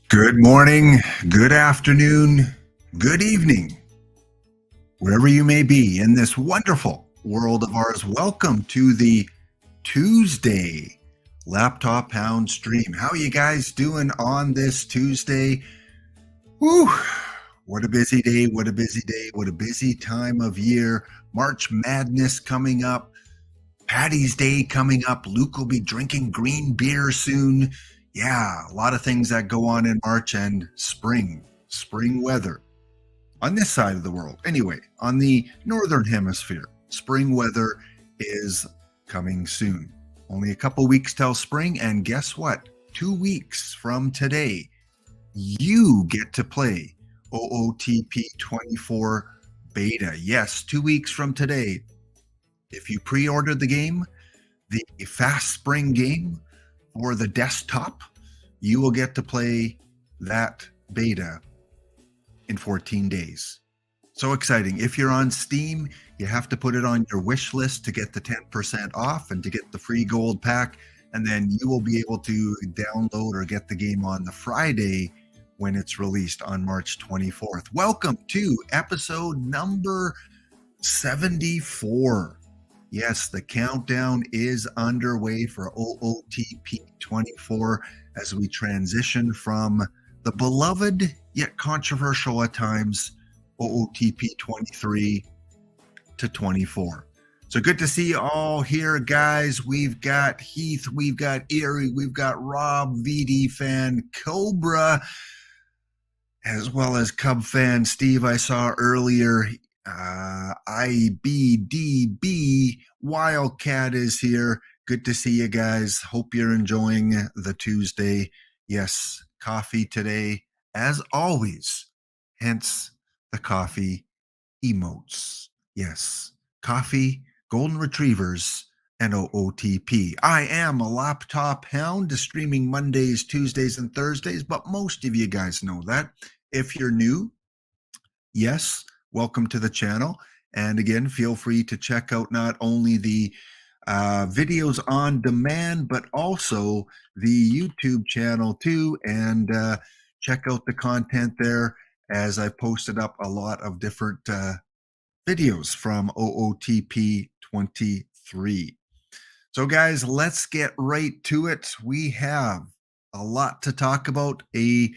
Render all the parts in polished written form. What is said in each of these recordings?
Good morning, good afternoon, good evening, wherever you may be in this wonderful world of ours. Welcome to the Tuesday Laptop Hound stream. How are you guys doing on this Tuesday? Whew, what a busy day, what a busy day, what a busy time of year. March Madness coming up. Patty's Day coming up. Luke will be drinking green beer soon. Yeah, a lot of things that go on in March and spring weather on this side of the world. Anyway, on the northern hemisphere, spring weather is coming soon. Only a couple weeks till spring, and guess what? 2 weeks from today, you get to play OOTP 24 beta. Yes, 2 weeks from today. If you pre-ordered the game, the Fast Spring game for the desktop, you will get to play that beta in 14 days. So exciting. If you're on Steam, you have to put it on your wish list to get the 10% off and to get the free gold pack. And then you will be able to download or get the game on the Friday when it's released on March 24th. Welcome to episode number 74. Yes, the countdown is underway for OOTP 24 as we transition from the beloved yet controversial at times OOTP 23 to 24. So good to see you all here, guys. We've got Heath, we've got Erie, we've got Rob, VD fan, Cobra, as well as Cub fan Steve I saw earlier. IBDB Wildcat is here. Good to see you guys. Hope you're enjoying the Tuesday. Yes, coffee today, as always. Hence the coffee emotes. Yes, coffee, golden retrievers, and OOTP. I am a laptop hound, streaming Mondays, Tuesdays, and Thursdays, but most of you guys know that. If you're new, yes, welcome to the channel. And again, feel free to check out not only the videos on demand, but also the YouTube channel too, and check out the content there as I posted up a lot of different videos from OOTP 23. So guys, let's get right to it. We have a lot to talk about. A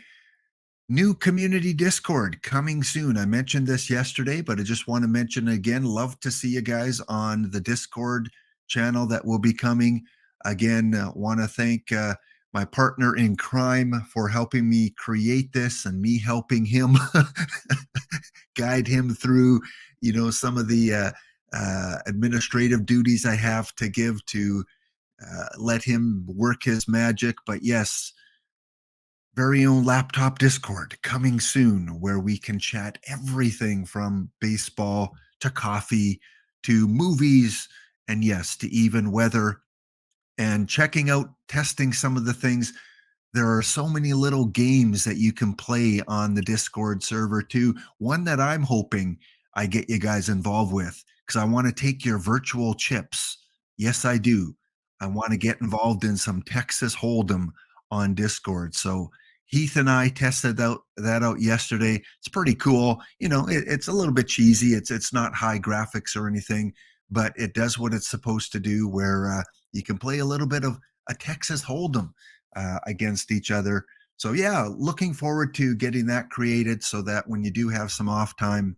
new community Discord coming soon. I mentioned this yesterday, but I just want to mention again, love to see you guys on the Discord channel that will be coming. Again, want to thank my partner in crime for helping me create this and me helping him guide him through, some of the administrative duties I have to give to let him work his magic. But yes, very own laptop Discord coming soon, where we can chat everything from baseball to coffee to movies, and yes, to even weather, and checking out, testing some of the things. There are so many little games that you can play on the Discord server too. One that I'm hoping I get you guys involved with, because I want to take your virtual chips. Yes, I do. I want to get involved in some Texas Hold'em on Discord. So Heath and I tested that out yesterday. It's pretty cool. It's a little bit cheesy. It's not high graphics or anything, but it does what it's supposed to do, where you can play a little bit of a Texas Hold'em against each other. So yeah, looking forward to getting that created so that when you do have some off time,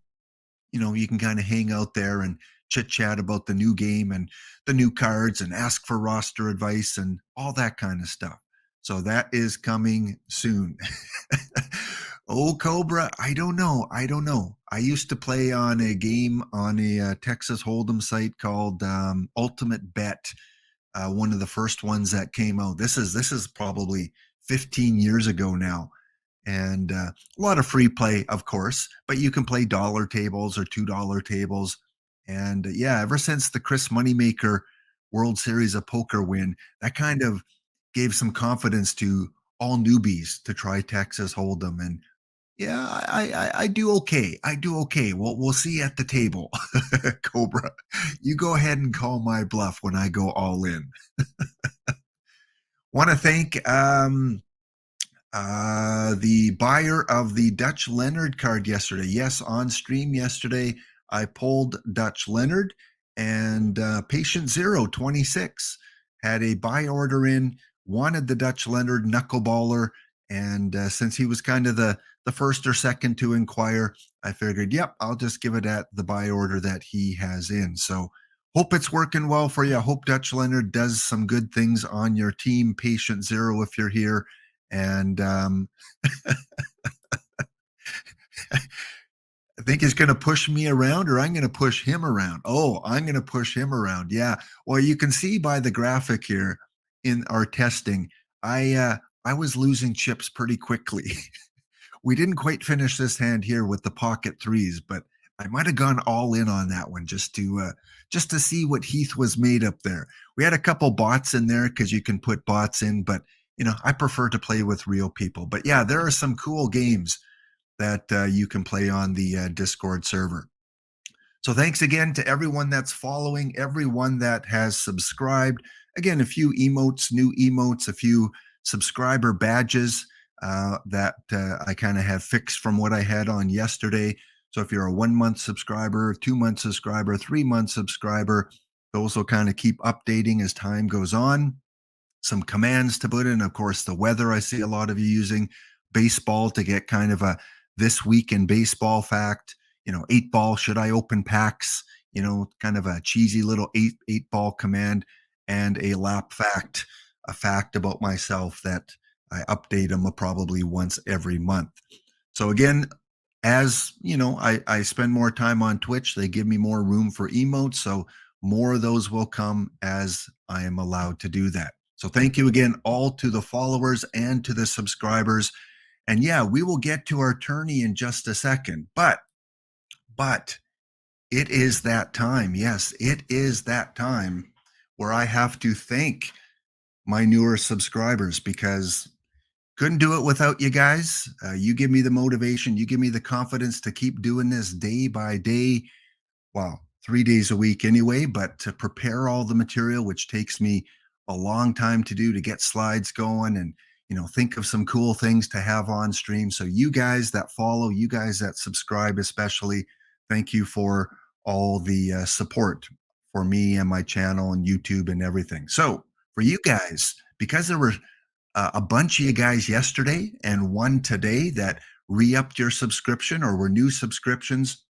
you can kind of hang out there and chit chat about the new game and the new cards and ask for roster advice and all that kind of stuff. So that is coming soon. Oh, Cobra, I don't know. I used to play on a game on a Texas Hold'em site called Ultimate Bet, one of the first ones that came out. This is probably 15 years ago now, and a lot of free play, of course, but you can play dollar tables or $2 tables. And yeah, ever since the Chris Moneymaker World Series of Poker win, that kind of gave some confidence to all newbies to try Texas Hold'em. And yeah, I do okay. I do okay. We'll see at the table. Cobra, you go ahead and call my bluff when I go all in. Want to thank The buyer of the Dutch Leonard card yesterday. Yes, on stream yesterday, I pulled Dutch Leonard, and Patient Zero 26 had a buy order in, wanted the Dutch Leonard knuckleballer, and since he was kind of the first or second to inquire, I figured, yep, I'll just give it at the buy order that he has in. So hope it's working well for you. I hope Dutch Leonard does some good things on your team, Patient Zero, if you're here. And I think he's going to push me around, or I'm going to push him around. Oh, I'm going to push him around. Yeah. Well, you can see by the graphic here in our testing, I was losing chips pretty quickly. We didn't quite finish this hand here with the pocket threes, but I might have gone all in on that one just to see what Heath was made up there. We had a couple bots in there because you can put bots in, but I prefer to play with real people. But yeah, there are some cool games that you can play on the Discord server. So thanks again to everyone that's following, everyone that has subscribed. Again, a few emotes, new emotes, a few subscriber badges that I kind of have fixed from what I had on yesterday. So if you're a 1 month subscriber, 2 month subscriber, 3 month subscriber, those will kind of keep updating as time goes on. Some commands to put in, of course, the weather. I see a lot of you using baseball to get kind of a this week in baseball fact. 8 ball, should I open packs? Kind of a cheesy little eight ball command, and a lap fact, a fact about myself that I update them probably once every month. So again, as I spend more time on Twitch, they give me more room for emotes. So more of those will come as I am allowed to do that. So thank you again, all to the followers and to the subscribers. And yeah, we will get to our tourney in just a second. But it is that time. Yes, it is that time where I have to thank my newer subscribers, because couldn't do it without you guys. You give me the motivation, you give me the confidence to keep doing this day by day. Well, 3 days a week anyway, but to prepare all the material, which takes me a long time to do, to get slides going and think of some cool things to have on stream. So you guys that follow, you guys that subscribe especially, thank you for all the support for me and my channel and YouTube and everything. So for you guys, because there were a bunch of you guys yesterday and one today that re-upped your subscription or were new subscriptions,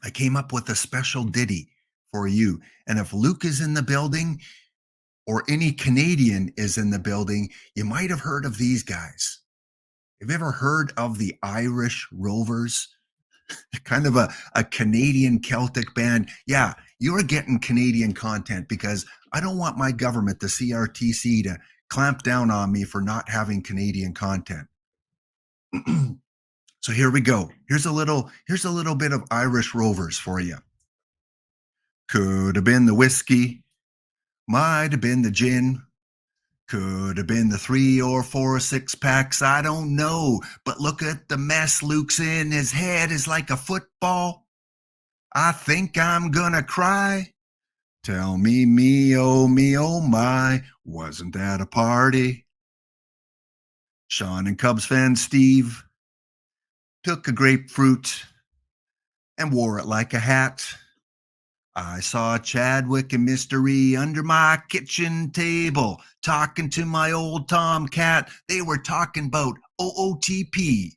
I came up with a special ditty for you. And if Luke is in the building or any Canadian is in the building, you might have heard of these guys. Have you ever heard of the Irish Rovers? Kind of a Canadian Celtic band. Yeah, you're getting Canadian content, because I don't want my government, the CRTC, to clamp down on me for not having Canadian content. So here we go. Here's a little bit of Irish Rovers for you. Could have been the whiskey, might have been the gin, could have been the 3 or 4 6-packs, I don't know. But look at the mess Luke's in. His head is like a football. I think I'm gonna cry. Tell me, me, oh my, wasn't that a party? Sean and Cubs fan Steve took a grapefruit and wore it like a hat. I saw Chadwick and Mr. E under my kitchen table talking to my old tomcat. They were talking about OOTP,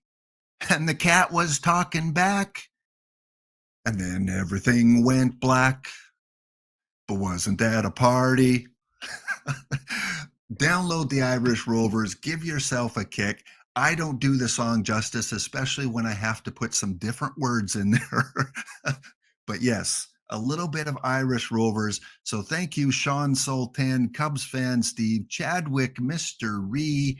and the cat was talking back. And then everything went black. But wasn't that a party? Download the Irish Rovers, give yourself a kick. I don't do the song justice, especially when I have to put some different words in there. But yes, a little bit of Irish Rovers. So thank you, Sean Sultan, Cubs fan Steve, Chadwick, Mr. Ree,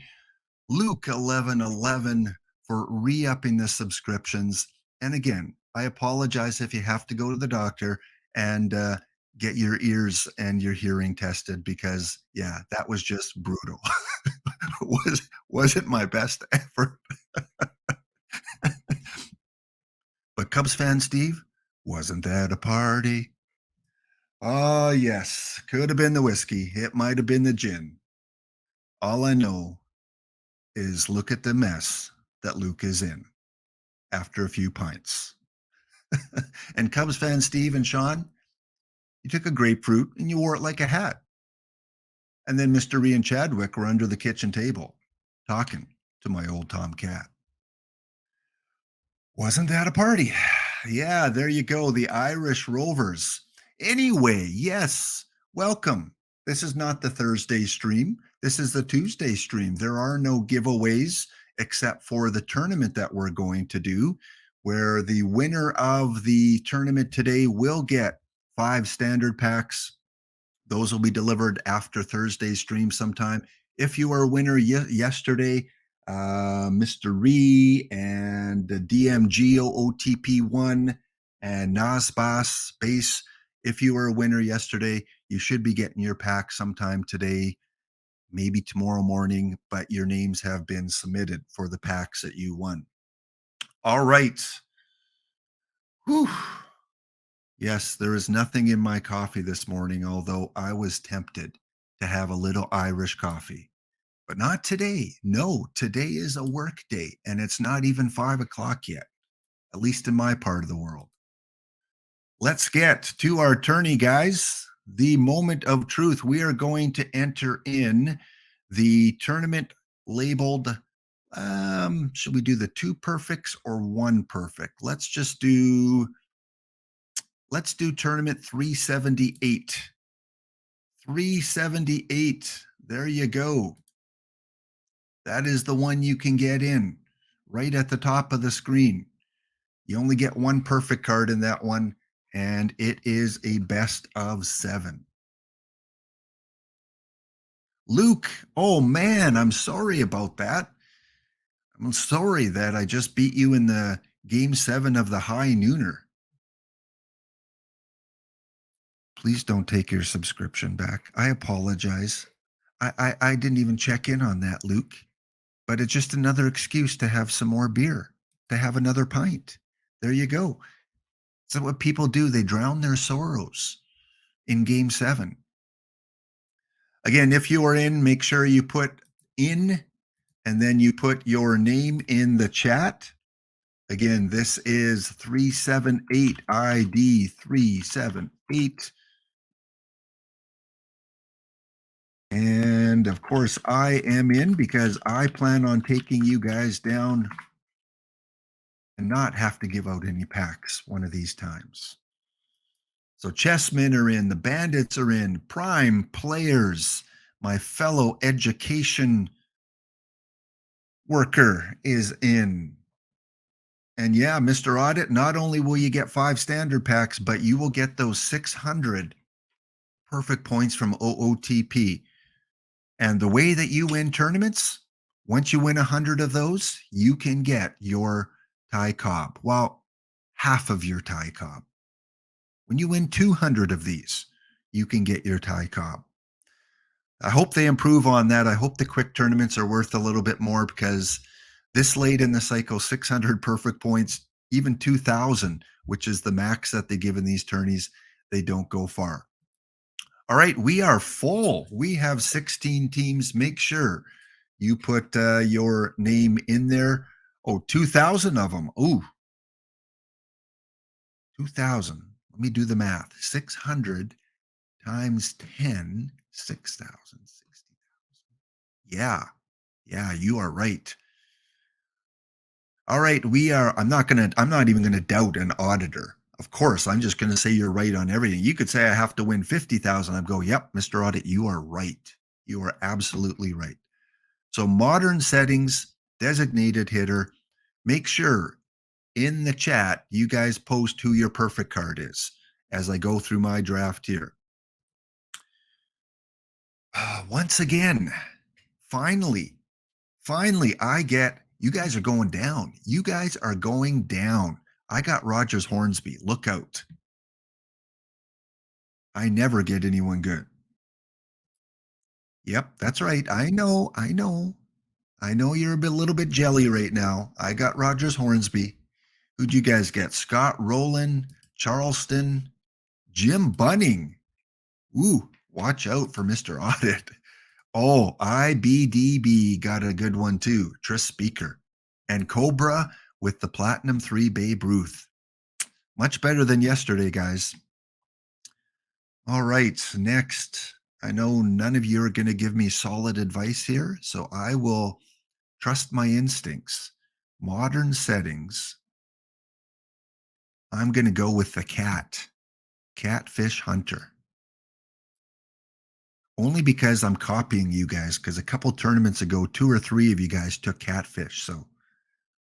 Luke 1111 for re-upping the subscriptions. And again, I apologize if you have to go to the doctor and get your ears and your hearing tested, because yeah, that was just brutal. Wasn't my best effort. But Cubs fan Steve, wasn't that a party? Oh yes, could have been the whiskey. It might have been the gin. All I know is look at the mess that Luke is in after a few pints. And Cubs fan Steve and Sean, you took a grapefruit and you wore it like a hat. And then Mr. Ree and Chadwick were under the kitchen table talking to my old Tomcat. Wasn't that a party? Yeah, there you go. The Irish Rovers. Anyway, yes, welcome. This is not the Thursday stream. This is the Tuesday stream. There are no giveaways except for the tournament that we're going to do, where the winner of the tournament today will get 5 standard packs. Those will be delivered after Thursday's stream sometime. If you were a winner yesterday, Mr. Ree and the DMGO OOTP1 and Nasbas Base. If you were a winner yesterday, you should be getting your pack sometime today, maybe tomorrow morning, but your names have been submitted for the packs that you won. All right. Whew. Yes, there is nothing in my coffee this morning, although I was tempted to have a little Irish coffee. But not today. No, today is a work day, and it's not even 5 o'clock yet, at least in my part of the world. Let's get to our tourney, guys. The moment of truth. We are going to enter in the tournament labeled, should we do the 2 perfects or 1 perfect? Let's do tournament 378. 378. There you go. That is the one you can get in right at the top of the screen. You only get 1 perfect card in that one, and it is a best of 7. Luke, oh man, I'm sorry about that. I'm sorry that I just beat you in the game 7 of the high nooner. Please don't take your subscription back. I apologize. I didn't even check in on that, Luke. But it's just another excuse to have some more beer, to have another pint. There you go. So what people do, they drown their sorrows in game 7. Again, if you are in, make sure you put in and then you put your name in the chat. Again, this is 378 ID 378. And of course, I am in because I plan on taking you guys down and not have to give out any packs one of these times. So chessmen are in, the bandits are in, prime players, my fellow education worker is in. And yeah, Mr. Audit, not only will you get 5 standard packs, but you will get those 600 perfect points from OOTP. And the way that you win tournaments, once you win 100 of those, you can get your Thai Cobb. Well, half of your Thai Cobb. When you win 200 of these, you can get your Thai Cobb. I hope they improve on that. I hope the quick tournaments are worth a little bit more because this late in the cycle, 600 perfect points, even 2,000, which is the max that they give in these tourneys, they don't go far. All right, we are full. We have 16 teams. Make sure you put your name in there. Oh, 2,000 of them. Ooh, 2,000. Let me do the math. 600 times 10, 6,000, 60,000. Yeah, you are right. All right, I'm not even going to doubt an auditor. Of course, I'm just going to say you're right on everything. You could say I have to win 50,000. I'd go, yep, Mr. Audit, you are right. You are absolutely right. So modern settings, designated hitter, make sure in the chat you guys post who your perfect card is as I go through my draft here. Once again, finally, you guys are going down. You guys are going down. I got Rogers Hornsby. Look out. I never get anyone good. Yep, that's right. I know you're a little bit jelly right now. I got Rogers Hornsby. Who'd you guys get? Scott Rowland, Charleston, Jim Bunning. Ooh, watch out for Mr. Audit. Oh, IBDB got a good one too. Tris Speaker. And Cobra with the Platinum 3 Babe Ruth. Much better than yesterday, guys. All right, next. I know none of you are going to give me solid advice here, so I will trust my instincts. Modern settings. I'm going to go with the Catfish Hunter. Only because I'm copying you guys, because a couple tournaments ago, 2 or 3 of you guys took Catfish, so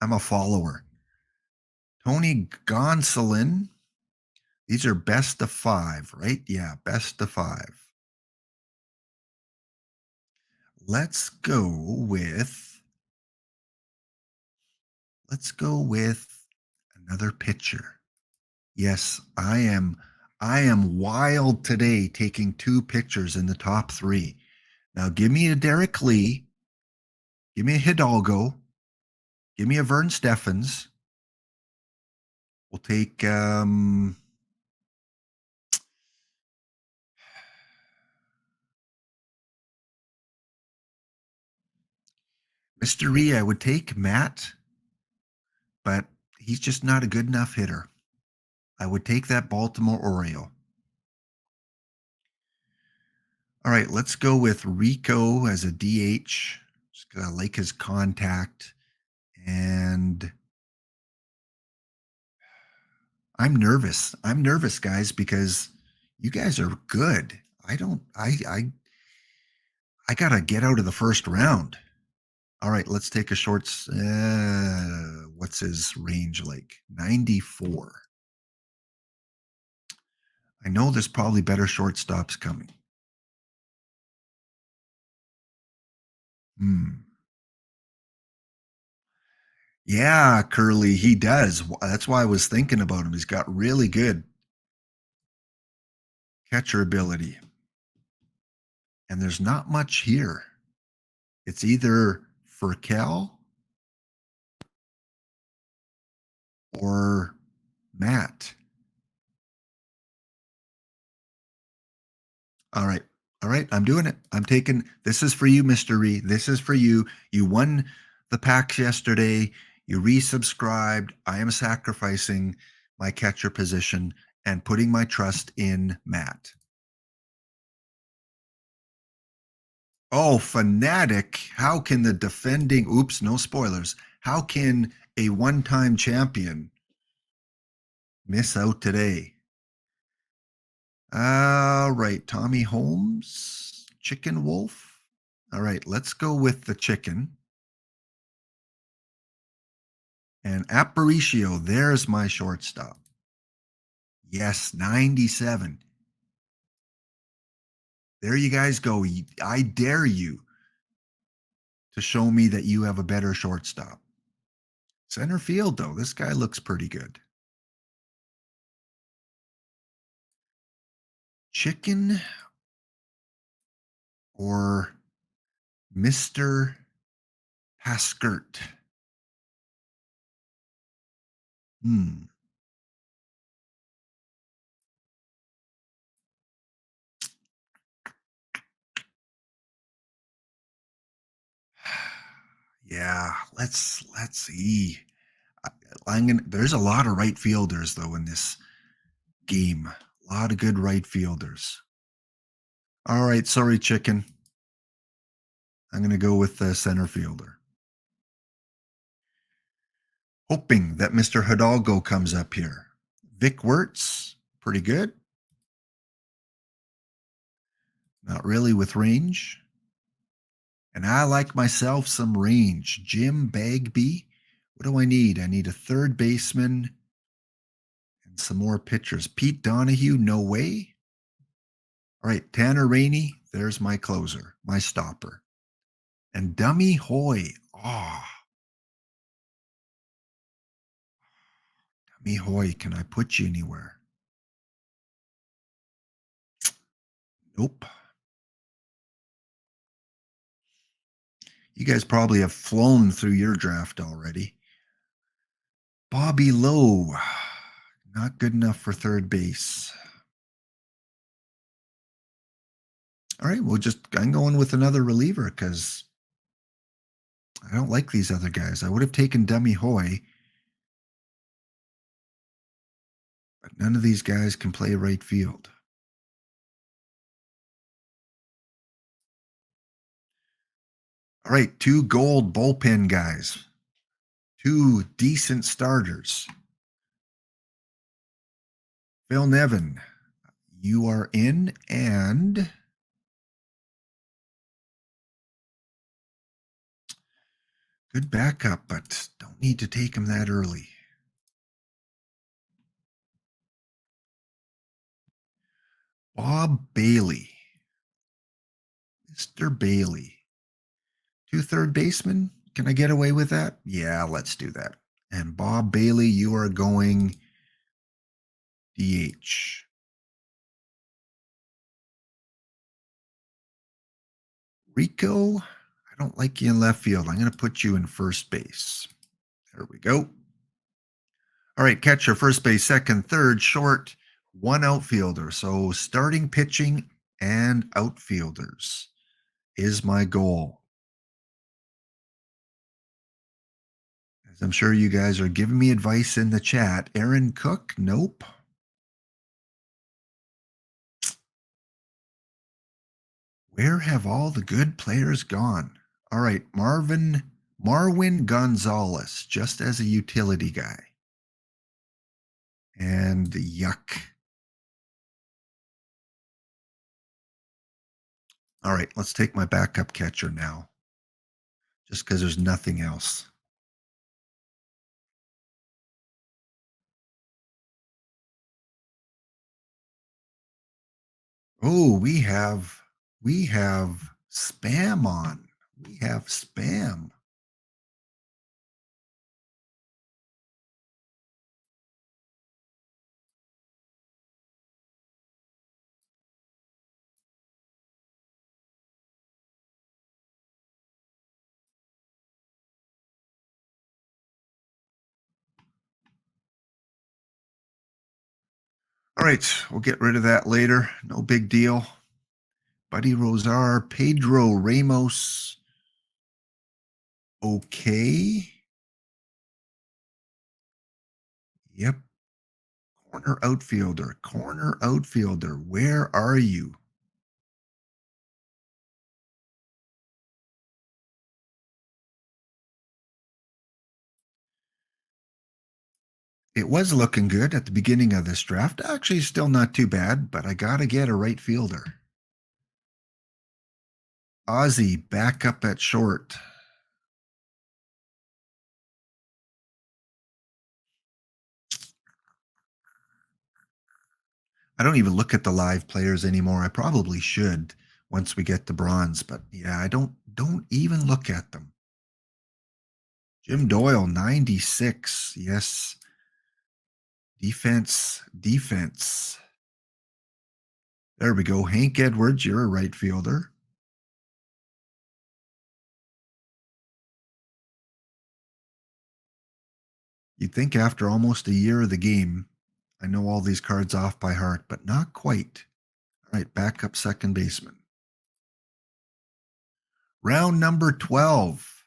I'm a follower. Tony Gonsolin. These are best of 5, right? Yeah, best of 5. Let's go with another pitcher. Yes, I am wild today taking 2 pitchers in the top 3. Now give me a Derek Lee, give me a Hidalgo, give me a Vern Steffens. We'll take Mr. Ree. I would take Matt, but he's just not a good enough hitter. I would take that Baltimore Oriole. All right, let's go with Rico as a DH. Just gotta like his contact. And I'm nervous. I'm nervous, guys, because you guys are good. I gotta get out of the first round. All right, let's take a shorts. What's his range like? 94. I know there's probably better shortstops coming. Yeah, Curly, he does. That's why I was thinking about him. He's got really good catcher ability. And there's not much here. It's either Furkel or Matt. All right. All right. I'm doing it. I'm taking this is for you, Mr. Ree. This is for you. You won the packs yesterday. You resubscribed. I am sacrificing my catcher position and putting my trust in Matt. Oh, fanatic. How can the defending, oops, no spoilers. How can a one time champion miss out today? All right, Tommy Holmes, Chicken Wolf. All right, let's go with the chicken. And Aparicio, there's my shortstop. Yes, 97. There you guys go. I dare you to show me that you have a better shortstop. Center field, though, this guy looks pretty good. Chicken or Mr. Haskert? Yeah, let's see. There's a lot of right fielders though in this game. A lot of good right fielders. All right, sorry, chicken. I'm going to go with the center fielder. Hoping that Mr. Hidalgo comes up here. Vic Wirtz, pretty good. Not really with range. And I like myself some range. Jim Bagby. What do I need? I need a third baseman and some more pitchers. Pete Donahue, no way. All right, Tanner Rainey, there's my closer, my stopper. And Dummy Hoy. Oh, Dummy Hoy, can I put you anywhere? Nope. You guys probably have flown through your draft already. Bobby Lowe, not good enough for third base. All right, I'm going with another reliever because I don't like these other guys. I would have taken Demi Hoy, but none of these guys can play right field. All right, 2 gold bullpen guys, 2 decent starters. Phil Nevin, you are in, and good backup, but don't need to take him that early. Bob Bailey. Mr. Bailey. 2 third basemen? Can I get away with that? Yeah, let's do that. And Bob Bailey, you are going DH. Rico, I don't like you in left field. I'm going to put you in first base. There we go. All right, catcher, first base, second, third, short, 1 outfielder. So starting pitching and outfielders is my goal. As I'm sure you guys are giving me advice in the chat. Aaron Cook, nope. Where have all the good players gone? All right, Marwin Gonzalez, just as a utility guy. And yuck. All right, let's take my backup catcher now, just because there's nothing else. Oh, we have spam on. We have spam. All right, we'll get rid of that later. No big deal. Buddy Rosar, Pedro Ramos. Okay. Yep. Corner outfielder. Corner outfielder. Where are you? It was looking good at the beginning of this draft. Actually, still not too bad, but I got to get a right fielder. Ozzy back up at short. I don't even look at the live players anymore. I probably should once we get to bronze, but yeah, I don't even look at them. Jim Doyle, 96. Yes. Defense. There we go. Hank Edwards, you're a right fielder. You'd think after almost a year of the game, I know all these cards off by heart, but not quite. All right, backup second baseman. Round number 12.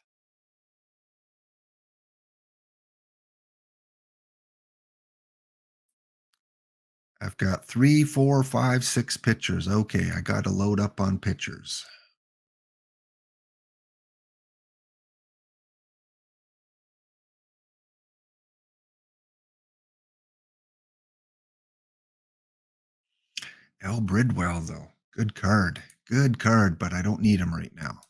I've got 3, 4, 5, 6 pitchers. Okay, I got to load up on pitchers. Al Bridwell, though. Good card. Good card, but I don't need him right now.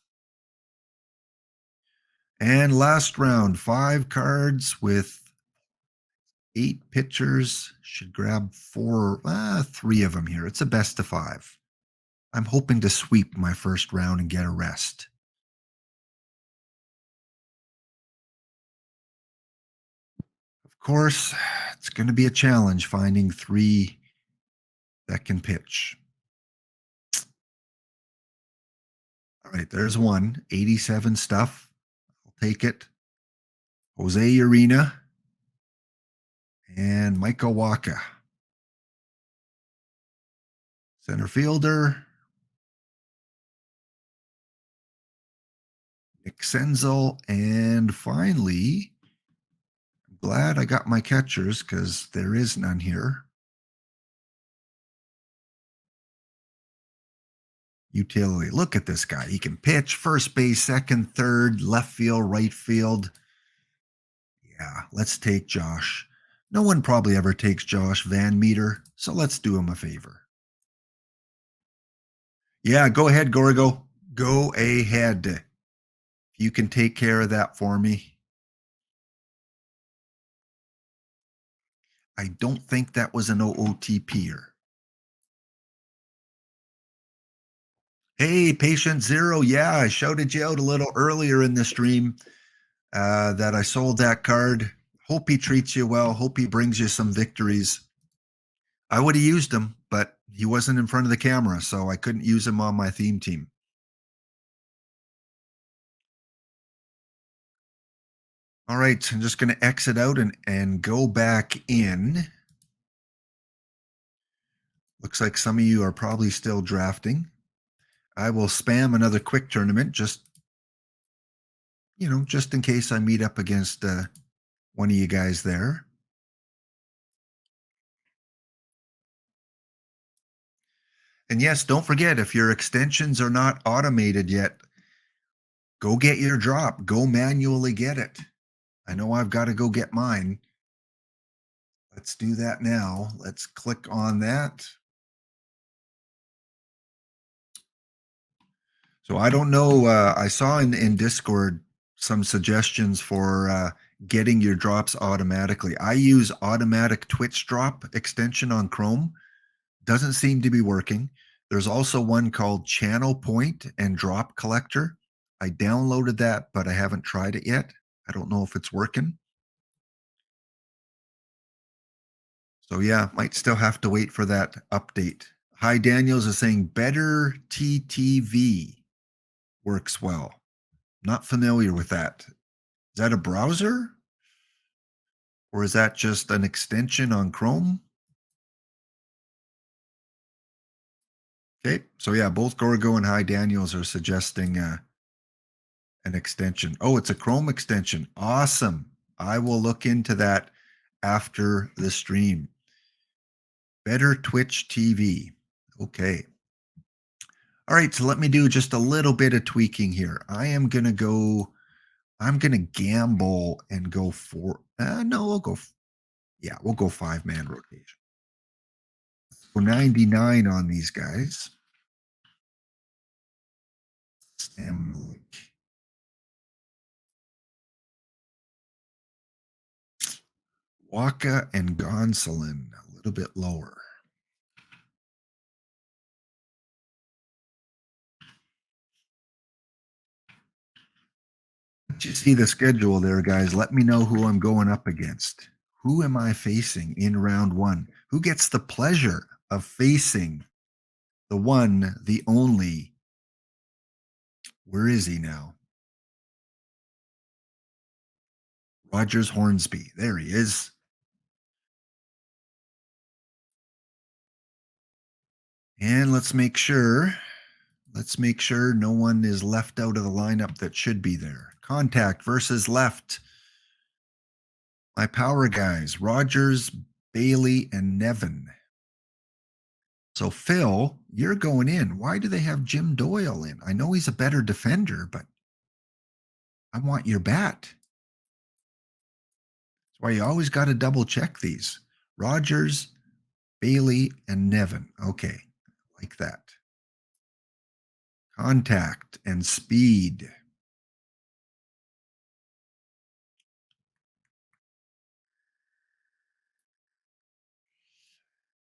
And last round, 5 cards with 8 pitchers. Should grab 3 of them here. It's a best of 5. I'm hoping to sweep my first round and get a rest. Of course, it's going to be a challenge finding 3 that can pitch. All right, there's one. 87 stuff. I'll take it. Jose Urena and Michael Waka. Center fielder. Senzel, and finally, I'm glad I got my catchers because there is none here. Utility. Look at this guy. He can pitch first base, second, third, left field, right field. Yeah, let's take Josh. No one probably ever takes Josh Van Meter, so let's do him a favor. Yeah, go ahead, Gorgo. Go ahead. You can take care of that for me. I don't think that was an OOTPer. Hey, Patient Zero. Yeah, I shouted you out a little earlier in the stream that I sold that card. Hope he treats you well. Hope he brings you some victories. I would have used him, but he wasn't in front of the camera, so I couldn't use him on my theme team. All right, I'm just going to exit out and go back in. Looks like some of you are probably still drafting. I will spam another quick tournament just in case I meet up against one of you guys there. And yes, don't forget, if your extensions are not automated yet, go get your drop. Go manually get it. I know I've got to go get mine. Let's do that now. Let's click on that. So I don't know. I saw in Discord some suggestions for getting your drops automatically. I use automatic Twitch drop extension on Chrome. Doesn't seem to be working. There's also one called Channel Point and Drop Collector. I downloaded that, but I haven't tried it yet. I don't know if it's working. So yeah, might still have to wait for that update. Hi, Daniels is saying better TTV works well. Not familiar with that. Is that a browser? Or is that just an extension on Chrome? Okay, so yeah, both Gorgo and Hi Daniels are suggesting an extension. Oh, it's a Chrome extension. Awesome. I will look into that after the stream. Better Twitch TV. Okay. All right, so let me do just a little bit of tweaking here. I'm going to gamble and go for, no, we'll go, yeah, we'll go 5-man rotation. We're 99 on these guys. Waka and Gonsolin a little bit lower. Did you see the schedule there, guys? Let me know who I'm going up against. Who am I facing in round one? Who gets the pleasure of facing the one, the only? Where is he now? Rogers Hornsby. There he is. And let's make sure no one is left out of the lineup that should be there. Contact versus left. My power guys, Rogers, Bailey, and Nevin. So, Phil, you're going in. Why do they have Jim Doyle in? I know he's a better defender, but I want your bat. That's why you always got to double check these. Rogers, Bailey, and Nevin. Okay, like that. Contact and speed.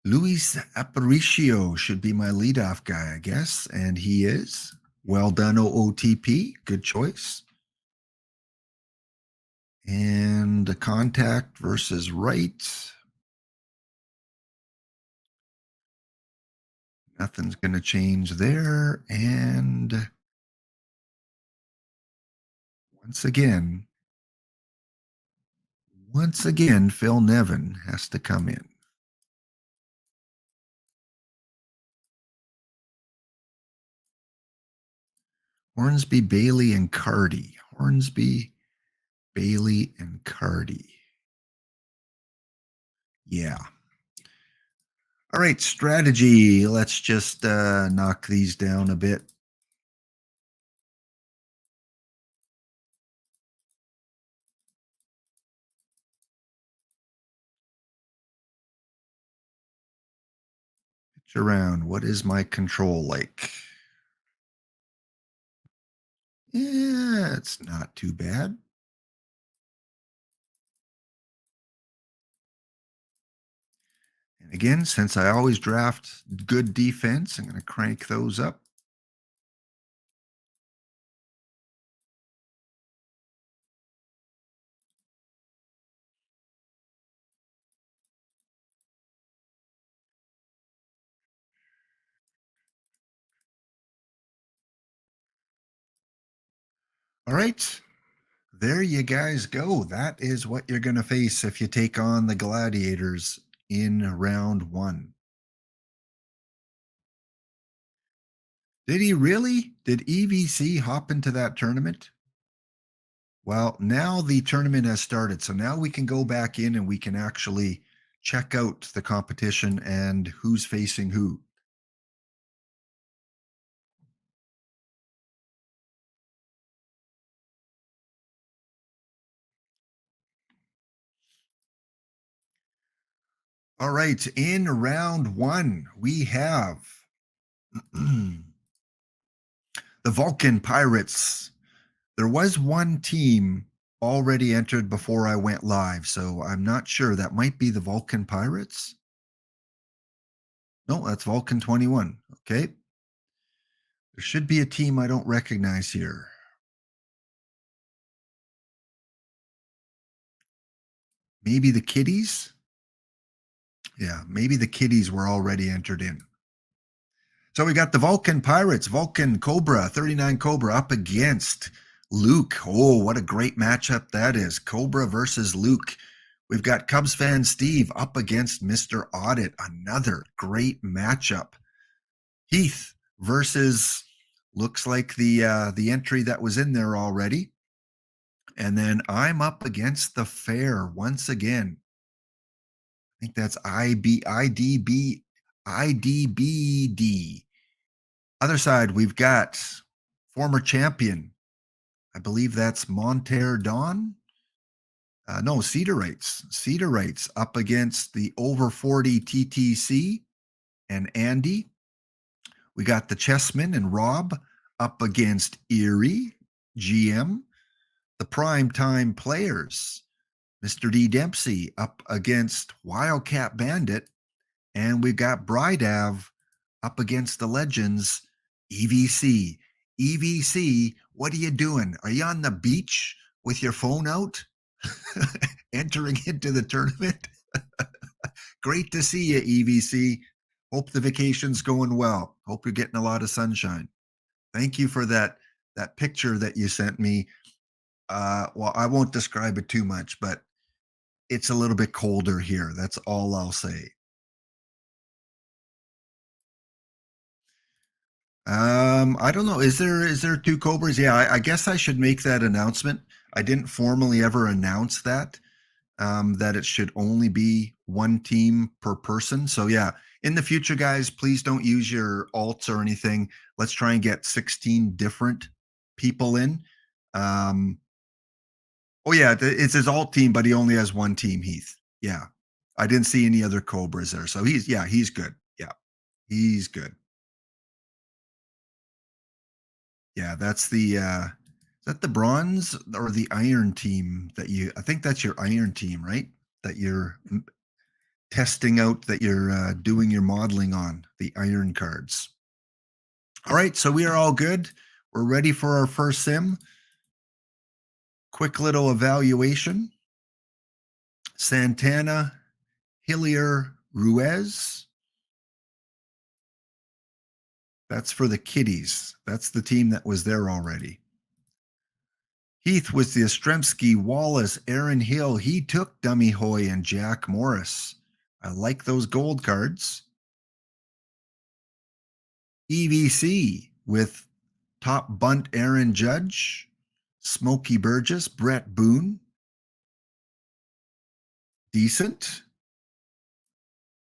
Luis Aparicio should be my leadoff guy, I guess, and he is. Well done, OOTP. Good choice. And the contact versus right. Nothing's going to change there. And once again, Phil Nevin has to come in. Hornsby, Bailey, and Cardy. Hornsby, Bailey, and Cardy. Yeah. All right, strategy. Let's just knock these down a bit. Pitch around. What is my control like? Yeah, it's not too bad. And again, since I always draft good defense, I'm going to crank those up. All right. There you guys go. That is what you're going to face if you take on the Gladiators in round 1. Did he really? Did EVC hop into that tournament? Well, now the tournament has started. So now we can go back in and we can actually check out the competition and who's facing who. All right. In round 1, we have the Vulcan Pirates. There was one team already entered before I went live, so I'm not sure. That might be the Vulcan Pirates. No, that's Vulcan 21. Okay. There should be a team I don't recognize here. Maybe the Kitties? Yeah, maybe the Kitties were already entered in. So we got the Vulcan Pirates, Vulcan Cobra, 39 Cobra up against Luke. Oh, what a great matchup that is. Cobra versus Luke. We've got Cubs fan Steve up against Mr. Audit. Another great matchup. Heath versus looks like the entry that was in there already. And then I'm up against the Fair once again. I think that's IDBD. Other side, we've got former champion. I believe that's Monterre Dawn. No, Cedarites up against the over 40 TTC and Andy. We got the Chessman and Rob up against Erie, GM. The Prime Time Players, Mr. D. Dempsey up against Wildcat Bandit. And we've got Brydav up against the Legends, EVC. EVC, what are you doing? Are you on the beach with your phone out? Entering into the tournament? Great to see you, EVC. Hope the vacation's going well. Hope you're getting a lot of sunshine. Thank you for that picture that you sent me. Well, I won't describe it too much, but it's a little bit colder here. That's all I'll say. I don't know. Is there two Cobras? Yeah, I guess I should make that announcement. I didn't formally ever announce that that it should only be one team per person. So yeah, in the future, guys, please don't use your alts or anything. Let's try and get 16 different people in. Oh yeah, it's his alt team, but he only has one team. Heath. Yeah, I didn't see any other Cobras there, so he's good. Yeah, he's good. Yeah, that's the is that the bronze or the iron team that you I think that's your iron team, right? That you're testing out, that you're doing your modeling on, the iron cards. All right, so we are all good. We're ready for our first sim. Quick little evaluation. Santana, Hillier, Ruiz. That's for the Kitties. That's the team that was there already. Heath was the Ostremski, Wallace, Aaron Hill. He took Dummy Hoy and Jack Morris. I like those gold cards. EVC with Top bunt Aaron Judge, Smokey Burgess, Brett Boone. Decent.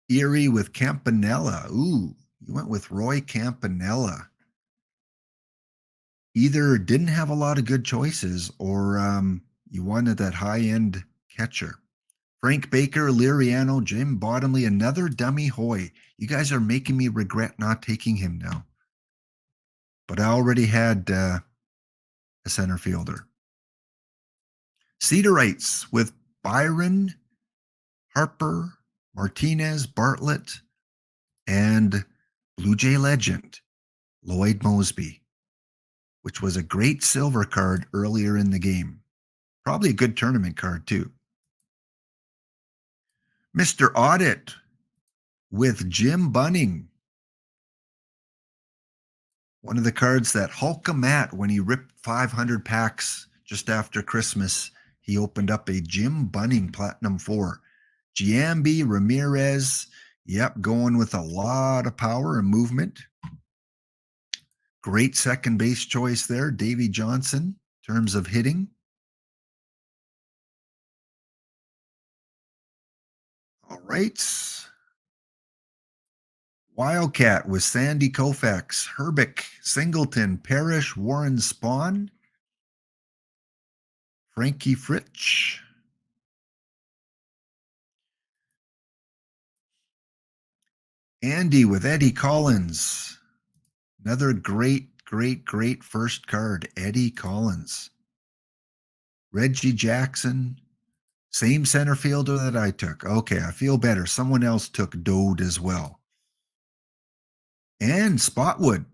Erie with Campanella. Ooh, you went with Roy Campanella. Either didn't have a lot of good choices or you wanted that high-end catcher. Frank Baker, Liriano, Jim Bottomley, another dummy Hoy. You guys are making me regret not taking him now. But I already had a center fielder. Cedarites with Byron, Harper, Martinez, Bartlett, and Blue Jay legend, Lloyd Mosby, which was a great silver card earlier in the game. Probably a good tournament card, too. Mr. Audit with Jim Bunning. One of the cards that Hulk Matt, when he ripped 500 packs just after Christmas, he opened up a Jim Bunning Platinum 4. Giambi, Ramirez, yep, going with a lot of power and movement. Great second base choice there, Davey Johnson, in terms of hitting. All right. Wildcat with Sandy Koufax, Herbeck, Singleton, Parrish, Warren Spahn, Frankie Fritsch. Andy with Eddie Collins. Another great first card, Eddie Collins. Reggie Jackson, same center fielder that I took. Okay, I feel better. Someone else took Dode as well. And Spotwood.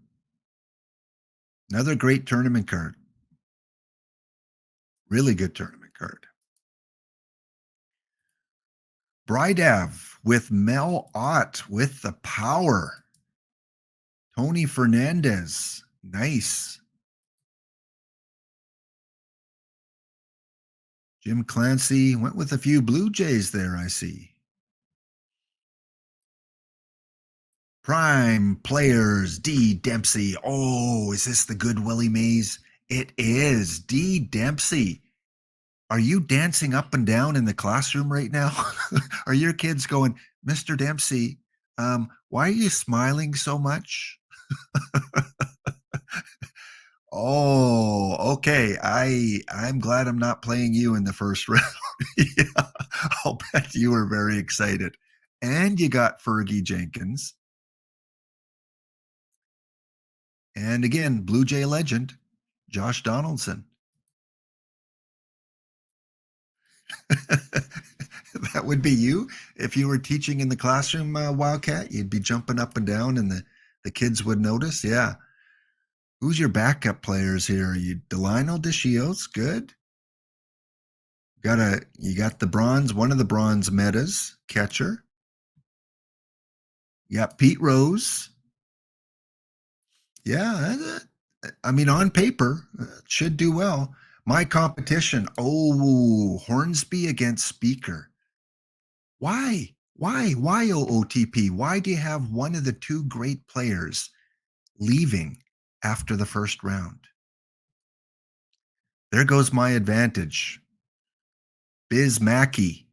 Another great tournament card. Really good tournament card. Brydav with Mel Ott with the power. Tony Fernandez. Nice. Jim Clancy went with a few Blue Jays there, I see. Prime Players, D. Dempsey. Oh, is this the good Willie Mays? It is. D. Dempsey. Are you dancing up and down in the classroom right now? Are your kids going, Mr. Dempsey, why are you smiling so much? Oh, okay. I'm glad I'm not playing you in the first round. Yeah, I'll bet you were very excited. And you got Fergie Jenkins. And again, Blue Jay legend, Josh Donaldson. That would be you. If you were teaching in the classroom, Wildcat, you'd be jumping up and down and the kids would notice. Yeah. Who's your backup players here? Are you Delino DeShields? Good. You got the bronze, one of the bronze metas, catcher. You got Pete Rose. Yeah, I mean, on paper, should do well. My competition. Oh, Hornsby against Speaker. Why? Why OOTP? Why do you have one of the two great players leaving after the first round? There goes my advantage. Biz Mackey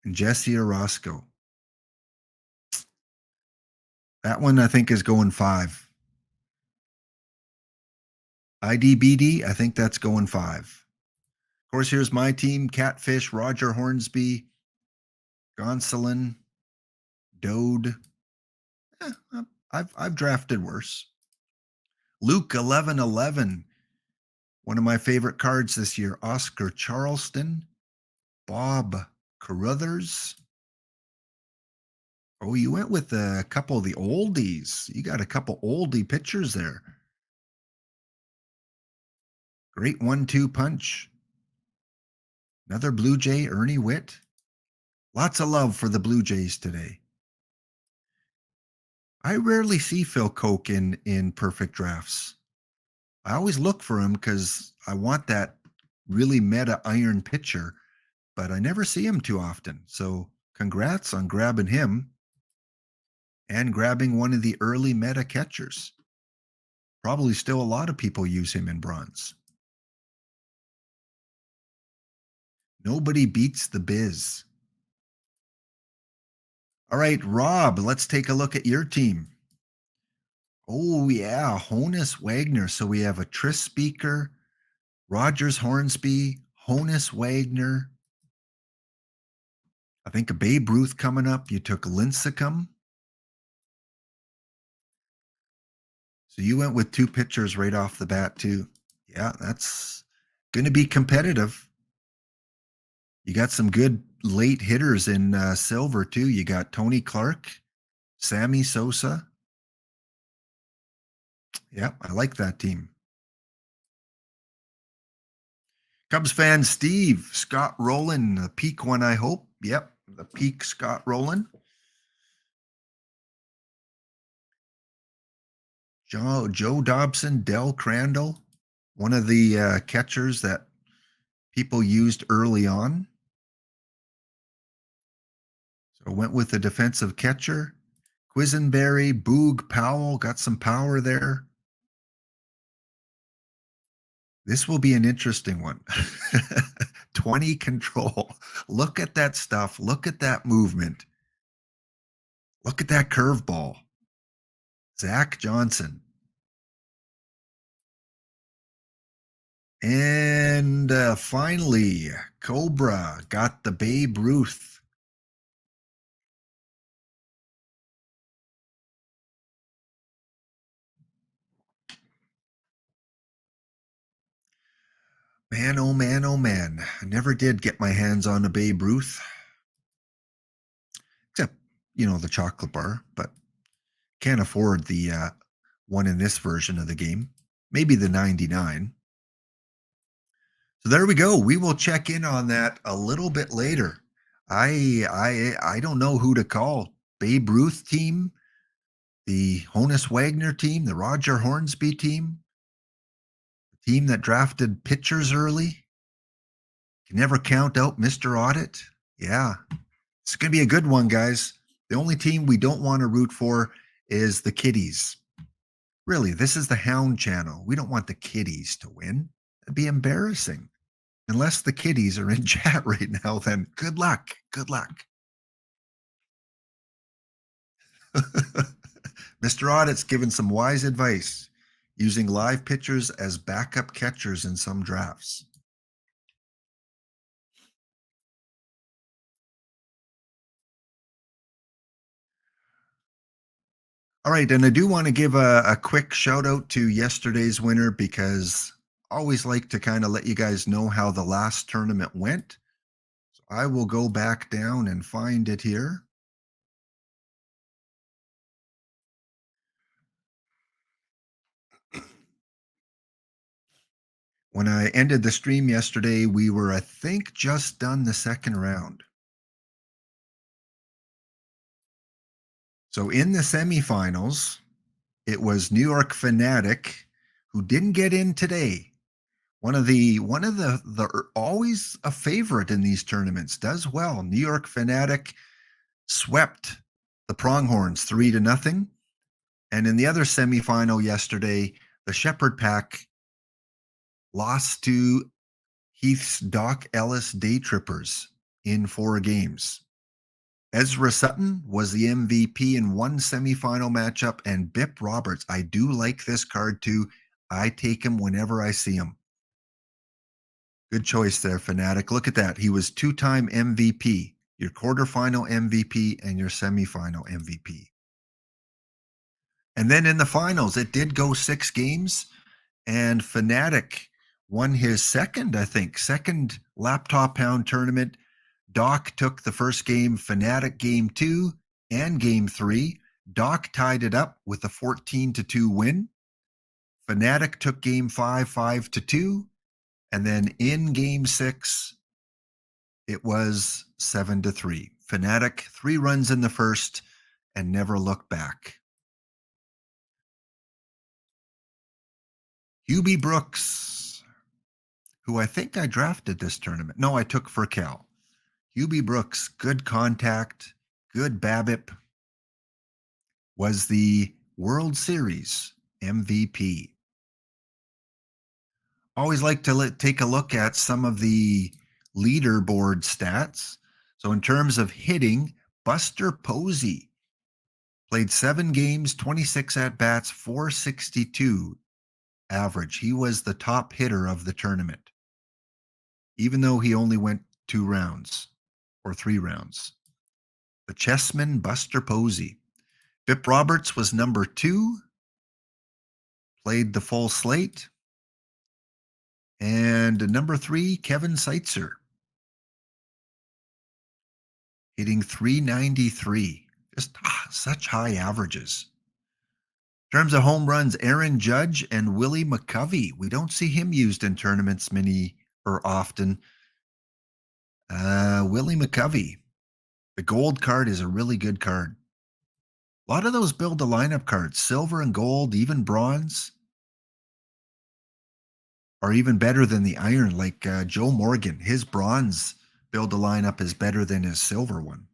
and Jesse Orozco. That one I think is going 5. IDBD, I think that's going 5. Of course, here's my team: Catfish, Roger Hornsby, Gonsolin, Dode. I've drafted worse. Luke 1111. One of my favorite cards this year, Oscar Charleston, Bob Carruthers. Oh, you went with a couple of the oldies. You got a couple oldie pitchers there. Great 1-2 punch. Another Blue Jay, Ernie Witt. Lots of love for the Blue Jays today. I rarely see Phil Koch in perfect drafts. I always look for him because I want that really meta iron pitcher, but I never see him too often. So congrats on grabbing him and grabbing one of the early meta catchers. Probably still a lot of people use him in bronze. Nobody beats the Biz. All right, Rob, let's take a look at your team. Oh, yeah, Honus Wagner. So we have a Tris Speaker, Rogers Hornsby, Honus Wagner. I think a Babe Ruth coming up. You took Lincecum. So you went with two pitchers right off the bat, too. Yeah, that's going to be competitive. You got some good late hitters in silver, too. You got Tony Clark, Sammy Sosa. Yeah, I like that team. Cubs fan Steve, Scott Rowland, the peak one, I hope. Yep, the peak Scott Rowland. Joe Dobson, Del Crandall, one of the catchers that people used early on. So went with the defensive catcher. Quisenberry, Boog, Powell, got some power there. This will be an interesting one. 20 control. Look at that stuff. Look at that movement. Look at that curveball. Zach Johnson. And finally, Cobra got the Babe Ruth. Man, oh man, oh man. I never did get my hands on a Babe Ruth. Except, the chocolate bar, but can't afford the one in this version of the game. Maybe the 99. So there we go. We will check in on that a little bit later. I don't know who to call. Babe Ruth team, the Honus Wagner team, the Roger Hornsby team, the team that drafted pitchers early. Can never count out Mr. Audit. Yeah. It's going to be a good one, guys. The only team we don't want to root for is the Kitties. Really, this is the Hound channel. We don't want the Kitties to win. It'd be embarrassing. Unless the Kitties are in chat right now, then good luck. Good luck. Mr. Audit's given some wise advice, using live pitchers as backup catchers in some drafts. All right, and I do want to give a quick shout out to yesterday's winner, because I always like to kind of let you guys know how the last tournament went. So I will go back down and find it here. When I ended the stream yesterday, we were, I think, just done the second round. So in the semifinals, it was New York Fanatic, who didn't get in today. One of the always a favorite in these tournaments, does well. New York Fanatic swept the Pronghorns 3-0. And in the other semifinal yesterday, the Shepherd Pack lost to Heath's Doc Ellis Day Trippers in 4 games. Ezra Sutton was the MVP in one semifinal matchup, and Bip Roberts. I do like this card too. I take him whenever I see him. Good choice there, Fanatic. Look at that. He was 2-time MVP, your quarterfinal MVP, and your semifinal MVP. And then in the finals, it did go 6 games, and Fanatic won his second laptop pound tournament. Doc took the first game, Fanatic game 2 and game 3. Doc tied it up with a 14-2 win. Fanatic took game 5, 5-2. And then in game 6, it was 7-3. Fanatic 3 runs in the first and never looked back. Hubie Brooks, who I think I drafted this tournament. No, I took for Cal. Hubie Brooks, good contact, good BABIP, was the World Series MVP. Always like to take a look at some of the leaderboard stats. So, in terms of hitting, Buster Posey played 7 games, 26 at bats, 462 average. He was the top hitter of the tournament, even though he only went 2 rounds or 3 rounds. The chessman Buster Posey. Bip Roberts was number 2, played the full slate. And number 3, Kevin Seitzer, hitting 393. Just such high averages. In terms of home runs, Aaron Judge and Willie McCovey. We don't see him used in tournaments many or often. Willie McCovey. The gold card is a really good card. A lot of those build a lineup cards, silver and gold, even bronze, are even better than the iron. Like Joe Morgan, his bronze build a lineup is better than his silver one.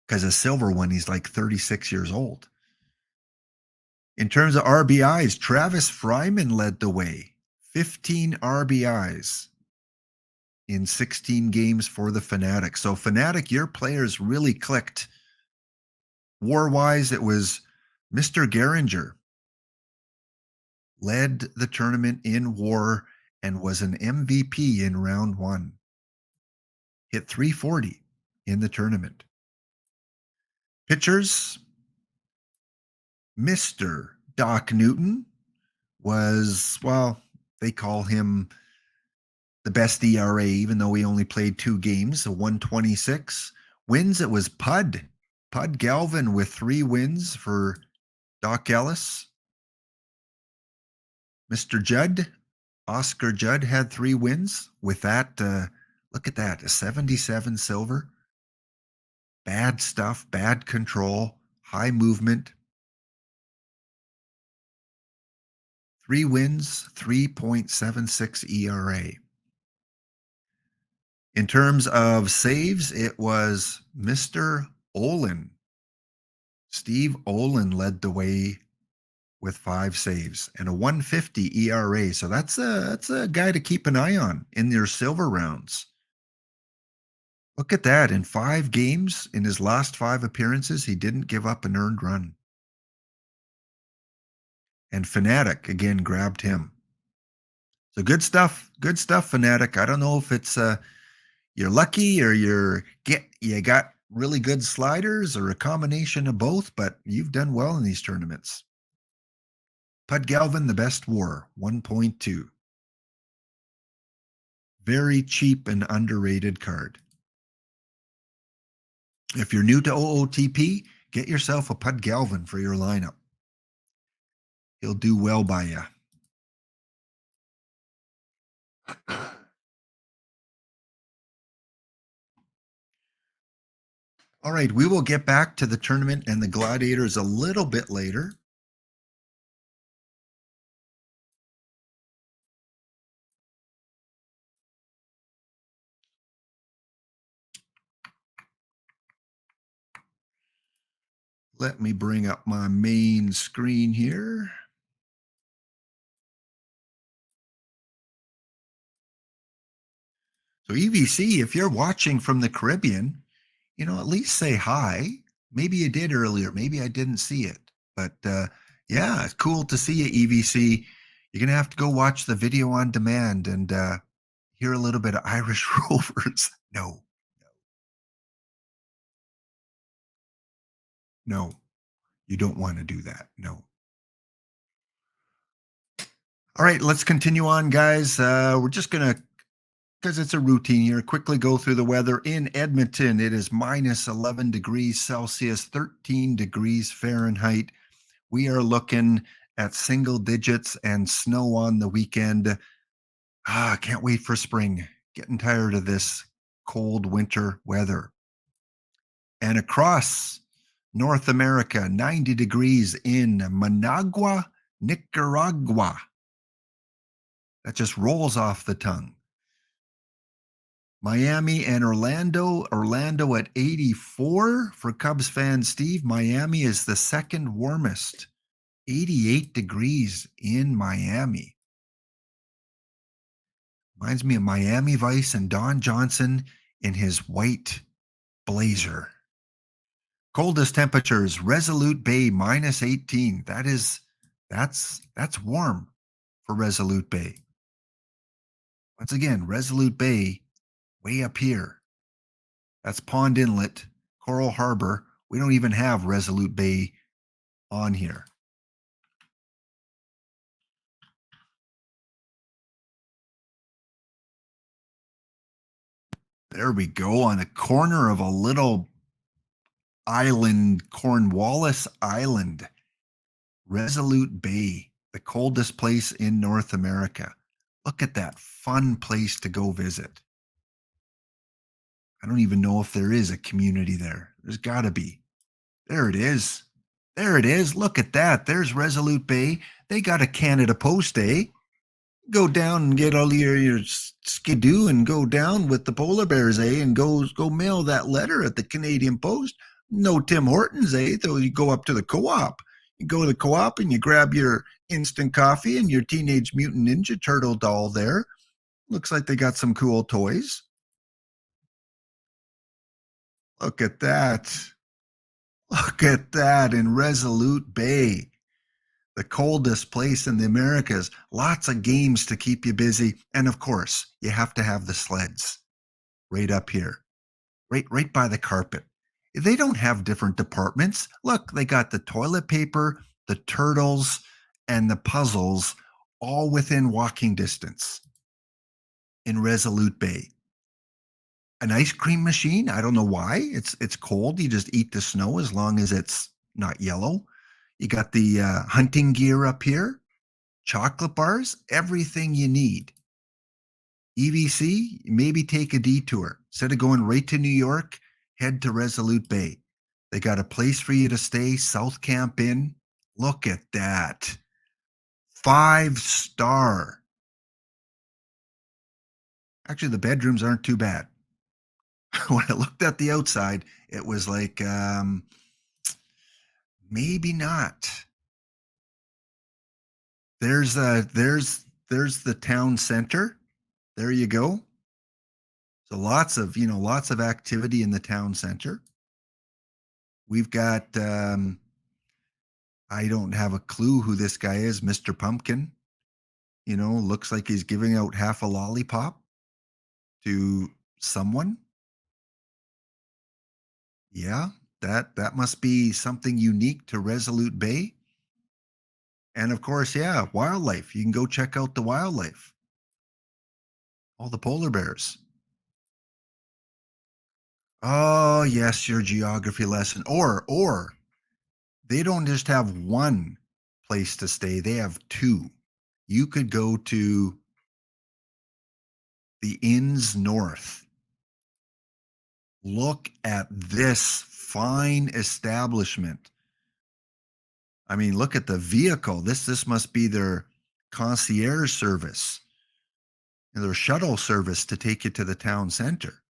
Because a silver one, he's like 36 years old. In terms of RBIs, Travis Fryman led the way. 15 RBIs in 16 games for the Fanatic. So, Fanatic, your players really clicked. War-wise, it was Mr. Gehringer led the tournament in WAR and was an MVP in round 1. Hit 340 in the tournament. Pitchers, Mr. Doc Newton was, well, they call him the best ERA, even though he only played 2 games, a 126. Wins, it was Pud Galvin with 3 wins for Doc Ellis. Mr. Judd, Oscar Judd, had 3 wins. With that, look at that, a 77 silver. Bad stuff, bad control, high movement. 3 wins, 3.76 ERA. In terms of saves, it was Mr. Olin. Steve Olin led the way with 5 saves and a 150 ERA. So that's a guy to keep an eye on in your silver rounds. Look at that. In 5 games, in his last 5 appearances, he didn't give up an earned run. And Fanatic, again, grabbed him. So good stuff, Fanatic. I don't know if it's you're lucky or you got really good sliders or a combination of both, but you've done well in these tournaments. Pud Galvin, the best WAR, 1.2. Very cheap and underrated card. If you're new to OOTP, get yourself a Pud Galvin for your lineup. He'll do well by you. All right, we will get back to the tournament and the Gladiators a little bit later. Let me bring up my main screen here. So EVC, if you're watching from the Caribbean, at least say hi. Maybe you did earlier. Maybe I didn't see it. But yeah, it's cool to see you, EVC. You're going to have to go watch the video on demand and hear a little bit of Irish Rovers. No, you don't want to do that. No. All right, let's continue on, guys. We're just going to, because it's a routine here, quickly go through the weather. In Edmonton, it is minus 11 degrees Celsius, 13 degrees Fahrenheit. We are looking at single digits and snow on the weekend. Can't wait for spring. Getting tired of this cold winter weather. And across North America, 90 degrees in Managua, Nicaragua. That just rolls off the tongue. Miami and Orlando. Orlando at 84 for Cubs fan Steve. Miami is the second warmest. 88 degrees in Miami. Reminds me of Miami Vice and Don Johnson in his white blazer. Coldest temperatures, Resolute Bay -18. That's warm for Resolute Bay. Once again, Resolute Bay, way up here. That's Pond Inlet, Coral Harbor. We don't even have Resolute Bay on here. There we go, on a corner of a little island, Cornwallis Island, Resolute Bay, the coldest place in North America. Look at that fun place to go visit. I don't even know if there is a community there. There's got to be. There it is. There it is. Look at that. There's Resolute Bay. They got a Canada Post, eh? Go down and get all your skidoo and go down with the polar bears, eh? And go mail that letter at the Canadian Post. No Tim Hortons, eh? So you go up to the co-op. You go to the co-op and you grab your instant coffee and your Teenage Mutant Ninja Turtle doll there. Looks like they got some cool toys. Look at that. Look at that in Resolute Bay, the coldest place in the Americas. Lots of games to keep you busy. And of course, you have to have the sleds right up here, right by the carpet. They don't have different departments. Look, they got the toilet paper, the turtles, and the puzzles all within walking distance in Resolute Bay. An ice cream machine. I don't know why. It's cold. You just eat the snow as long as it's not yellow. You got the hunting gear up here, chocolate bars, everything you need. EVC, maybe take a detour. Instead of going right to New York, head to Resolute Bay. They got a place for you to stay, South Camp Inn. Look at that. 5-star. Actually, the bedrooms aren't too bad. When I looked at the outside, it was like, maybe not. There's the town center. There you go. So lots of activity in the town center. We've got I don't have a clue who this guy is, Mr. Pumpkin. Looks like he's giving out half a lollipop to someone. Yeah, that must be something unique to Resolute Bay. And of course, yeah, wildlife. You can go check out the wildlife. All the polar bears. Oh, yes, your geography lesson. Or they don't just have one place to stay, they have two. You could go to the Inns North. Look at this fine establishment. I mean, look at the vehicle. This must be their concierge service, their shuttle service to take you to the town center.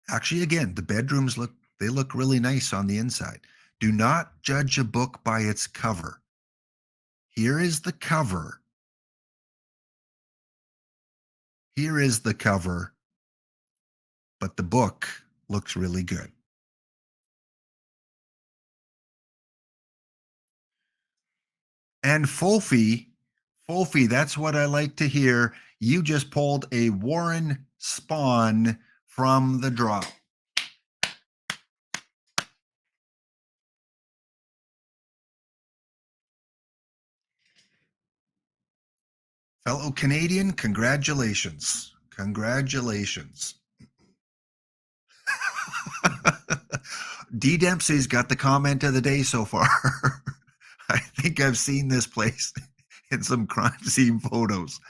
Actually, again, the bedrooms look really nice on the inside. Do not judge a book by its cover. Here is the cover. Here is the cover, but the book looks really good. And Fulfie, that's what I like to hear. You just pulled a Warren Spawn from the draw. Fellow Canadian, congratulations. Congratulations. D. Dempsey's got the comment of the day so far. I think I've seen this place in some crime scene photos.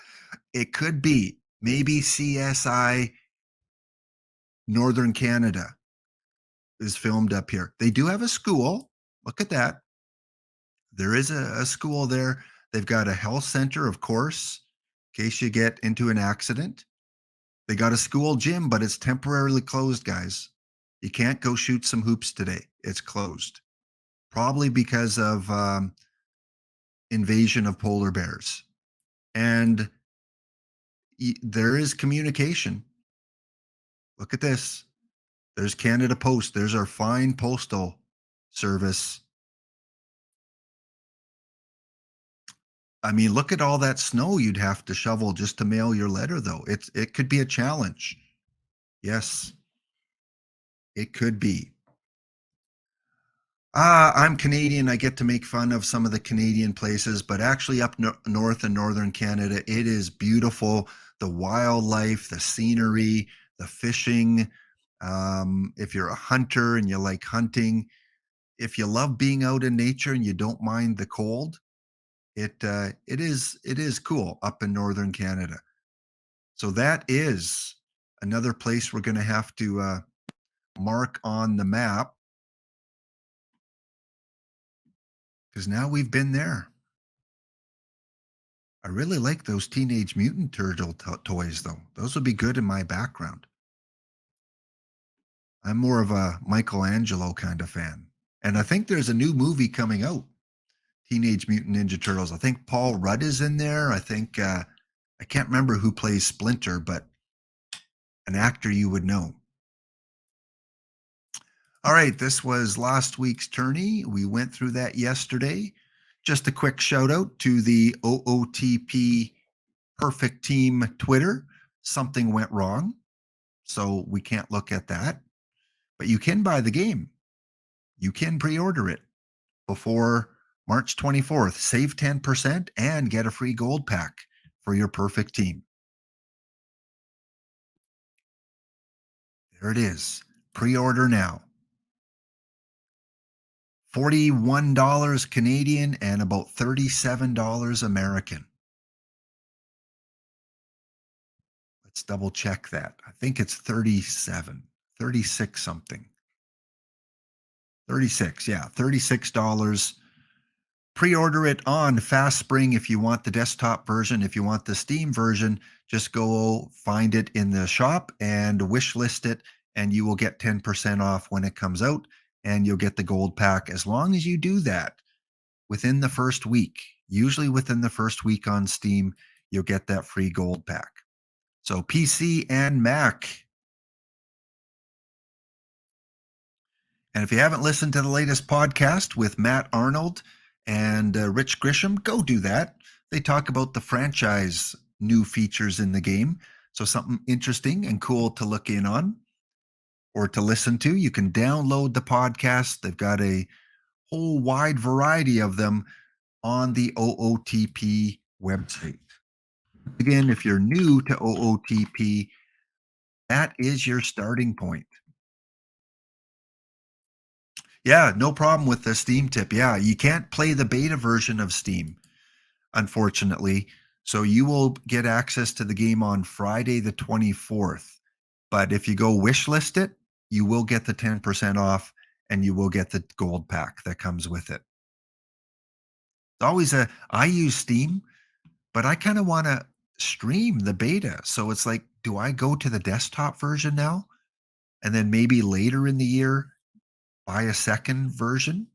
It could be maybe CSI Northern Canada is filmed up here. They do have a school. Look at that. There is a school there. They've got a health center, of course, in case you get into an accident. They got a school gym, but it's temporarily closed, guys. You can't go shoot some hoops today. It's closed. Probably because of invasion of polar bears. And There is communication. Look at this. There's Canada Post. There's our fine postal service. I mean, look at all that snow you'd have to shovel just to mail your letter, though. It could be a challenge. Yes, it could be. I'm Canadian. I get to make fun of some of the Canadian places, but actually up north in northern Canada, it is beautiful. The wildlife, the scenery, the fishing. If you're a hunter and you like hunting, if you love being out in nature and you don't mind the cold, it is cool up in northern Canada. So that is another place we're going to have to mark on the map because now we've been there. I really like those Teenage Mutant Turtle toys, though. Those would be good in my background. I'm more of a Michelangelo kind of fan. And I think there's a new movie coming out, Teenage Mutant Ninja Turtles. I think Paul Rudd is in there. I can't remember who plays Splinter, but an actor you would know. All right, this was last week's tourney. We went through that yesterday. Just a quick shout out to the OOTP Perfect Team Twitter. Something went wrong, so we can't look at that. But you can buy the game. You can pre-order it before March 24th. Save 10% and get a free gold pack for your perfect team. There it is. Pre-order now. $41 Canadian and about $37 American. Let's double check that. I think it's 37, 36 something. 36, yeah, $36. Pre-order it on Fast Spring if you want the desktop version. If you want the Steam version, just go find it in the shop and wish list it, and you will get 10% off when it comes out, and you'll get the gold pack as long as you do that within the first week. Usually within the first week on Steam, you'll get that free gold pack. So PC and Mac. And if you haven't listened to the latest podcast with Matt Arnold and Rich Grisham, go do that. They talk about the franchise new features in the game. So something interesting and cool to look in on or to listen to. You can download the podcast. They've got a whole wide variety of them on the OOTP website. Again, if you're new to OOTP, that is your starting point. Yeah, no problem with the Steam tip. Yeah, you can't play the beta version of Steam, unfortunately. So you will get access to the game on Friday the 24th. But if you go wish list it, you will get the 10% off and you will get the gold pack that comes with it. It's always I use Steam, but I kind of want to stream the beta. So it's like, do I go to the desktop version now? And then maybe later in the year, buy a second version?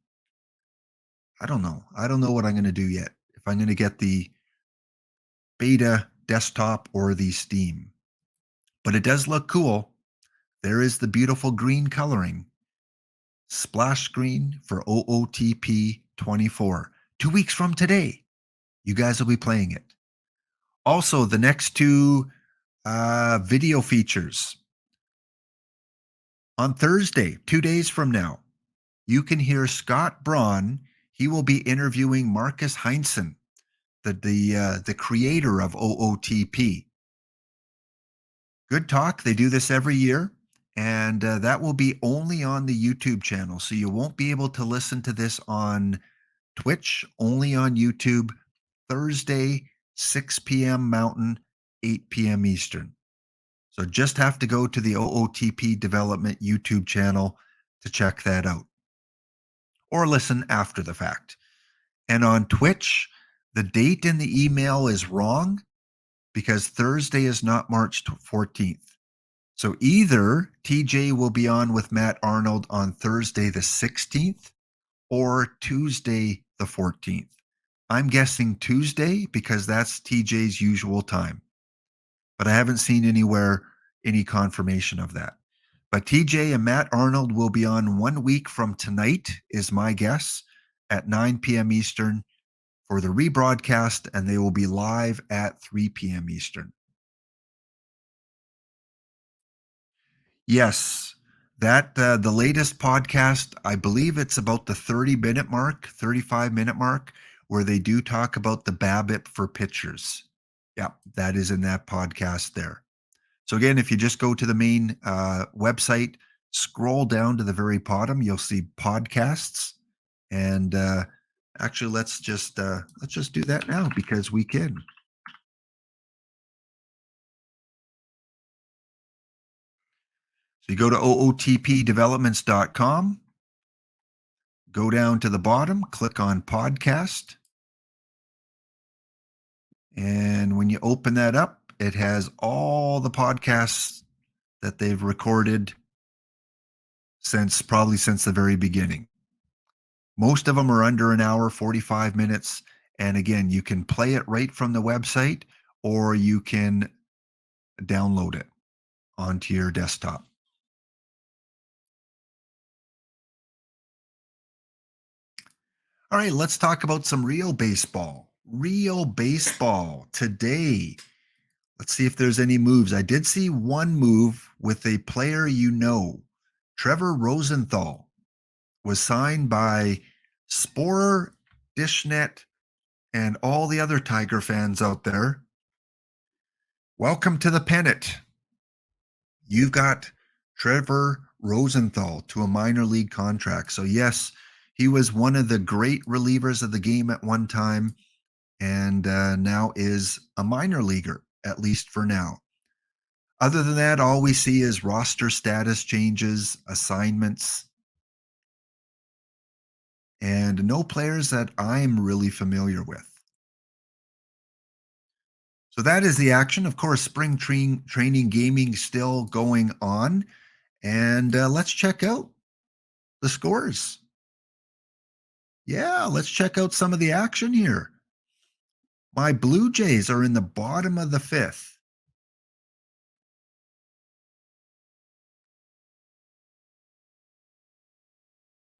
I don't know. I don't know what I'm going to do yet. If I'm going to get the beta desktop or the Steam. But it does look cool. There is the beautiful green coloring. Splash screen for OOTP 24. 2 weeks from today, you guys will be playing it. Also, the next two video features. On Thursday, 2 days from now, you can hear Scott Braun. He will be interviewing Marcus Heinzen, the creator of OOTP. Good talk. They do this every year, and that will be only on the YouTube channel. So you won't be able to listen to this on Twitch, only on YouTube, Thursday, 6 p.m. Mountain, 8 p.m. Eastern. So just have to go to the OOTP Development YouTube channel to check that out or listen after the fact. And on Twitch, the date in the email is wrong because Thursday is not March 14th. So either TJ will be on with Matt Arnold on Thursday the 16th or Tuesday the 14th. I'm guessing Tuesday because that's TJ's usual time. but I haven't seen anywhere any confirmation of that. But TJ and Matt Arnold will be on 1 week from tonight, is my guess, at 9 p.m. Eastern for the rebroadcast, and they will be live at 3 p.m. Eastern. Yes, that the latest podcast, I believe it's about the 30-minute mark, 35-minute mark, where they do talk about the BABIP for pitchers. Yeah, that is in that podcast there. So again, if you just go to the main website, scroll down to the very bottom, you'll see podcasts. And actually, let's just do that now because we can. So you go to ootpdevelopments.com, go down to the bottom, click on podcast. And when you open that up, it has all the podcasts that they've recorded since the very beginning. Most of them are under an hour, 45 minutes. And again, you can play it right from the website or you can download it onto your desktop. All right, let's talk about some real baseball. Real baseball today. Let's see if there's any moves. I did see one move with a player Trevor Rosenthal was signed by Sporer, Dishnet, and all the other Tiger fans out there. Welcome to the pennant. You've got Trevor Rosenthal to a minor league contract. So yes, he was one of the great relievers of the game at one time and now is a minor leaguer, at least for now. Other than that, all we see is roster status changes, assignments, and no players that I'm really familiar with. So that is the action. Of course, spring training gaming still going on. And let's check out the scores. Yeah, let's check out some of the action here. My Blue Jays are in the bottom of the fifth.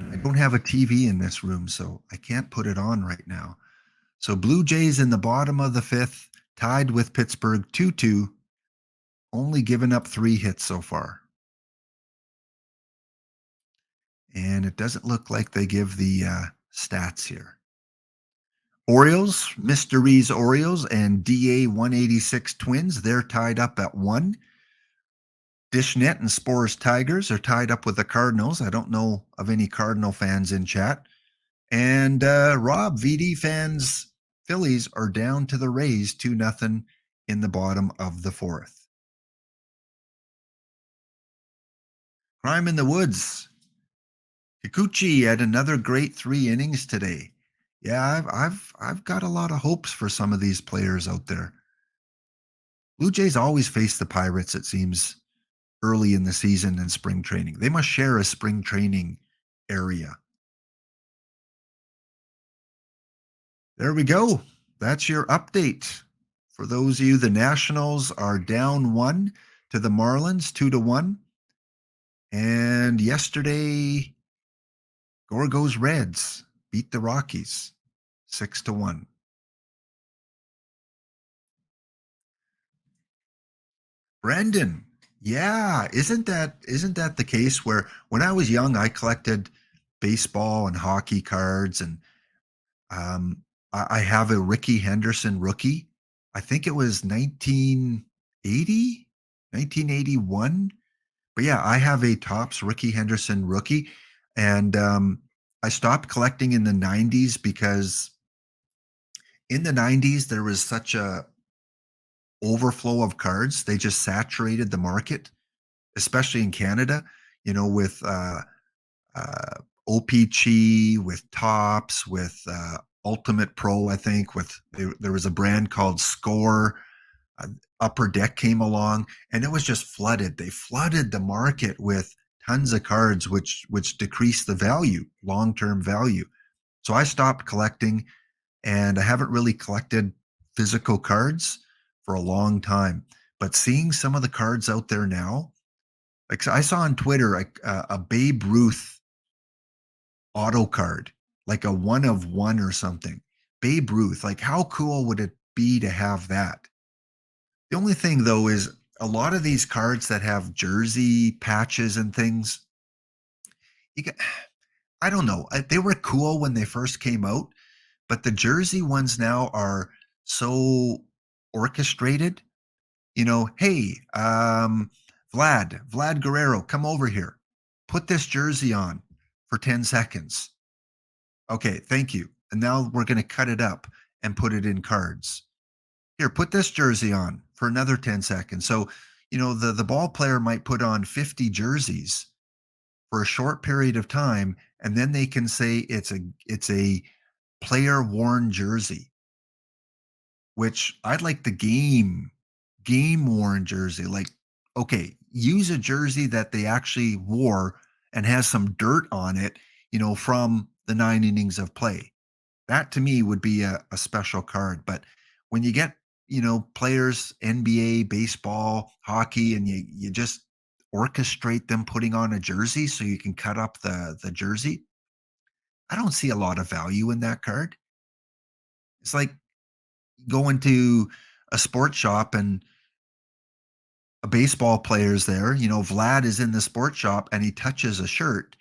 I don't have a TV in this room, so I can't put it on right now. So Blue Jays in the bottom of the fifth, tied with Pittsburgh 2-2, only given up 3 hits so far. And it doesn't look like they give the stats here. Orioles, Mr. Ree's Orioles and DA 186 Twins, they're tied up at 1. Dishnet and Sporers Tigers are tied up with the Cardinals. I don't know of any Cardinal fans in chat. And Rob, VD fans, Phillies are down to the Rays 2-0 in the bottom of the fourth. Crime in the Woods. Kikuchi had another great 3 innings today. Yeah, I've got a lot of hopes for some of these players out there. Blue Jays always face the Pirates, it seems, early in the season and spring training. They must share a spring training area. There we go. That's your update. For those of you, the Nationals are down 1 to the Marlins, 2-1. And yesterday, Gorgo's Reds beat the Rockies 6-1. Brandon, yeah, isn't that the case where when I was young, I collected baseball and hockey cards, and I have a Ricky Henderson rookie. I think it was 1980, 1981. But yeah, I have a Topps Ricky Henderson rookie, and I stopped collecting in the 90s because in the 90s there was such a overflow of cards. They just saturated the market, especially in Canada, with OPG, with Topps, with Ultimate Pro, I think, there was a brand called Score. Upper Deck came along, and it was just flooded. They flooded the market with tons of cards, which decreased the value, long-term value. So I stopped collecting, and I haven't really collected physical cards for a long time. But seeing some of the cards out there now, like so I saw on Twitter like a Babe Ruth auto card, like a 1 of 1 or something. Babe Ruth, like how cool would it be to have that? The only thing though is a lot of these cards that have jersey patches and things, you get, I don't know. They were cool when they first came out, but the jersey ones now are so orchestrated. Hey, Vlad Guerrero, come over here. Put this jersey on for 10 seconds. Okay, thank you. And now we're going to cut it up and put it in cards. Here, put this jersey on for another 10 seconds. So, the ball player might put on 50 jerseys for a short period of time, and then they can say it's a player worn jersey, which I'd like the game worn jersey. Like, okay, use a jersey that they actually wore and has some dirt on it, from the 9 innings of play. That to me would be a special card. But when you get, players, NBA, baseball, hockey, and you just orchestrate them putting on a jersey so you can cut up the jersey, I don't see a lot of value in that card. It's like going to a sports shop and a baseball player's there. Vlad is in the sports shop and he touches a shirt,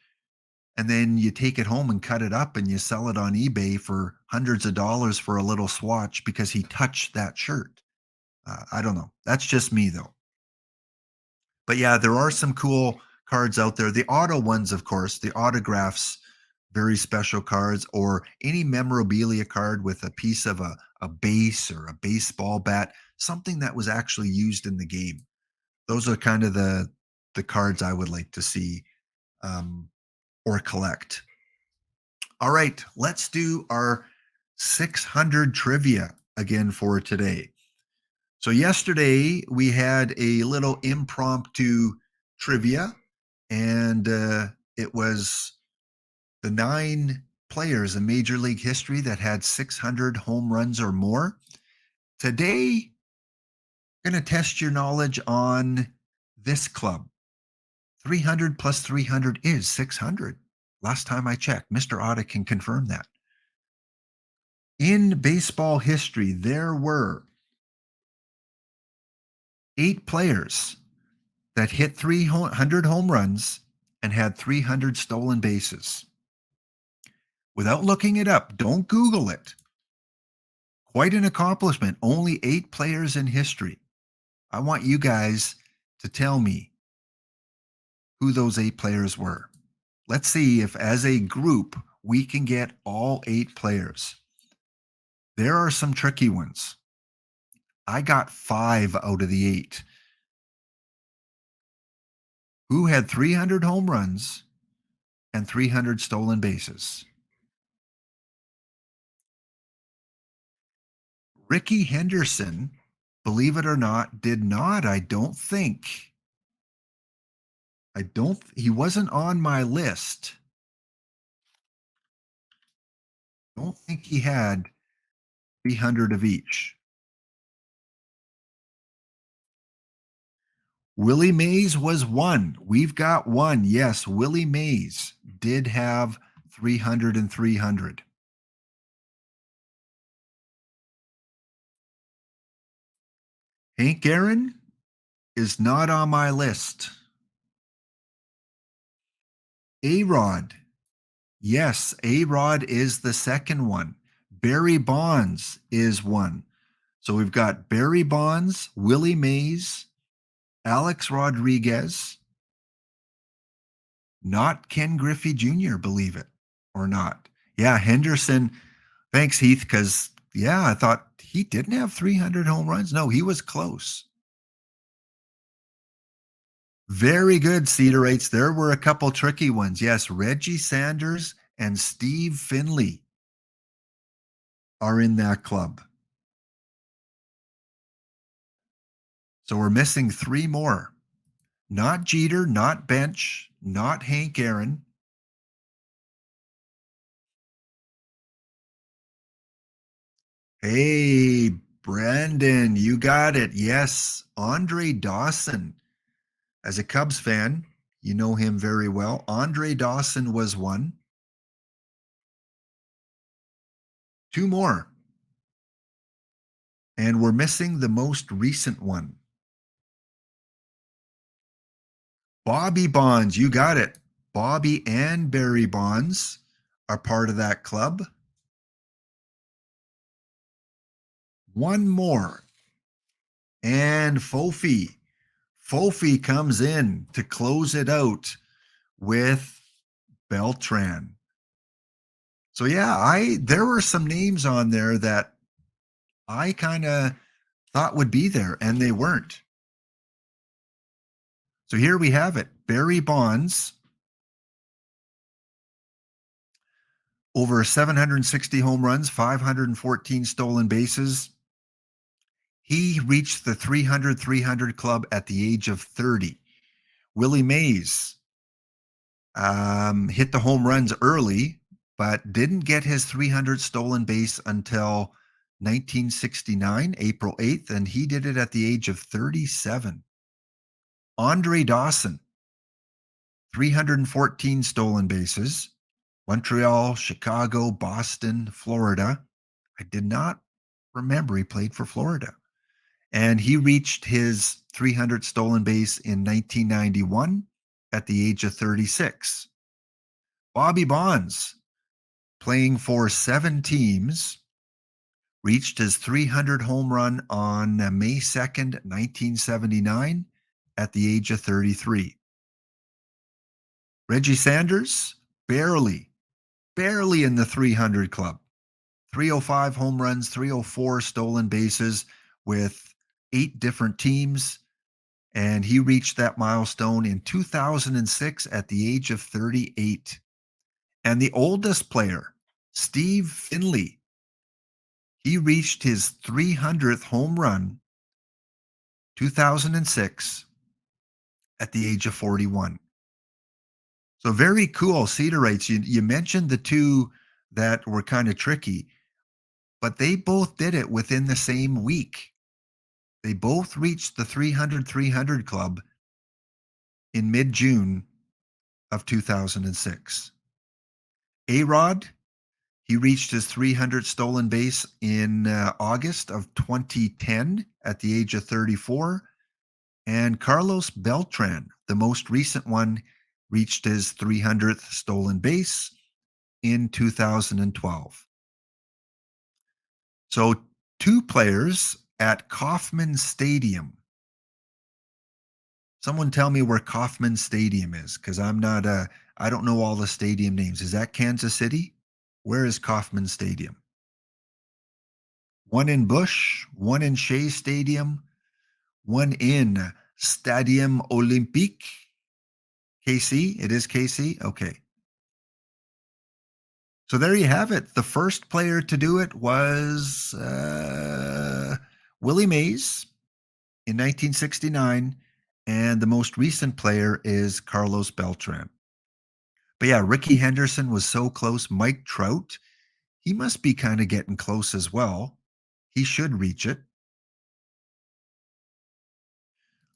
and then you take it home and cut it up and you sell it on eBay for hundreds of dollars for a little swatch because he touched that shirt. I don't know. That's just me though. But yeah, there are some cool cards out there. The auto ones, of course, the autographs, very special cards, or any memorabilia card with a piece of a base or a baseball bat, something that was actually used in the game. Those are kind of the cards I would like to see, um, or collect. All right, let's do our 600 trivia again for today. So yesterday we had a little impromptu trivia, and it was the 9 players in Major League history that had 600 home runs or more. Today, I'm going to test your knowledge on this club. 300 plus 300 is 600. Last time I checked, Mr. Otta can confirm that. In baseball history, there were 8 players that hit 300 home runs and had 300 stolen bases. Without looking it up, don't Google it. Quite an accomplishment. Only 8 players in history. I want you guys to tell me who those 8 players were. Let's see if, as a group, we can get all 8 players. There are some tricky ones. I got 5 out of the 8. Who had 300 home runs and 300 stolen bases? Ricky Henderson, believe it or not, did not. I don't think. He wasn't on my list. I don't think he had 300 of each. Willie Mays was one. We've got one. Yes, Willie Mays did have 300 and 300. Hank Aaron is not on my list. A-Rod. Yes, A-Rod is the second one. Barry Bonds is one. So we've got Barry Bonds, Willie Mays, Alex Rodriguez, not Ken Griffey Jr., believe it or not. Yeah, Henderson. Thanks, Heath, because, yeah, I thought he didn't have 300 home runs. No, he was close. Very good, Cedarites. There were a couple tricky ones. Yes, Reggie Sanders and Steve Finley are in that club. So we're missing 3 more. Not Jeter, not Bench, not Hank Aaron. Hey, Brandon, you got it. Yes, Andre Dawson. As a Cubs fan, you know him very well. Andre Dawson was one. Two more. And we're missing the most recent one. Bobby Bonds, you got it. Bobby and Barry Bonds are part of that club. One more. And Fofi. Fofi comes in to close it out with Beltran. So yeah, there were some names on there that I kind of thought would be there, and they weren't. So here we have it. Barry Bonds, over 760 home runs, 514 stolen bases. He reached the 300 club at the age of 30. Willie Mays hit the home runs early, but didn't get his 300 stolen base until 1969, April 8th, and he did it at the age of 37. Andre Dawson, 314 stolen bases. Montreal, Chicago, Boston, Florida. I did not remember he played for Florida. And he reached his 300 stolen base in 1991 at the age of 36. Bobby Bonds, playing for 7 teams, reached his 300 home run on May 2nd, 1979 at the age of 33. Reggie Sanders, barely in the 300 club. 305 home runs, 304 stolen bases with 8 different teams. And he reached that milestone in 2006 at the age of 38. And the oldest player, Steve Finley, he reached his 300th home run, 2006, at the age of 41. So very cool. Cedar Rates, you mentioned the two that were kind of tricky, but they both did it within the same week. They both reached the 300 club in mid-June of 2006. A-Rod, he reached his 300 stolen base in August of 2010 at the age of 34. And Carlos Beltran, the most recent one, reached his 300th stolen base in 2012. So 2 players at Kauffman Stadium. Someone tell me where Kauffman Stadium is, because I don't know all the stadium names. Is that Kansas City? Where is Kauffman Stadium? One in Busch, one in Shea Stadium, one in Stadium Olympique. KC? It is KC? Okay. So there you have it. The first player to do it was Willie Mays in 1969, and the most recent player is Carlos Beltran. But yeah, Ricky Henderson was so close. Mike Trout, he must be kind of getting close as well. He should reach it.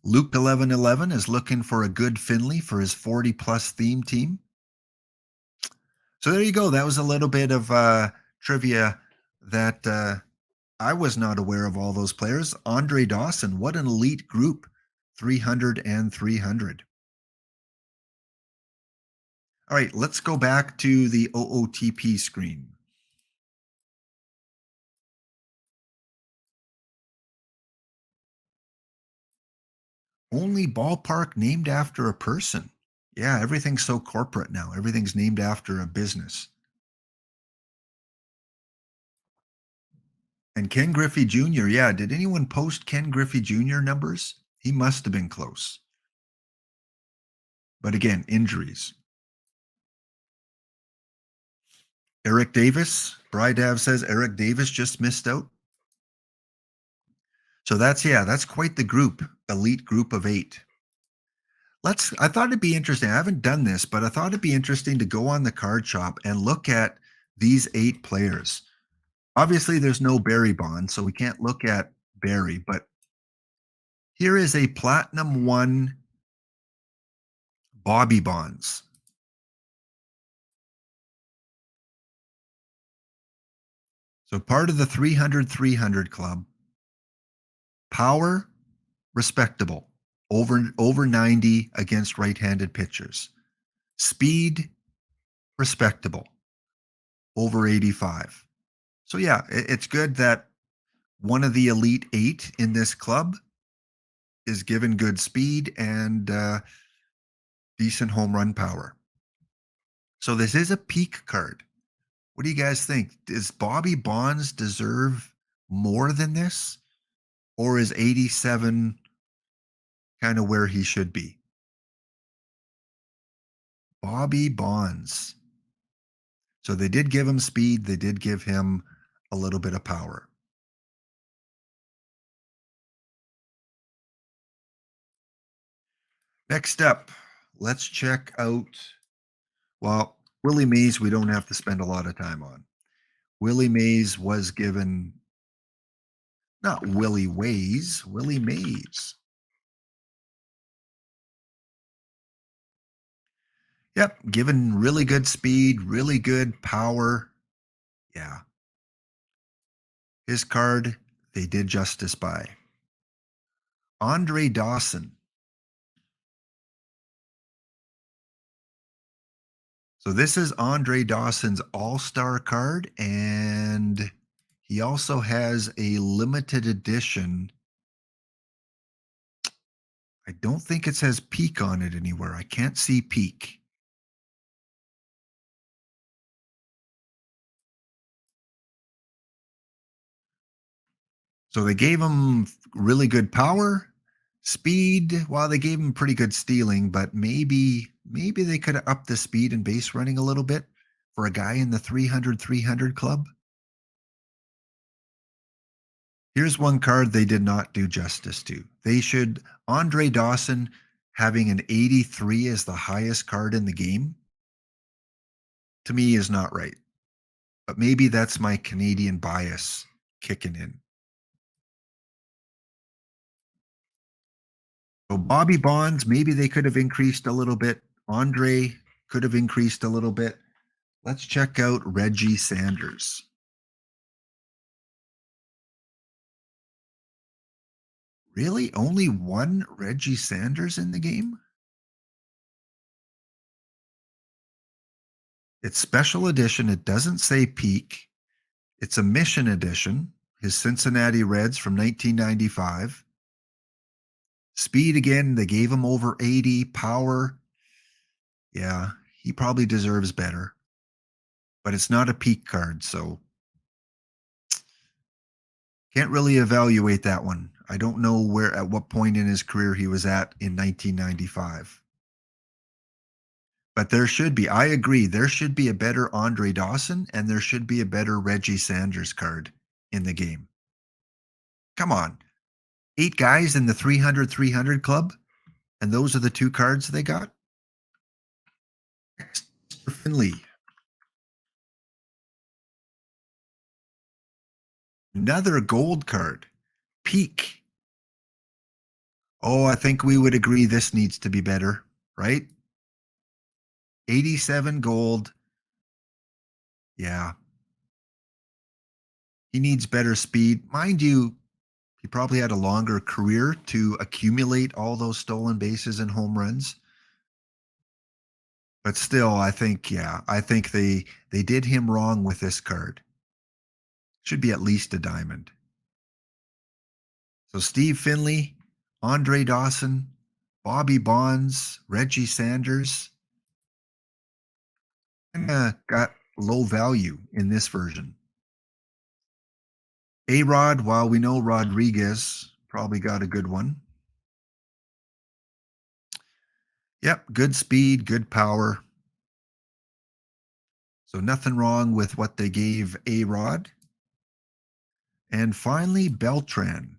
Luke 1111 is looking for a good Finley for his 40-plus theme team. So there you go. That was a little bit of trivia that I was not aware of all those players. Andre Dawson, what an elite group. 300 and 300. All right, let's go back to the OOTP screen. Only ballpark named after a person. Yeah, everything's so corporate now. Everything's named after a business. And Ken Griffey Jr., yeah, did anyone post Ken Griffey Jr. numbers? He must have been close. But again, injuries. Eric Davis, Brydav says Eric Davis just missed out. So that's quite the group, elite group of 8. I thought it'd be interesting. I haven't done this, but I thought it'd be interesting to go on the card shop and look at these 8 players. Obviously, there's no Barry Bonds, so we can't look at Barry, but here is a Platinum 1 Bobby Bonds. So part of the 300 club. Power, respectable. Over 90 against right-handed pitchers. Speed, respectable. Over 85. So yeah, it's good that one of the elite 8 in this club is given good speed and decent home run power. So this is a peak card. What do you guys think? Does Bobby Bonds deserve more than this? Or is 87 kind of where he should be? Bobby Bonds. So they did give him speed. They did give him a little bit of power. Next up, let's check out, well, Willie Mays, we don't have to spend a lot of time on. Willie Mays was given, not Willie Ways, Willie Mays. Yep, given really good speed, really good power. Yeah. His card, they did justice by. Andre Dawson. So this is Andre Dawson's all-star card, and he also has a limited edition. I don't think it says peak on it anywhere. I can't see peak. So they gave him really good power, speed. Well, they gave him pretty good stealing, but maybe they could have upped the speed and base running a little bit for a guy in the 300 club. Here's one card they did not do justice to. They should, Andre Dawson having an 83 as the highest card in the game, to me is not right. But maybe that's my Canadian bias kicking in. So Bobby Bonds, maybe they could have increased a little bit. Andre could have increased a little bit. Let's check out Reggie Sanders. Really? Only one Reggie Sanders in the game? It's special edition. It doesn't say peak. It's a mission edition. His Cincinnati Reds from 1995. Speed again, they gave him over 80. Power, yeah, he probably deserves better. But it's not a peak card, so can't really evaluate that one. I don't know at what point in his career he was at in 1995. But there should be, I agree, there should be a better Andre Dawson and there should be a better Reggie Sanders card in the game. Come on. 8 guys in the 300 club, and those are the 2 cards they got? Mr. Finley. Another gold card. Peak. Oh, I think we would agree this needs to be better, right? 87 gold. Yeah. He needs better speed. Mind you, he probably had a longer career to accumulate all those stolen bases and home runs. But still, I think, yeah, I think they did him wrong with this card. Should be at least a diamond. So Steve Finley, Andre Dawson, Bobby Bonds, Reggie Sanders, got low value in this version. A-Rod, while we know Rodriguez probably got a good one. Yep, good speed, good power. So nothing wrong with what they gave A-Rod. And finally, Beltran.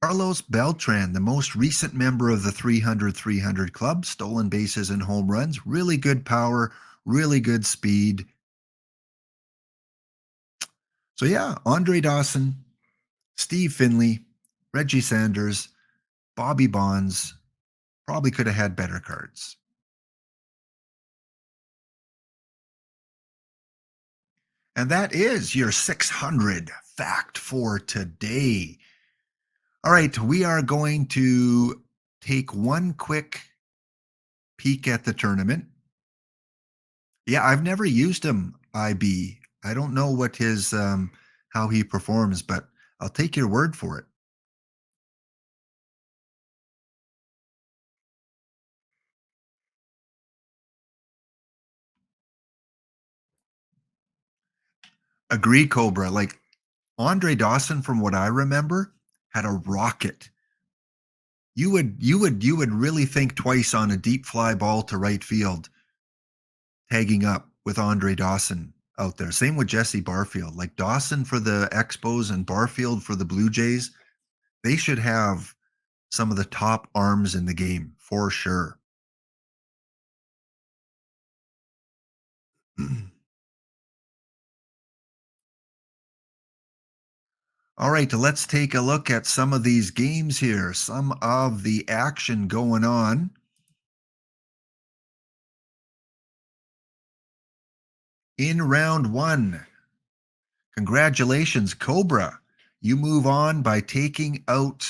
Carlos Beltran, the most recent member of the 300 club, stolen bases and home runs, really good power, really good speed. So yeah, Andre Dawson, Steve Finley, Reggie Sanders, Bobby Bonds probably could have had better cards. And that is your 600 fact for today. All right, we are going to take one quick peek at the tournament. Yeah, I've never used him, IB. I don't know what his how he performs, but I'll take your word for it. Agree, Cobra. Like Andre Dawson, from what I remember, had a rocket. You would really think twice on a deep fly ball to right field, tagging up with Andre Dawson out there. Same with Jesse Barfield. Like Dawson for the Expos and Barfield for the Blue Jays, they should have some of the top arms in the game for sure. All right, let's take a look at some of these games here, some of the action going on. In round one, congratulations, Cobra. You move on by taking out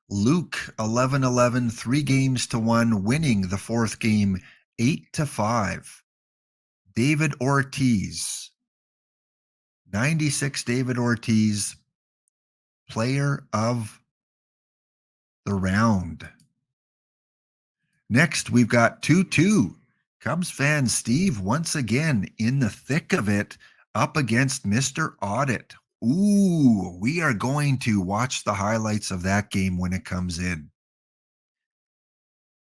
Luke 11-11, 3-1, winning the fourth game 8-5. David Ortiz, 96 David Ortiz, player of the round. Next, we've got 2-2. Cubs fan Steve once again in the thick of it up against Mr. Audit. Ooh, we are going to watch the highlights of that game when it comes in.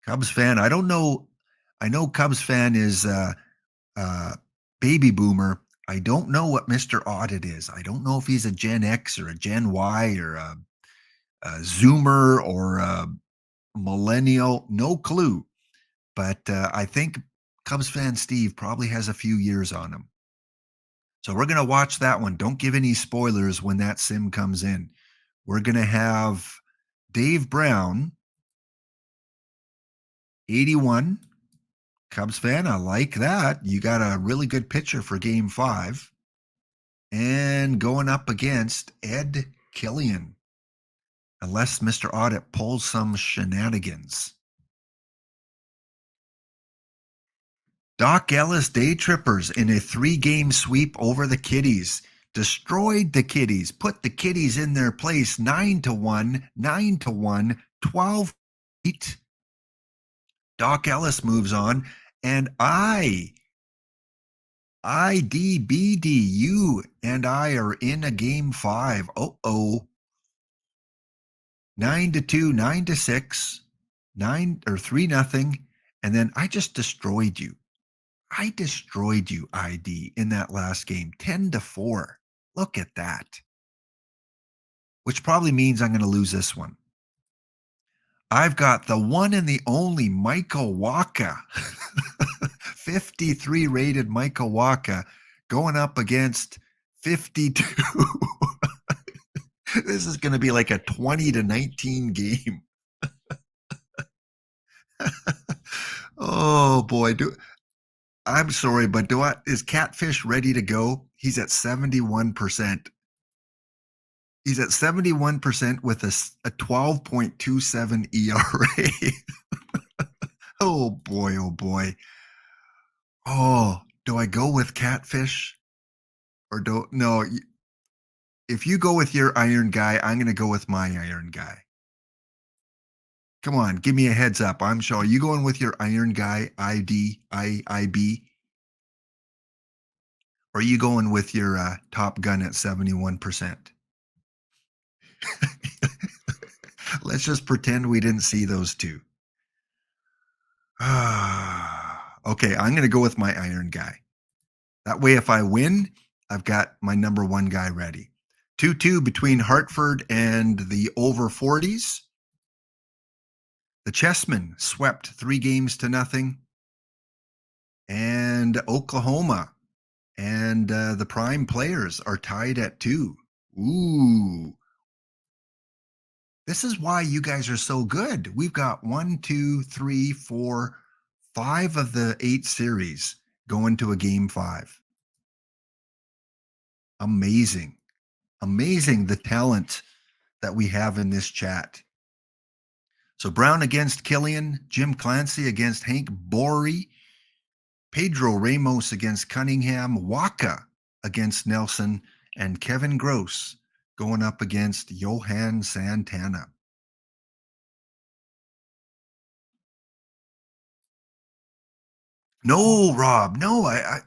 Cubs fan, I don't know. I know Cubs fan is baby boomer. I don't know what Mr. Audit is. I don't know if he's a Gen X or a Gen Y or a Zoomer or a millennial. No clue. But I think Cubs fan Steve probably has a few years on him. So we're going to watch that one. Don't give any spoilers when that sim comes in. We're going to have Dave Brown, 81. Cubs fan, I like that. You got a really good pitcher for game 5. And going up against Ed Killian, unless Mr. Audit pulls some shenanigans. Doc Ellis Day Trippers in a 3-game sweep over the Kitties. Destroyed the Kitties, put the Kitties in their place 9-1, 9-1, 12-8. Doc Ellis moves on, and IDBD, and I are in a game 5. 9-2, 9-6, 3-0, and then I just destroyed you. I destroyed you, ID, in that last game, 10-4. Look at that. Which probably means I'm going to lose this one. I've got the one and the only Michael Wacha, 53 rated Michael Wacha, going up against 52. This is going to be like a 20-19 game. Oh boy, I'm sorry, but is Catfish ready to go? He's at 71%. He's at 71% with a 12.27 ERA. Oh boy, oh boy. Oh, do I go with Catfish or no? If you go with your iron guy, I'm going to go with my iron guy. Come on, give me a heads up. I'm sure. Are you going with your iron guy, IB? Or are you going with your Top Gun at 71%? Let's just pretend we didn't see those two. Okay, I'm going to go with my iron guy. That way, if I win, I've got my number one guy ready. 2-2 between Hartford and the over 40s. The Chessmen swept 3-0. and Oklahoma. And the prime players are tied at 2. Ooh, this is why you guys are so good. We've got 1, 2, 3, 4, 5 of the 8 series going to a game 5. Amazing. Amazing the talent that we have in this chat. So Brown against Killian, Jim Clancy against Hank Bory, Pedro Ramos against Cunningham, Waka against Nelson, and Kevin Gross going up against Johan Santana. No, Rob. No, I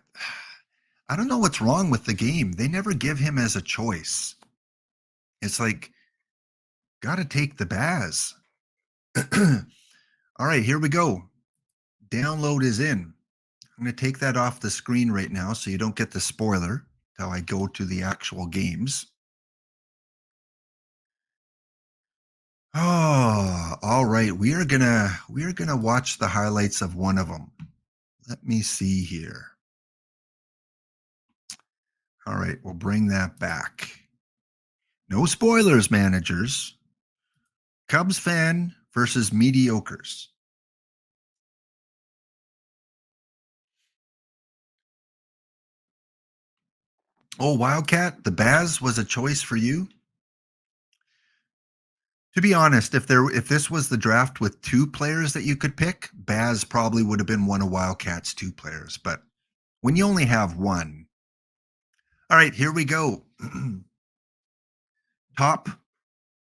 don't know what's wrong with the game. They never give him as a choice. It's like, gotta take the Baz. All right, here we go. Download is in. I'm going to take that off the screen right now so you don't get the spoiler till I go to the actual games. Oh, all right. We are gonna watch the highlights of one of them. Let me see here. All right, we'll bring that back. No spoilers, managers. Cubs fan versus mediocres. Oh, Wildcat, the Baz was a choice for you. To be honest, if this was the draft with 2 players that you could pick, Baz probably would have been one of Wildcat's 2 players. But when you only have one, all right, here we go. Top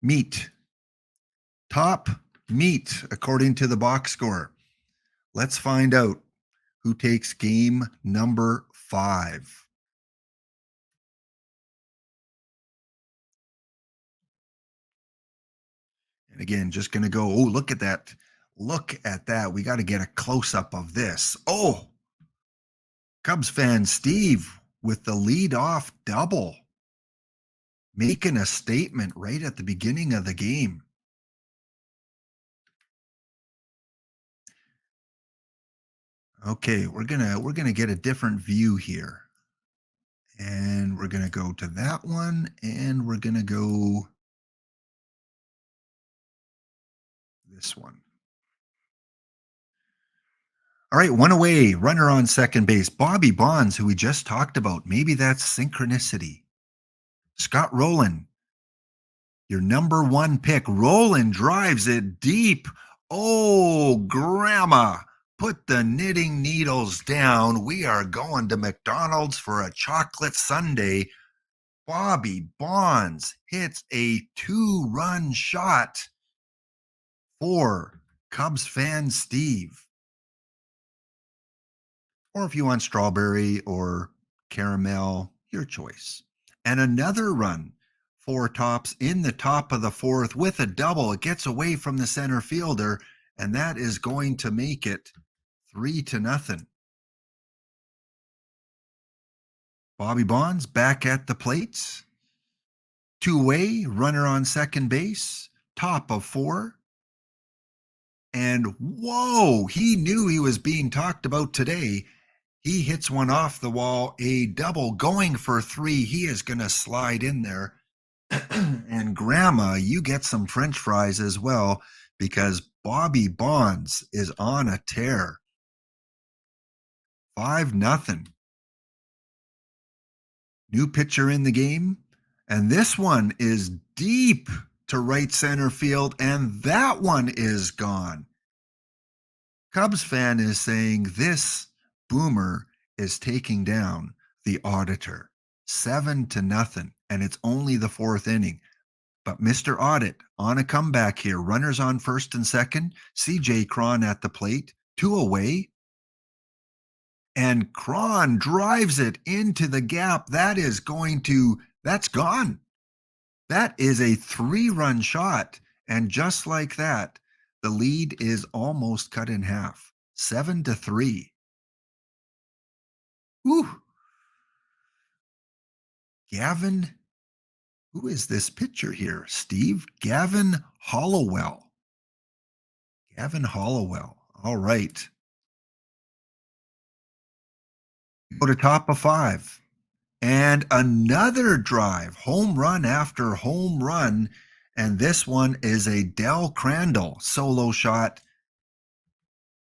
meat. Top meat, according to the box score. Let's find out who takes game number 5. And again, just going to go, oh, look at that. Look at that. We got to get a close up of this. Oh, Cubs fan Steve with the lead off double, making a statement right at the beginning of the game. Okay, we're gonna get a different view here. And we're gonna go to that one, and we're gonna go this one. All right, one away, runner on second base. Bobby Bonds, who we just talked about. Maybe that's synchronicity. Scott Rowland, your number 1 pick. Rowland drives it deep. Oh, Grandma, put the knitting needles down. We are going to McDonald's for a chocolate sundae. Bobby Bonds hits a 2-run shot for Cubs fan Steve. Or if you want strawberry or caramel, your choice. And another run for Tops in the top of the 4th with a double. It gets away from the center fielder, and that is going to make it 3-0. Bobby Bonds back at the plates. 2-way, runner on second base, top of 4. And whoa, he knew he was being talked about today. He hits one off the wall, a double going for 3. He is going to slide in there. And Grandma, you get some French fries as well because Bobby Bonds is on a tear. 5-0. New pitcher in the game. And this one is deep to right center field, and that one is gone. Cubs fan is saying this boomer is taking down the auditor 7-0, and it's only the 4th inning. But Mr. Audit on a comeback here. Runners on first and second. CJ Cron at the plate. 2 away. And Cron drives it into the gap. That's gone. That is a 3-run shot. And just like that, the lead is almost cut in half. 7-3. Whew. Gavin, who is this pitcher here? Steve? Gavin Hollowell. Gavin Hollowell. All right. Go to top of 5. And another drive, home run after home run. And this one is a Del Crandall solo shot.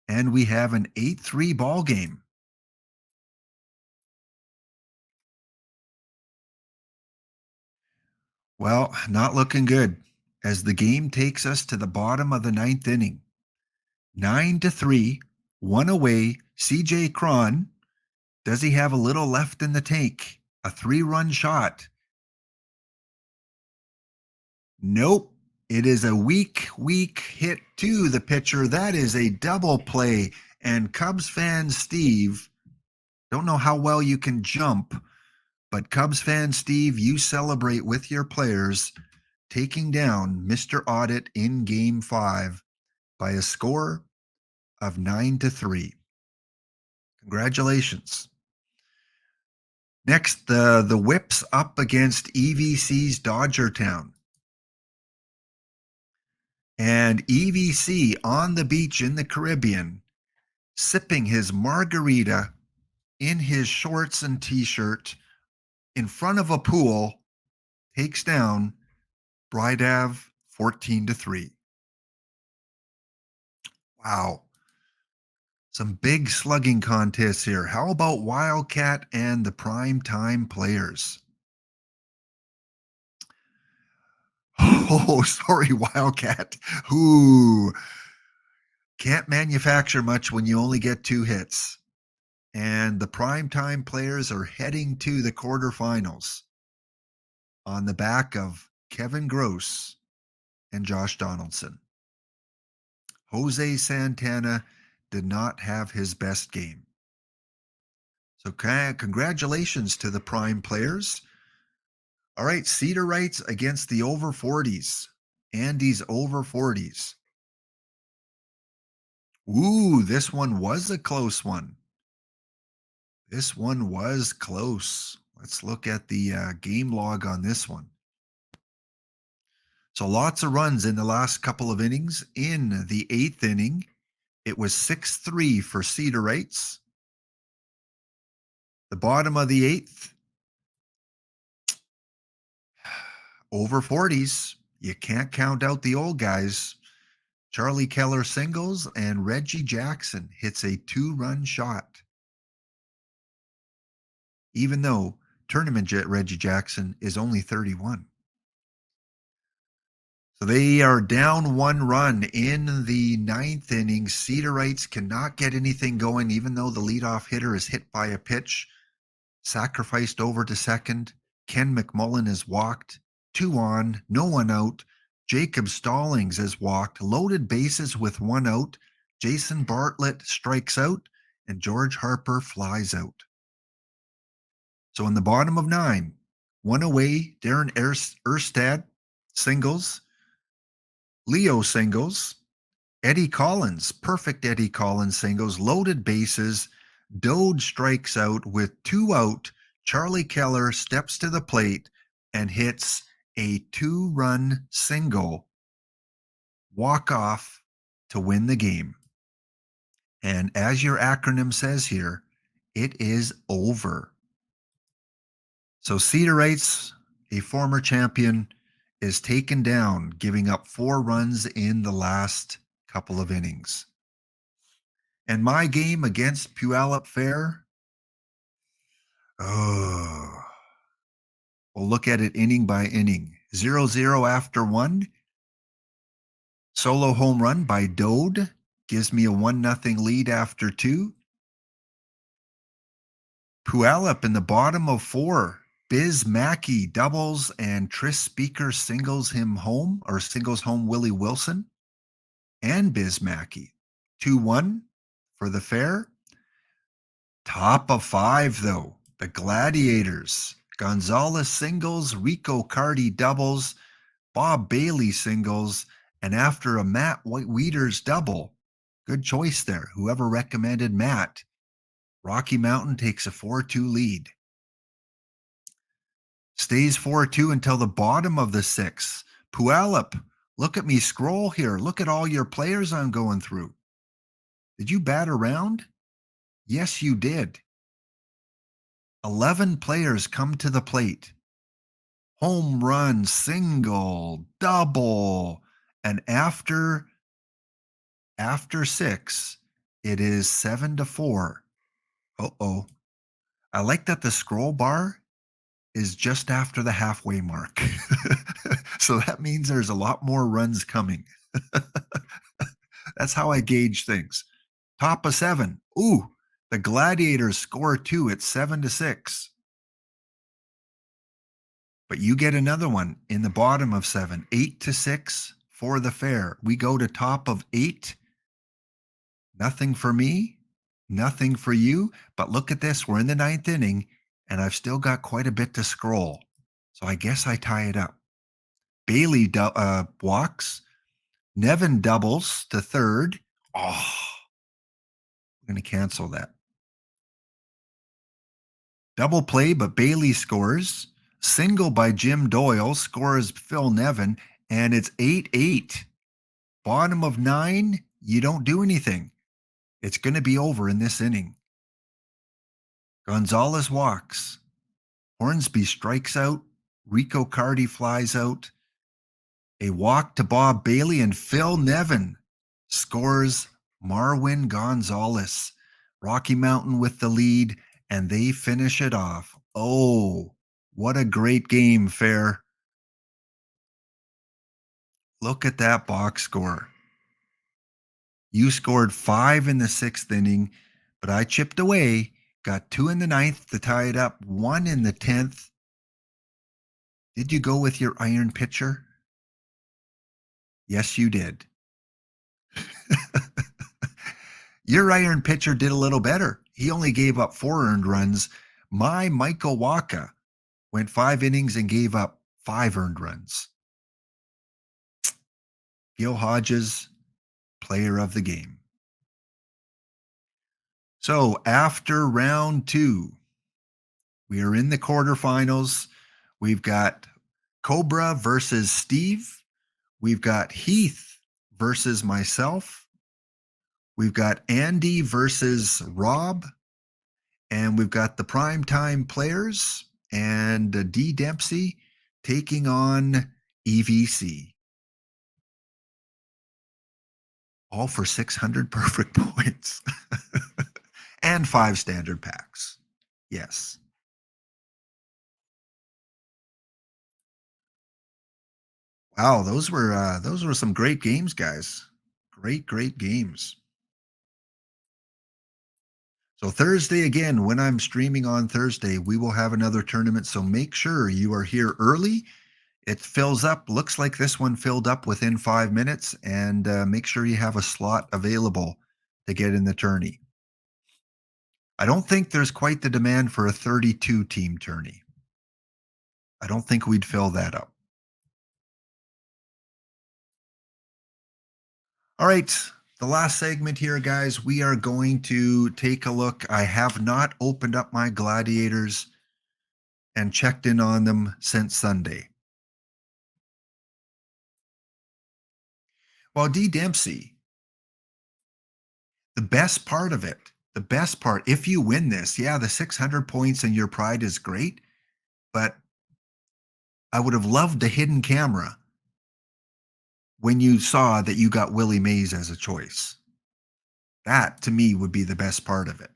And we have an 8-3 ball game. Well, not looking good as the game takes us to the bottom of the 9th inning. 9-3, one away. CJ Cron, does he have a little left in the tank? A 3-run shot. Nope. It is a weak hit to the pitcher. That is a double play. And Cubs fan Steve, don't know how well you can jump, but Cubs fan Steve, you celebrate with your players taking down Mr. Audit in game 5 by a score of 9-3. Congratulations. Next, the Whips up against EVC's Dodgertown. And EVC on the beach in the Caribbean, sipping his margarita in his shorts and t-shirt in front of a pool, takes down Bride Ave 14-3. Wow. Some big slugging contests here. How about Wildcat and the prime time players? Oh, sorry, Wildcat. Ooh. Can't manufacture much when you only get 2 hits. And the primetime players are heading to the quarterfinals on the back of Kevin Gross and Josh Donaldson. Jose Santana did not have his best game. So congratulations to the prime players. All right, Cedar Rights against the over 40s. Andy's over 40s. Ooh, this one was a close one. This one was close. Let's look at the game log on this one. So lots of runs in the last couple of innings. In the 8th inning, it was 6-3 for Cedar Rights. The bottom of the 8th, over 40s. You can't count out the old guys. Charlie Keller singles and Reggie Jackson hits a 2-run shot. Even though tournament Reggie Jackson is only 31. So they are down 1 run in the 9th inning. Cedarites cannot get anything going, even though the leadoff hitter is hit by a pitch. Sacrificed over to second. Ken McMullen is walked. 2 on, no one out. Jacob Stallings is walked. Loaded bases with 1 out. Jason Bartlett strikes out, and George Harper flies out. So in the bottom of 9, 1 away, Darren Erstad singles. Leo singles. Eddie Collins, perfect Eddie Collins singles, loaded bases. Dode strikes out with 2 out. Charlie Keller steps to the plate and hits a 2-run single walk-off to win the game. And as your acronym says here, it is over. So Cedarites, a former champion, is taken down, giving up 4 runs in the last couple of innings. And my game against Puyallup Fair, we'll look at it inning by inning. 0-0 after 1. Solo home run by Dode gives me a 1-0 lead after 2. Puyallup in the bottom of 4. Biz Mackey doubles and Tris Speaker singles him home, or singles home Willie Wilson and Biz Mackey. 2-1 for the Fair. Top of 5, though. The Gladiators. Gonzalez singles, Rico Cardi doubles, Bob Bailey singles, and after a Matt Wieters double, good choice there. Whoever recommended Matt, Rocky Mountain takes a 4-2 lead. Stays 4-2 until the bottom of the 6th. Puyallup, look at me scroll here. Look at all your players I'm going through. Did you bat around? Yes, you did. 11 players come to the plate. Home run, single, double, and after 6, it is 7-4. Uh-oh. I like that the scroll bar is just after the halfway mark. So that means there's a lot more runs coming. That's how I gauge things. Top of 7. Ooh, the Gladiators score 2. It's 7-6. But you get another one in the bottom of 7. 8-6 for the fair. We go to top of 8. Nothing for me, nothing for you. But look at this. We're in the 9th inning, and I've still got quite a bit to scroll. So I guess I tie it up. Bailey walks. Nevin doubles to third. Oh, I'm going to cancel that. Double play, but Bailey scores. Single by Jim Doyle scores Phil Nevin, and it's 8-8. Bottom of 9, you don't do anything. It's going to be over in this inning. Gonzalez walks. Hornsby strikes out. Rico Cardi flies out. A walk to Bob Bailey, and Phil Nevin scores Marwin Gonzalez. Rocky Mountain with the lead, and they finish it off. Oh, what a great game, Fair. Look at that box score. You scored 5 in the 6th inning, but I chipped away, got 2 in the 9th to tie it up, 1 in the 10th. Did you go with your iron pitcher? Yes, you did. Your iron pitcher did a little better. He only gave up 4 earned runs. My Michael Waka went 5 innings and gave up 5 earned runs. Gil Hodges, player of the game. So after round 2, we are in the quarterfinals. We've got Cobra versus Steve. We've got Heath versus myself. We've got Andy versus Rob. And we've got the primetime players and D. Dempsey taking on EVC. All for 600 perfect points. And 5 standard packs. Yes. Wow, those were some great games, guys. Great games. So Thursday again, when I'm streaming on Thursday, we will have another tournament. So make sure you are here early. It fills up. Looks like this one filled up within 5 minutes. And make sure you have a slot available to get in the tourney. I don't think there's quite the demand for a 32-team tourney. I don't think we'd fill that up. All right. The last segment here, guys, we are going to take a look. I have not opened up my Gladiators and checked in on them since Sunday. Well, D. Dempsey, the best part of it, if you win this, yeah, the 600 points and your pride is great, but I would have loved a hidden camera when you saw that you got Willie Mays as a choice. That, to me, would be the best part of it.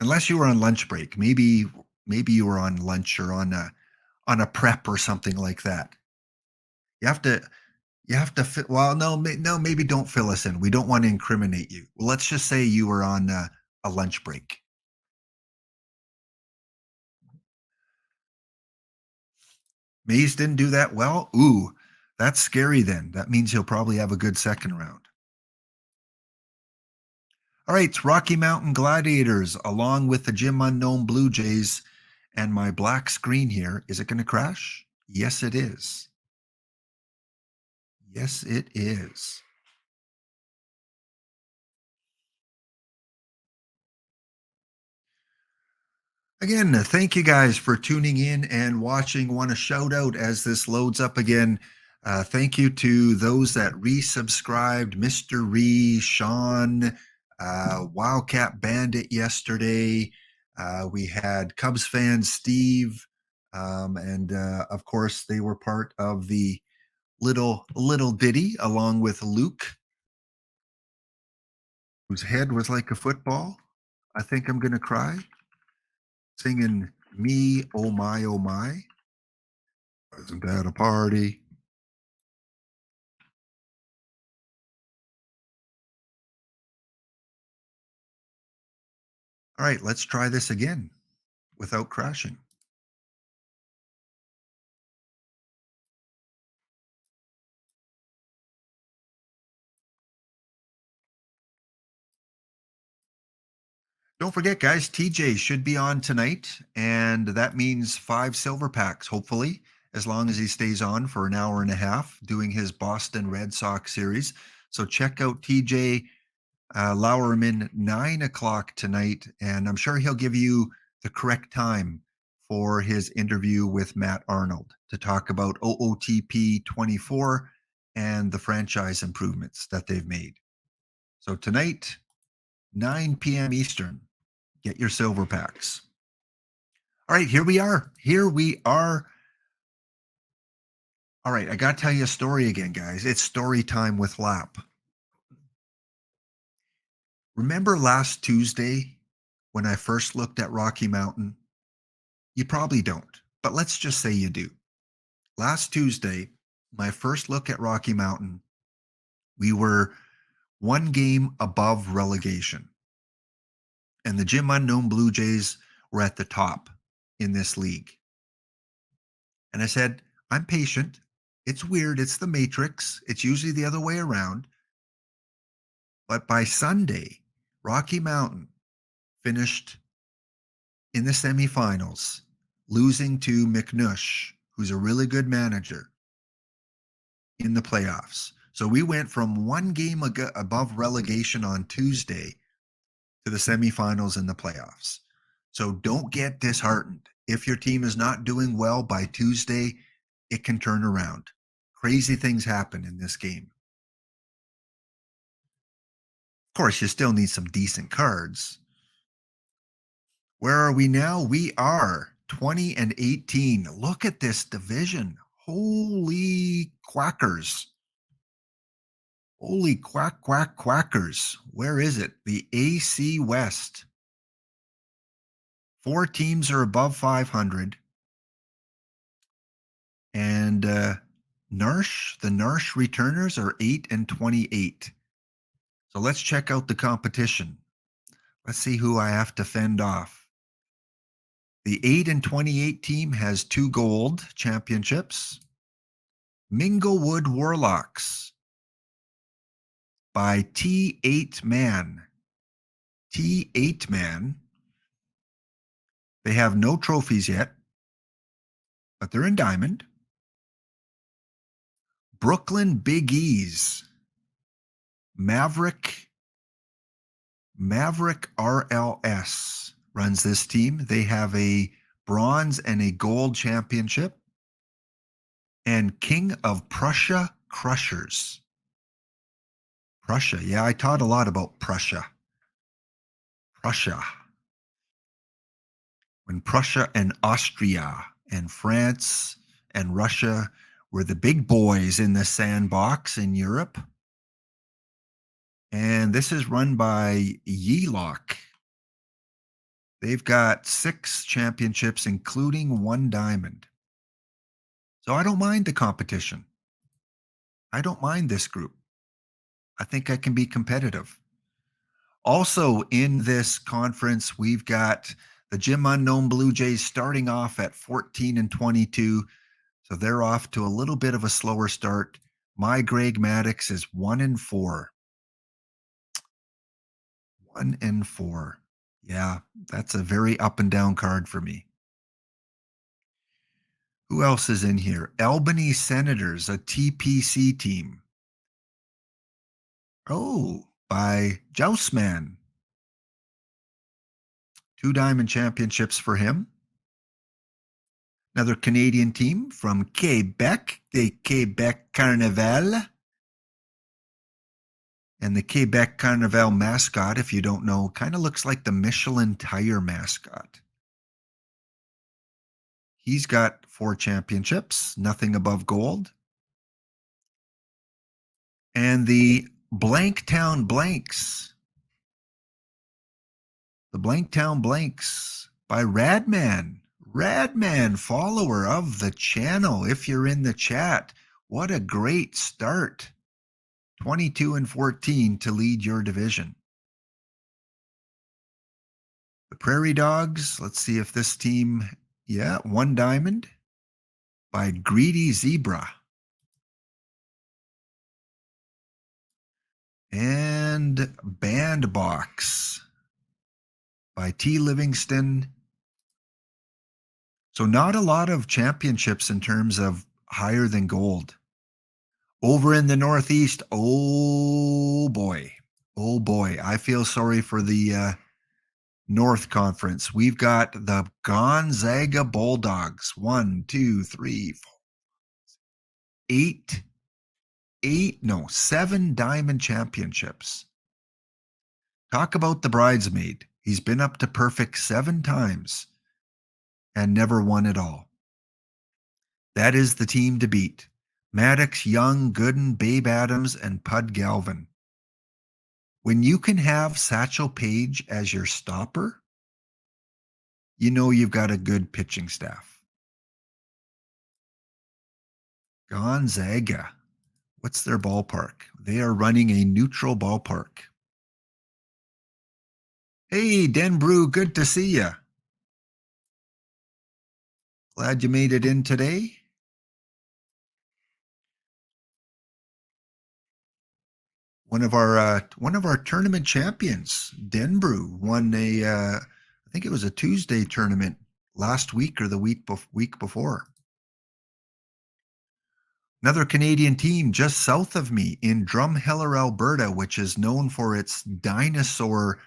Unless you were on lunch break. Maybe you were on lunch or on a prep or something like that. You have to fit. Well, no, maybe don't fill us in. We don't want to incriminate you. Well, let's just say you were on a lunch break. Mays didn't do that well. Ooh, that's scary then. That means he'll probably have a good second round. All right, it's Rocky Mountain Gladiators along with the Jim Unknown Blue Jays and my black screen here. Is it going to crash? Yes, it is. Yes, it is. Again, thank you guys for tuning in and watching. Want to shout out as this loads up again. Thank you to those that resubscribed, Mr. Ree, Sean, Wildcat Bandit yesterday. We had Cubs fan Steve, and of course they were part of the little ditty along with Luke, whose head was like a football. I think I'm gonna cry. Singing "Me Oh My Oh My." Wasn't that a party? All right, let's try this again without crashing. Don't forget, guys, TJ should be on tonight, and that means 5 silver packs, hopefully, as long as he stays on for an hour and a half doing his Boston Red Sox series. So check out TJ Lowerman, 9 o'clock tonight, and I'm sure he'll give you the correct time for his interview with Matt Arnold to talk about OOTP 24 and the franchise improvements that they've made. So tonight, 9 p.m. Eastern, get your silver packs. All right, here we are. Here we are. All right, I got to tell you a story again, guys. It's story time with Lap. Remember last Tuesday when I first looked at Rocky Mountain? You probably don't, but let's just say you do. Last Tuesday, my first look at Rocky Mountain, we were 1 game above relegation. And the Jim Unknown Blue Jays were at the top in this league. And I said, I'm patient. It's weird. It's the Matrix. It's usually the other way around. But by Sunday, Rocky Mountain finished in the semifinals, losing to McNush, who's a really good manager, in the playoffs. So we went from 1 game above relegation on Tuesday to the semifinals and the playoffs. So don't get disheartened. If your team is not doing well by Tuesday, it can turn around. Crazy things happen in this game. Of course, you still need some decent cards. Where are we now? We are 20 and 18. Look at this division. Holy quackers. Holy quackers. Where is it? The AC West. 4 teams are above 500. And the Narsh returners are 8 and 28. So let's check out the competition. Let's see who I have to fend off. The 8 and 28 team has 2 gold championships. Minglewood Warlocks by T8 Man. T8 Man. They have no trophies yet, but they're in diamond. Brooklyn Big E's. Maverick RLS runs this team. They have a bronze and a gold championship. And King of Prussia Crushers. Prussia. Yeah, I taught a lot about Prussia. Prussia. When Prussia and Austria and France and Russia were the big boys in the sandbox in Europe. And this is run by Yelock. They've got 6 championships, including 1 diamond. So I don't mind the competition. I don't mind this group. I think I can be competitive. Also in this conference, we've got the Jim Unknown Blue Jays starting off at 14 and 22. So they're off to a little bit of a slower start. My Greg Maddux is 1 and 4. 1 and 4. Yeah, that's a very up and down card for me. Who else is in here? Albany Senators, a TPC team. Oh, by Joustman. 2 diamond championships for him. Another Canadian team from Quebec, the Quebec Carnival. And the Quebec Carnival mascot, if you don't know, kind of looks like the Michelin tire mascot. He's got 4 championships, nothing above gold. And the Blanktown Blanks, the Blanktown Blanks by Radman. Radman, follower of the channel. If you're in the chat, what a great start. 22-14 to lead your division. The Prairie Dogs, let's see if this team, yeah, 1 diamond by Greedy Zebra. And Bandbox by T. Livingston. So not a lot of championships in terms of higher than gold. Over in the Northeast, oh boy. Oh boy. I feel sorry for the North Conference. We've got the Gonzaga Bulldogs. 1, 2, 3, 4, 7 diamond championships. Talk about the bridesmaid. He's been up to perfect 7 times and never won it all. That is the team to beat. Maddox, Young, Gooden, Babe Adams, and Pud Galvin. When you can have Satchel Paige as your stopper, you know you've got a good pitching staff. Gonzaga. What's their ballpark? They are running a neutral ballpark. Hey, Denbrew, good to see you. Glad you made it in today. One of our tournament champions, Denbrew, won a I think it was a Tuesday tournament last week or the week before. Another Canadian team just south of me in Drumheller, Alberta, which is known for its dinosaur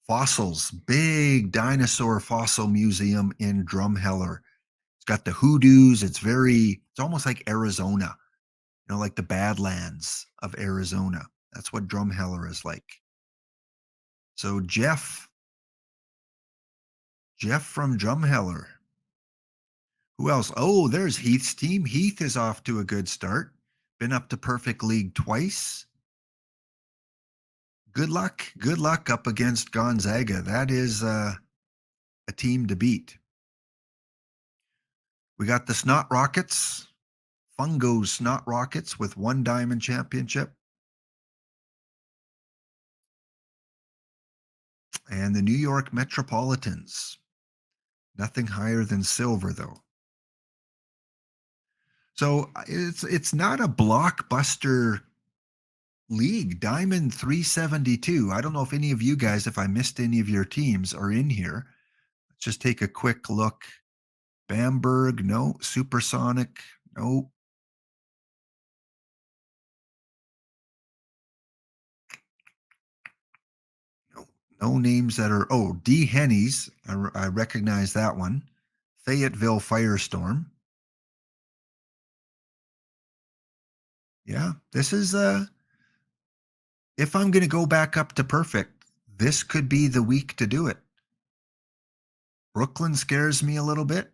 fossils. Big dinosaur fossil museum in Drumheller. It's got the hoodoos. It's almost like Arizona, like the Badlands of Arizona. That's what Drumheller is like. So Jeff from Drumheller. Who else? Oh, there's Heath's team. Heath is off to a good start. Been up to perfect league twice. Good luck up against Gonzaga. That is a team to beat. We got the Snot Rockets, Fungo's Snot Rockets with 1 diamond championship. And the New York Metropolitans. Nothing higher than silver, though. So it's not a blockbuster league. Diamond 372. I don't know if any of you guys, if I missed any of your teams, are in here. Let's just take a quick look. Bamberg, no. Supersonic, no. No names that are, D. Hennies. I recognize that one. Fayetteville Firestorm. Yeah, this is, if I'm going to go back up to perfect, this could be the week to do it. Brooklyn scares me a little bit.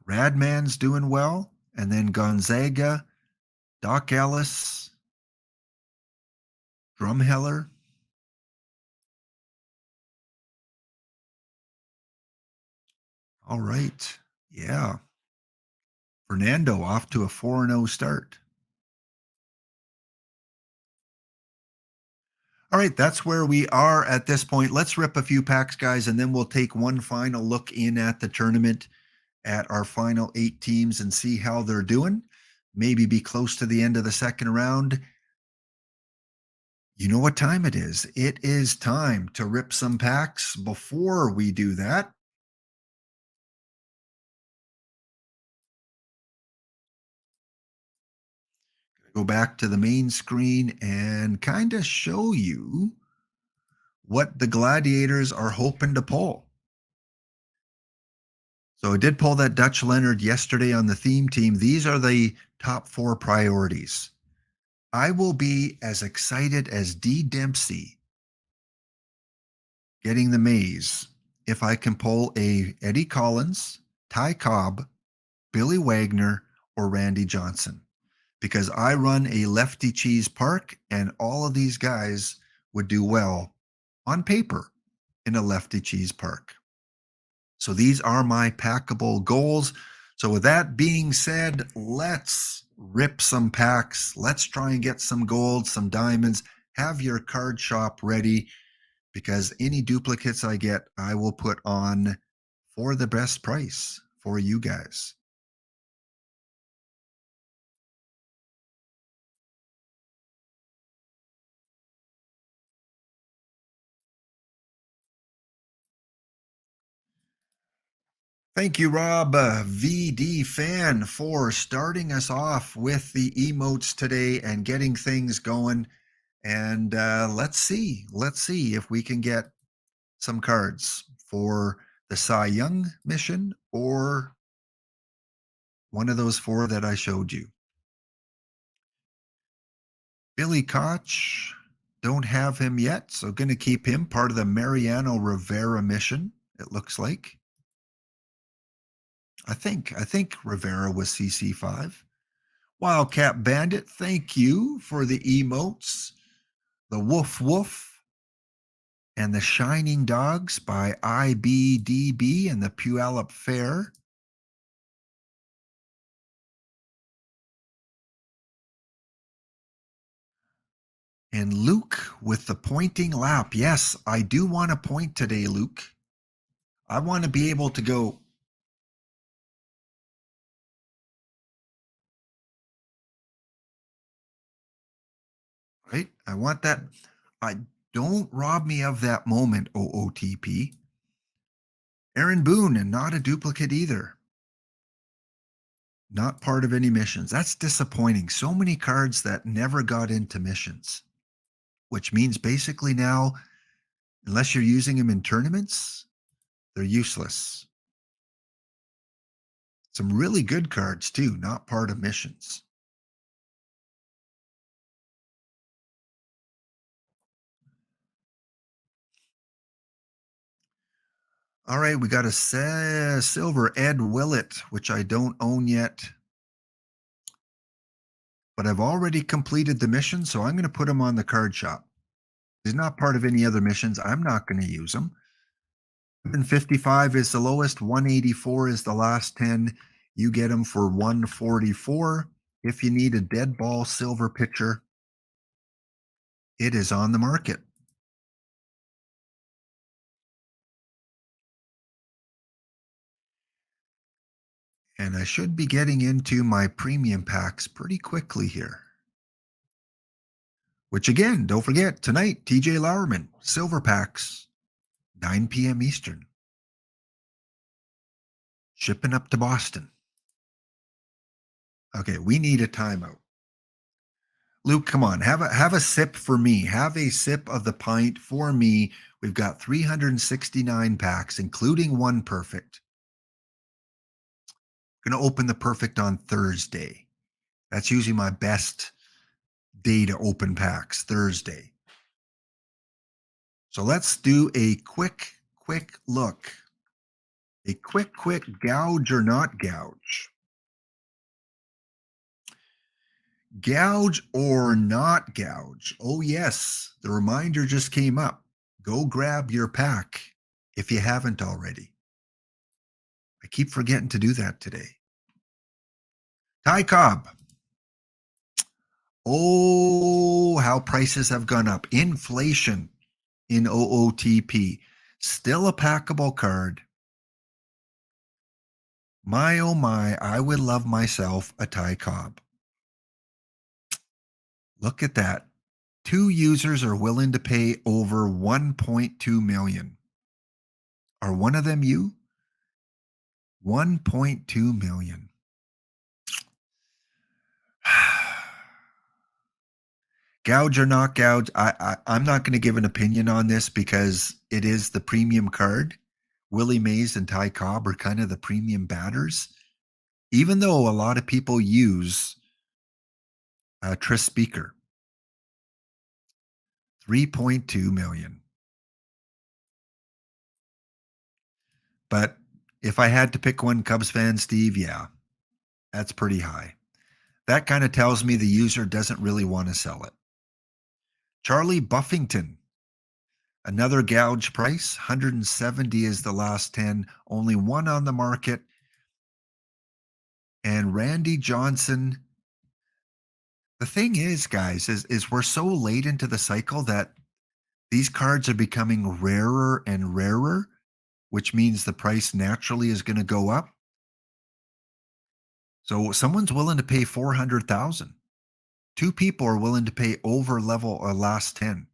Radman's doing well. And then Gonzaga, Doc Ellis, Drumheller. All right. Yeah. Fernando off to a 4-0 start. All right, that's where we are at this point. Let's rip a few packs, guys, and then we'll take one final look in at the tournament at our final 8 teams and see how they're doing. Maybe be close to the end of the second round. You know what time it is. It is time to rip some packs. Before we do that, go back to the main screen and kind of show you what the Gladiators are hoping to pull. So I did pull that Dutch Leonard yesterday on the theme team. These are the top 4 priorities. I will be as excited as D. Dempsey getting the maze if I can pull a Eddie Collins, Ty Cobb, Billy Wagner, or Randy Johnson. Because I run a lefty cheese park, and all of these guys would do well on paper in a lefty cheese park. So these are my packable goals. So with that being said, let's rip some packs. Let's try and get some gold, some diamonds. Have your card shop ready, because any duplicates I get, I will put on for the best price for you guys. Thank you, Rob, VD fan, for starting us off with the emotes today and getting things going. And let's see if we can get some cards for the Cy Young mission or one of those four that I showed you. Billy Koch, don't have him yet, so going to keep him part of the Mariano Rivera mission, it looks like. I think Rivera was CC5. Wildcat Bandit, thank you for the emotes. The Woof Woof and the Shining Dogs by IBDB and the Puyallup Fair. And Luke with the pointing lap. Yes, I do want to point today, Luke. I want to be able to go. Right? I want that. I don't rob me of that moment, OOTP. Aaron Boone, and not a duplicate either. Not part of any missions. That's disappointing. So many cards that never got into missions, which means basically now, unless you're using them in tournaments, they're useless. Some really good cards too, not part of missions. All right, we got a silver Ed Willett, which I don't own yet, but I've already completed the mission, so I'm going to put him on the card shop. He's not part of any other missions. I'm not going to use him. 155 is the lowest, 184 is the last 10. You get them for 144. If you need a dead ball silver pitcher, it is on the market. And I should be getting into my premium packs pretty quickly here. Which again, don't forget, tonight, TJ Lauerman, silver packs, 9 p.m. Eastern. Shipping up to Boston. Okay, we need a timeout. Luke, come on, have a sip for me. Have a sip of the pint for me. We've got 369 packs, including one perfect. Going to open the perfect on Thursday. That's usually my best day to open packs, Thursday. So let's do a quick look. A quick gouge or not gouge. Gouge or not gouge? Oh, yes. The reminder just came up. Go grab your pack if you haven't already. I keep forgetting to do that today. Ty Cobb. Oh, how prices have gone up. Inflation in OOTP. Still a packable card. My, oh my, I would love myself a Ty Cobb. Look at that. 2 users are willing to pay over 1.2 million. Are one of them you? 1.2 million. Gouge or not gouge, I'm not going to give an opinion on this because it is the premium card. Willie Mays and Ty Cobb are kind of the premium batters, even though a lot of people use Tris Speaker. 3.2 million. But if I had to pick one, Cubs fan Steve, yeah, that's pretty high. That kind of tells me the user doesn't really want to sell it. Charlie Buffington, another gouge price, 170 is the last 10, only one on the market. And Randy Johnson. The thing is, guys, is we're so late into the cycle that these cards are becoming rarer and rarer, which means the price naturally is going to go up. So someone's willing to pay 400,000. Two people are willing to pay over level or last 10.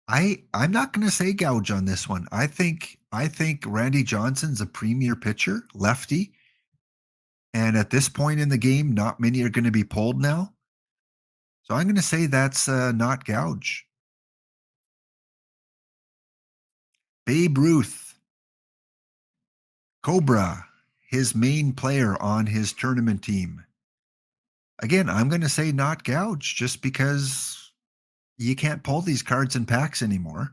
I'm not going to say gouge on this one. I think Randy Johnson's a premier pitcher, lefty. And at this point in the game, not many are going to be pulled now. So I'm going to say that's not gouge. Babe Ruth, Cobra, his main player on his tournament team. Again, I'm going to say not gouge just because you can't pull these cards in packs anymore.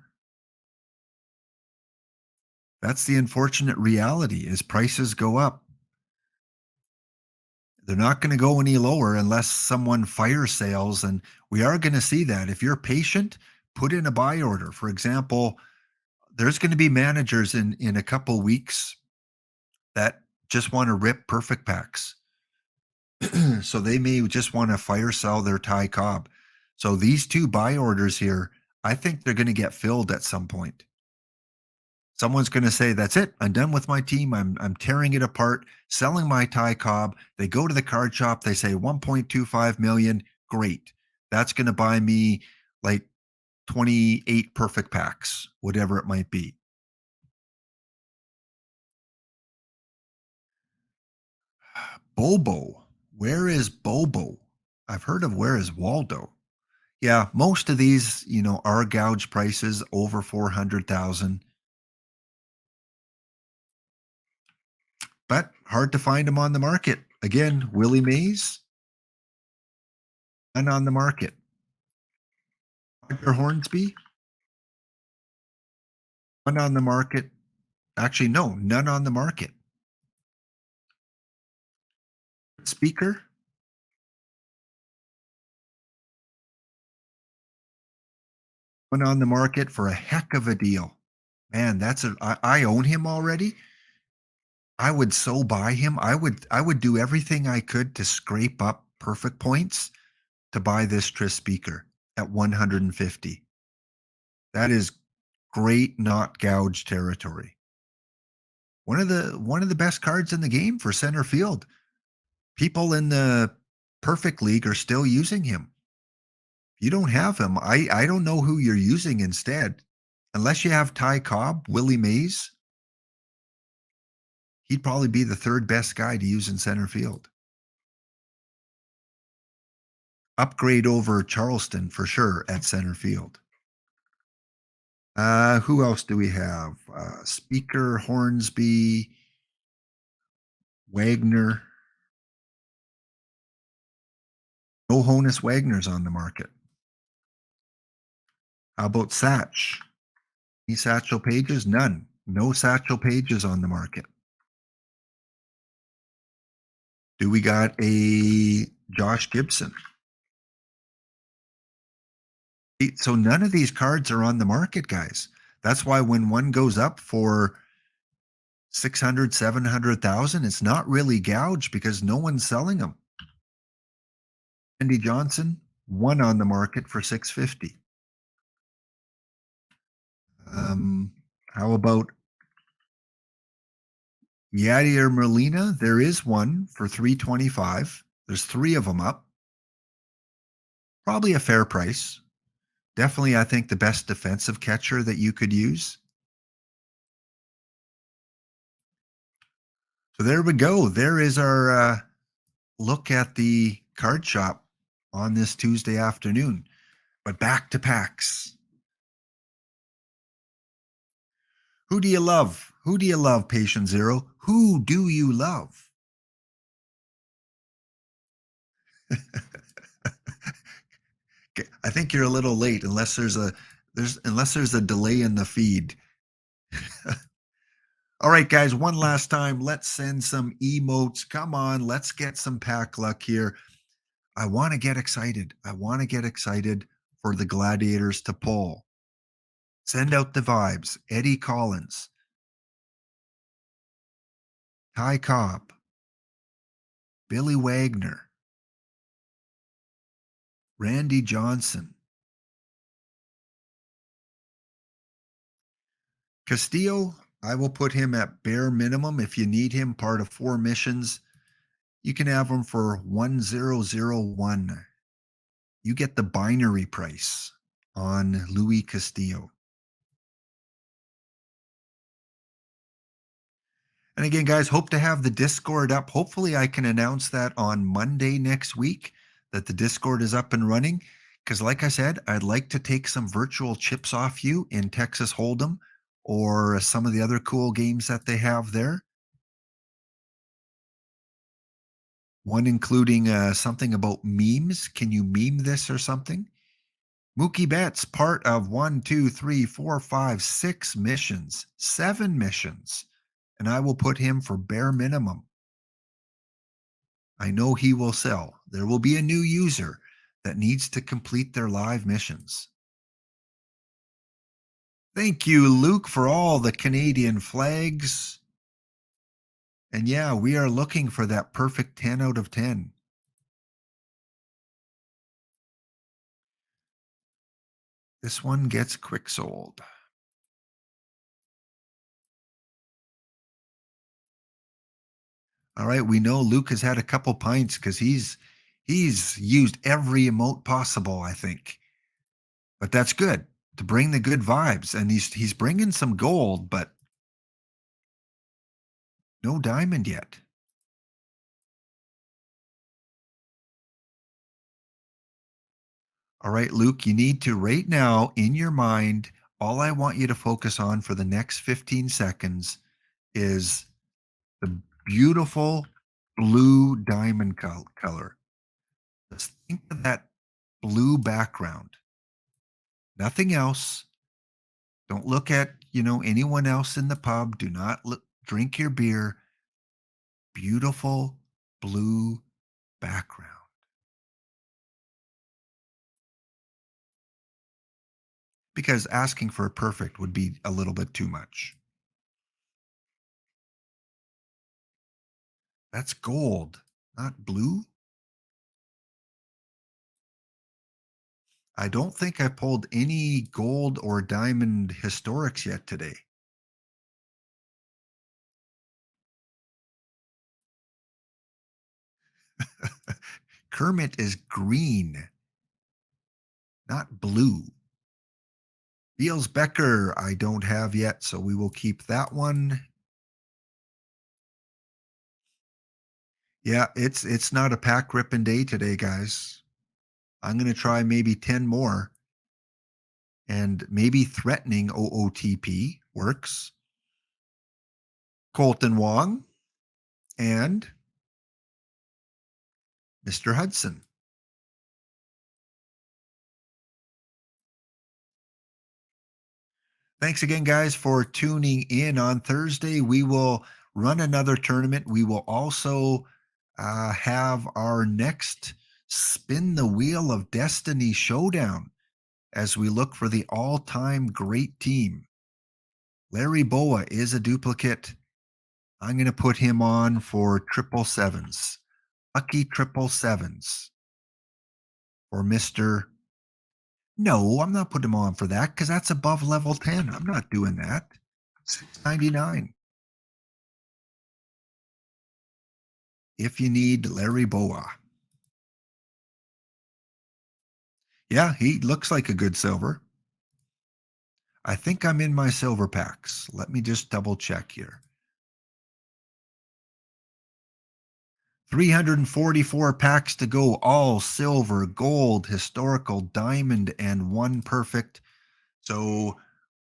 That's the unfortunate reality is prices go up. They're not going to go any lower unless someone fire sales. And we are going to see that. If you're patient, put in a buy order. For example, there's going to be managers in a couple weeks that just want to rip perfect packs. So they may just want to fire sell their Ty Cobb. So these two buy orders here, I think they're going to get filled at some point. Someone's going to say, that's it. I'm done with my team. I'm tearing it apart, selling my Ty Cobb. They go to the card shop. They say 1.25 million. Great. That's going to buy me like 28 perfect packs, whatever it might be. Bobo. Where is Bobo? I've heard of where is Waldo. Yeah, most of these, are gouge prices over 400,000. But hard to find them on the market. Again, Willie Mays, none on the market. Roger Hornsby, one on the market. Actually, no, none on the market. Speaker, one on the market for a heck of a deal. Man, I own him already. I would so buy him. I would do everything I could to scrape up perfect points to buy this Tris Speaker at 150. That is great not gouge territory. One of the best cards in the game for center field. People in the perfect league are still using him. If you don't have him, I don't know who you're using instead. Unless you have Ty Cobb, Willie Mays, he'd probably be the third best guy to use in center field. Upgrade over Charleston for sure at center field. Who else do we have? Speaker, Hornsby, Wagner. No Honus Wagners on the market. How about Satch? Any Satchel Pages? None. No Satchel Pages on the market. Do we got a Josh Gibson? So none of these cards are on the market, guys. That's why when one goes up for 600, 700,000, it's not really gouge because no one's selling them. Andy Johnson, one on the market for 650. How about Yadier Molina? There is one for 325. There's three of them up. Probably a fair price. Definitely, I think the best defensive catcher that you could use. So there we go. There is our look at the card shop on this Tuesday afternoon. But back to packs. Who do you love? Who do you love, Patient Zero? Who do you love? I think you're a little late unless there's a delay in the feed. All right, guys, one last time. Let's send some emotes. Come on, let's get some pack luck here. I want to get excited. I want to get excited for the Gladiators to pull. Send out the vibes. Eddie Collins, Ty Cobb, Billy Wagner, Randy Johnson, Castillo. I will put him at bare minimum. If you need him, part of 4 missions, you can have him for 1001. You get the binary price on Louis Castillo. And again, guys, hope to have the Discord up. Hopefully, I can announce that on Monday next week that the Discord is up and running. Because, like I said, I'd like to take some virtual chips off you in Texas Hold'em or some of the other cool games that they have there. One including something about memes. Can you meme this or something? Mookie Betts, part of 1, 2, 3, 4, 5, 6 missions, 7 missions. And I will put him for bare minimum. I know he will sell. There will be a new user that needs to complete their live missions. Thank you, Luke, for all the Canadian flags. And yeah, we are looking for that perfect 10 out of 10. This one gets quick sold. All right, we know Luke has had a couple pints because he's used every emote possible, I think. But that's good to bring the good vibes, and he's bringing some gold, but no diamond yet. All right, Luke, you need to right now in your mind, all I want you to focus on for the next 15 seconds is the beautiful blue diamond color. Let's think of that blue background. Nothing else. Don't look at, anyone else in the pub. Do not drink your beer. Beautiful blue background. Because asking for a perfect would be a little bit too much. That's gold, not blue. I don't think I pulled any gold or diamond historics yet today. Kermit is green, not blue. Beals Becker, I don't have yet, so we will keep that one. Yeah, it's not a pack ripping day today, guys. I'm going to try maybe 10 more. And maybe threatening OOTP works. Colton Wong and Mr. Hudson. Thanks again, guys, for tuning in on Thursday. We will run another tournament. We will also have our next Spin the Wheel of Destiny showdown as we look for the all-time great team. Larry Boa is a duplicate. I'm going to put him on for 777s. Lucky 777s for Mr. No, I'm not putting him on for that because that's above level 10. I'm not doing that. 699. If you need Larry Boa. Yeah, he looks like a good silver. I think I'm in my silver packs. Let me just double check here. 344 packs to go, all silver, gold, historical, diamond, and one perfect. So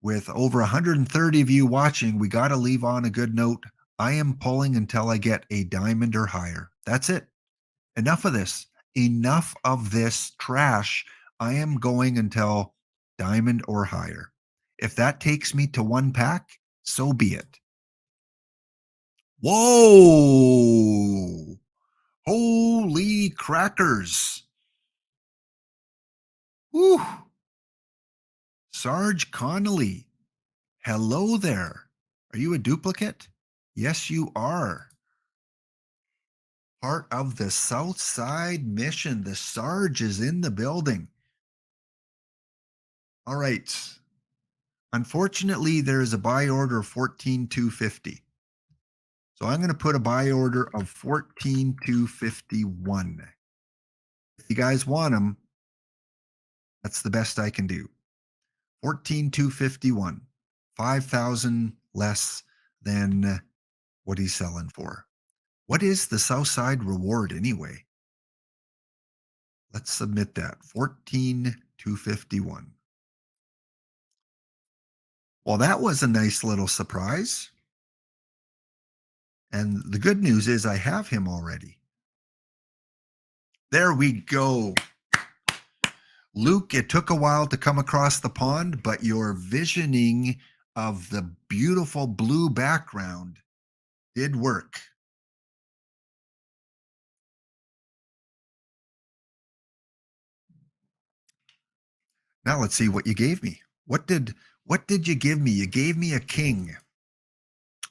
with over 130 of you watching, we got to leave on a good note. I am pulling until I get a diamond or higher. That's it. Enough of this. Enough of this trash. I am going until diamond or higher. If that takes me to one pack, so be it. Whoa! Holy crackers. Whew. Sarge Connolly. Hello there. Are you a duplicate? Yes, you are. Part of the South Side mission. The Sarge is in the building. All right. Unfortunately, there is a buy order of 14,250. So I'm going to put a buy order of 14,251. If you guys want them, that's the best I can do. 14,251. 5,000 less than what he's selling for. What is the Southside reward anyway? Let's submit that. 14,251. Well, that was a nice little surprise. And the good news is I have him already. There we go. Luke, it took a while to come across the pond, but your visioning of the beautiful blue background did work. Now let's see what you gave me. What did you give me? You gave me a king.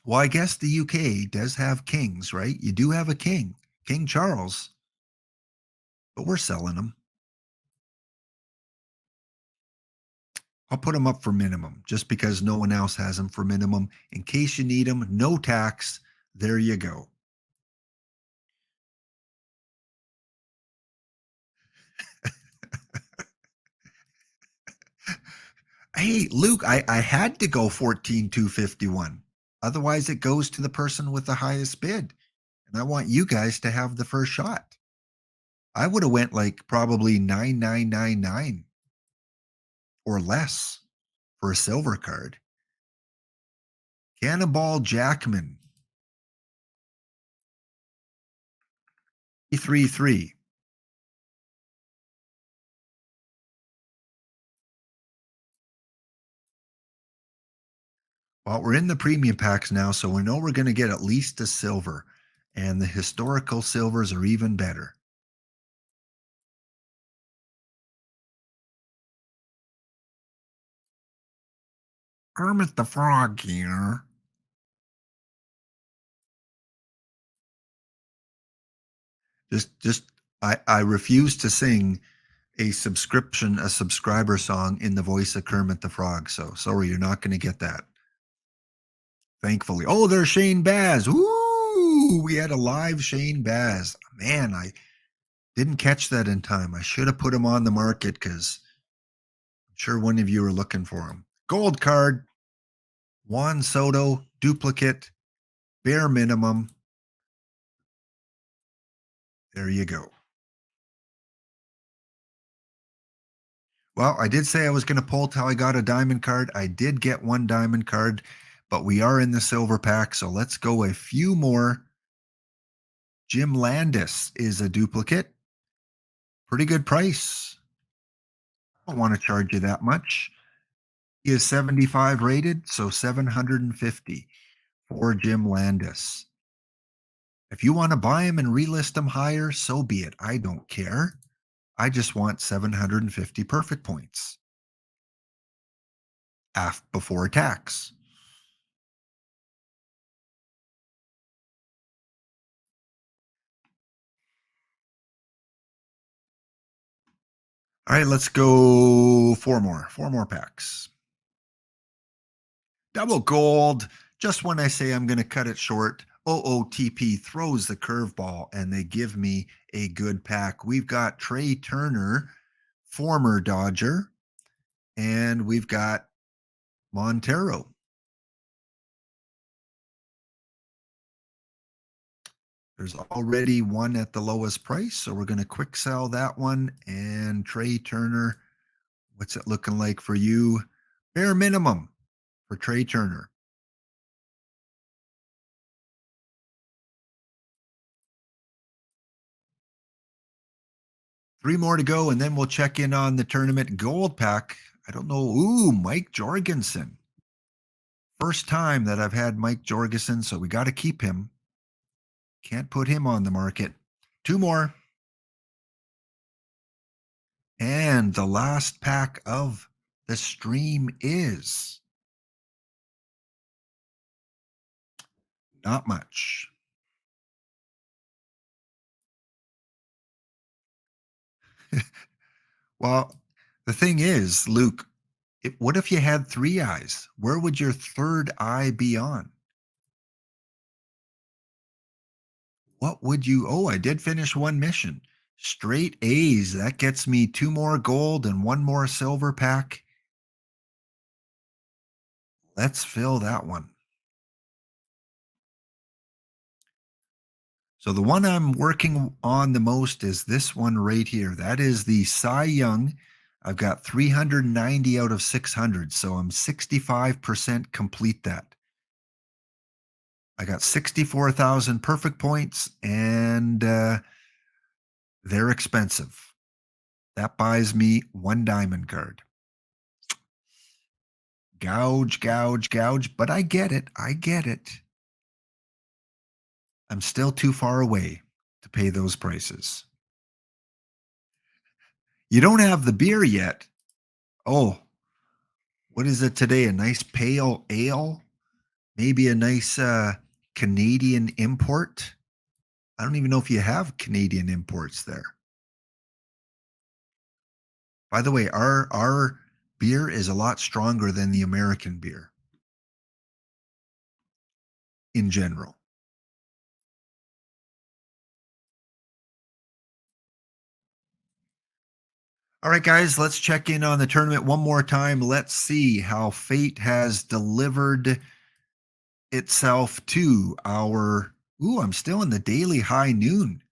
Well, I guess the UK does have kings, right? You do have a king, King Charles, but we're selling them. I'll put them up for minimum just because no one else has them for minimum. In case you need them, no tax. There you go. Hey, Luke, I had to go 14,251. Otherwise, it goes to the person with the highest bid. And I want you guys to have the first shot. I would have went like probably 9,999 or less for a silver card. Cannonball Jackman. 333. Well, we're in the premium packs now, so we know we're going to get at least a silver. And the historical silvers are even better. Kermit the Frog here. I refuse to sing a subscriber song in the voice of Kermit the Frog. So sorry, you're not going to get that. Thankfully. Oh, there's Shane Baz. Ooh, we had a live Shane Baz. Man, I didn't catch that in time. I should have put him on the market because I'm sure one of you are looking for him. Gold card, Juan Soto, duplicate, bare minimum. There you go. Well, I did say I was going to pull till I got a diamond card. I did get one diamond card, but we are in the silver pack. So let's go a few more. Jim Landis is a duplicate. Pretty good price. I don't want to charge you that much. He is 75 rated, so 750 for Jim Landis. If you want to buy him and relist him higher, so be it. I don't care. I just want 750 perfect points before tax. All right, let's go four more packs. Double gold. Just when I say I'm going to cut it short, OOTP throws the curveball and they give me a good pack. We've got Trey Turner, former Dodger, and we've got Montero. There's already one at the lowest price, so we're going to quick sell that one. And Trey Turner, what's it looking like for you? Bare minimum for Trey Turner. 3 more to go, and then we'll check in on the tournament gold pack. I don't know. Ooh, Mike Jorgensen. First time that I've had Mike Jorgensen, so we got to keep him. Can't put him on the market. 2 more. And the last pack of the stream is not much. Well, the thing is, Luke, what if you had 3 eyes? Where would your third eye be on? What would you? Oh, I did finish 1 mission. Straight A's. That gets me 2 more gold and 1 more silver pack. Let's fill that one. So the one I'm working on the most is this one right here. That is the Cy Young. I've got 390 out of 600, so I'm 65% complete that. I got 64,000 perfect points, and they're expensive. That buys me 1 diamond card. Gouge, gouge, gouge, but I get it. I get it. I'm still too far away to pay those prices. You don't have the beer yet. Oh, what is it today? A nice pale ale? Maybe a nice Canadian import? I don't even know if you have Canadian imports there. By the way, our beer is a lot stronger than the American beer in general. All right, guys, let's check in on the tournament one more time. Let's see how fate has delivered itself to our. Ooh, I'm still in the daily high noon.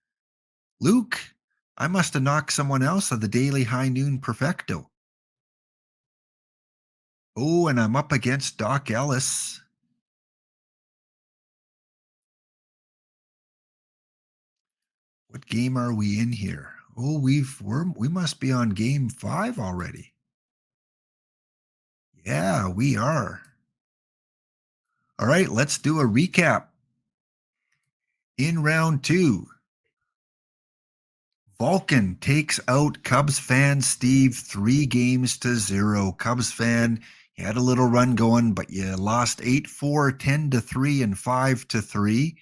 Luke, I must have knocked someone else of the daily high noon perfecto. Oh, and I'm up against Doc Ellis. What game are we in here? Oh, we must be on game 5 already. Yeah, we are. All right, let's do a recap. In round 2, Vulcan takes out Cubs fan Steve 3-0. Cubs fan, you had a little run going, but you lost 8-4, 10-3, and 5-3.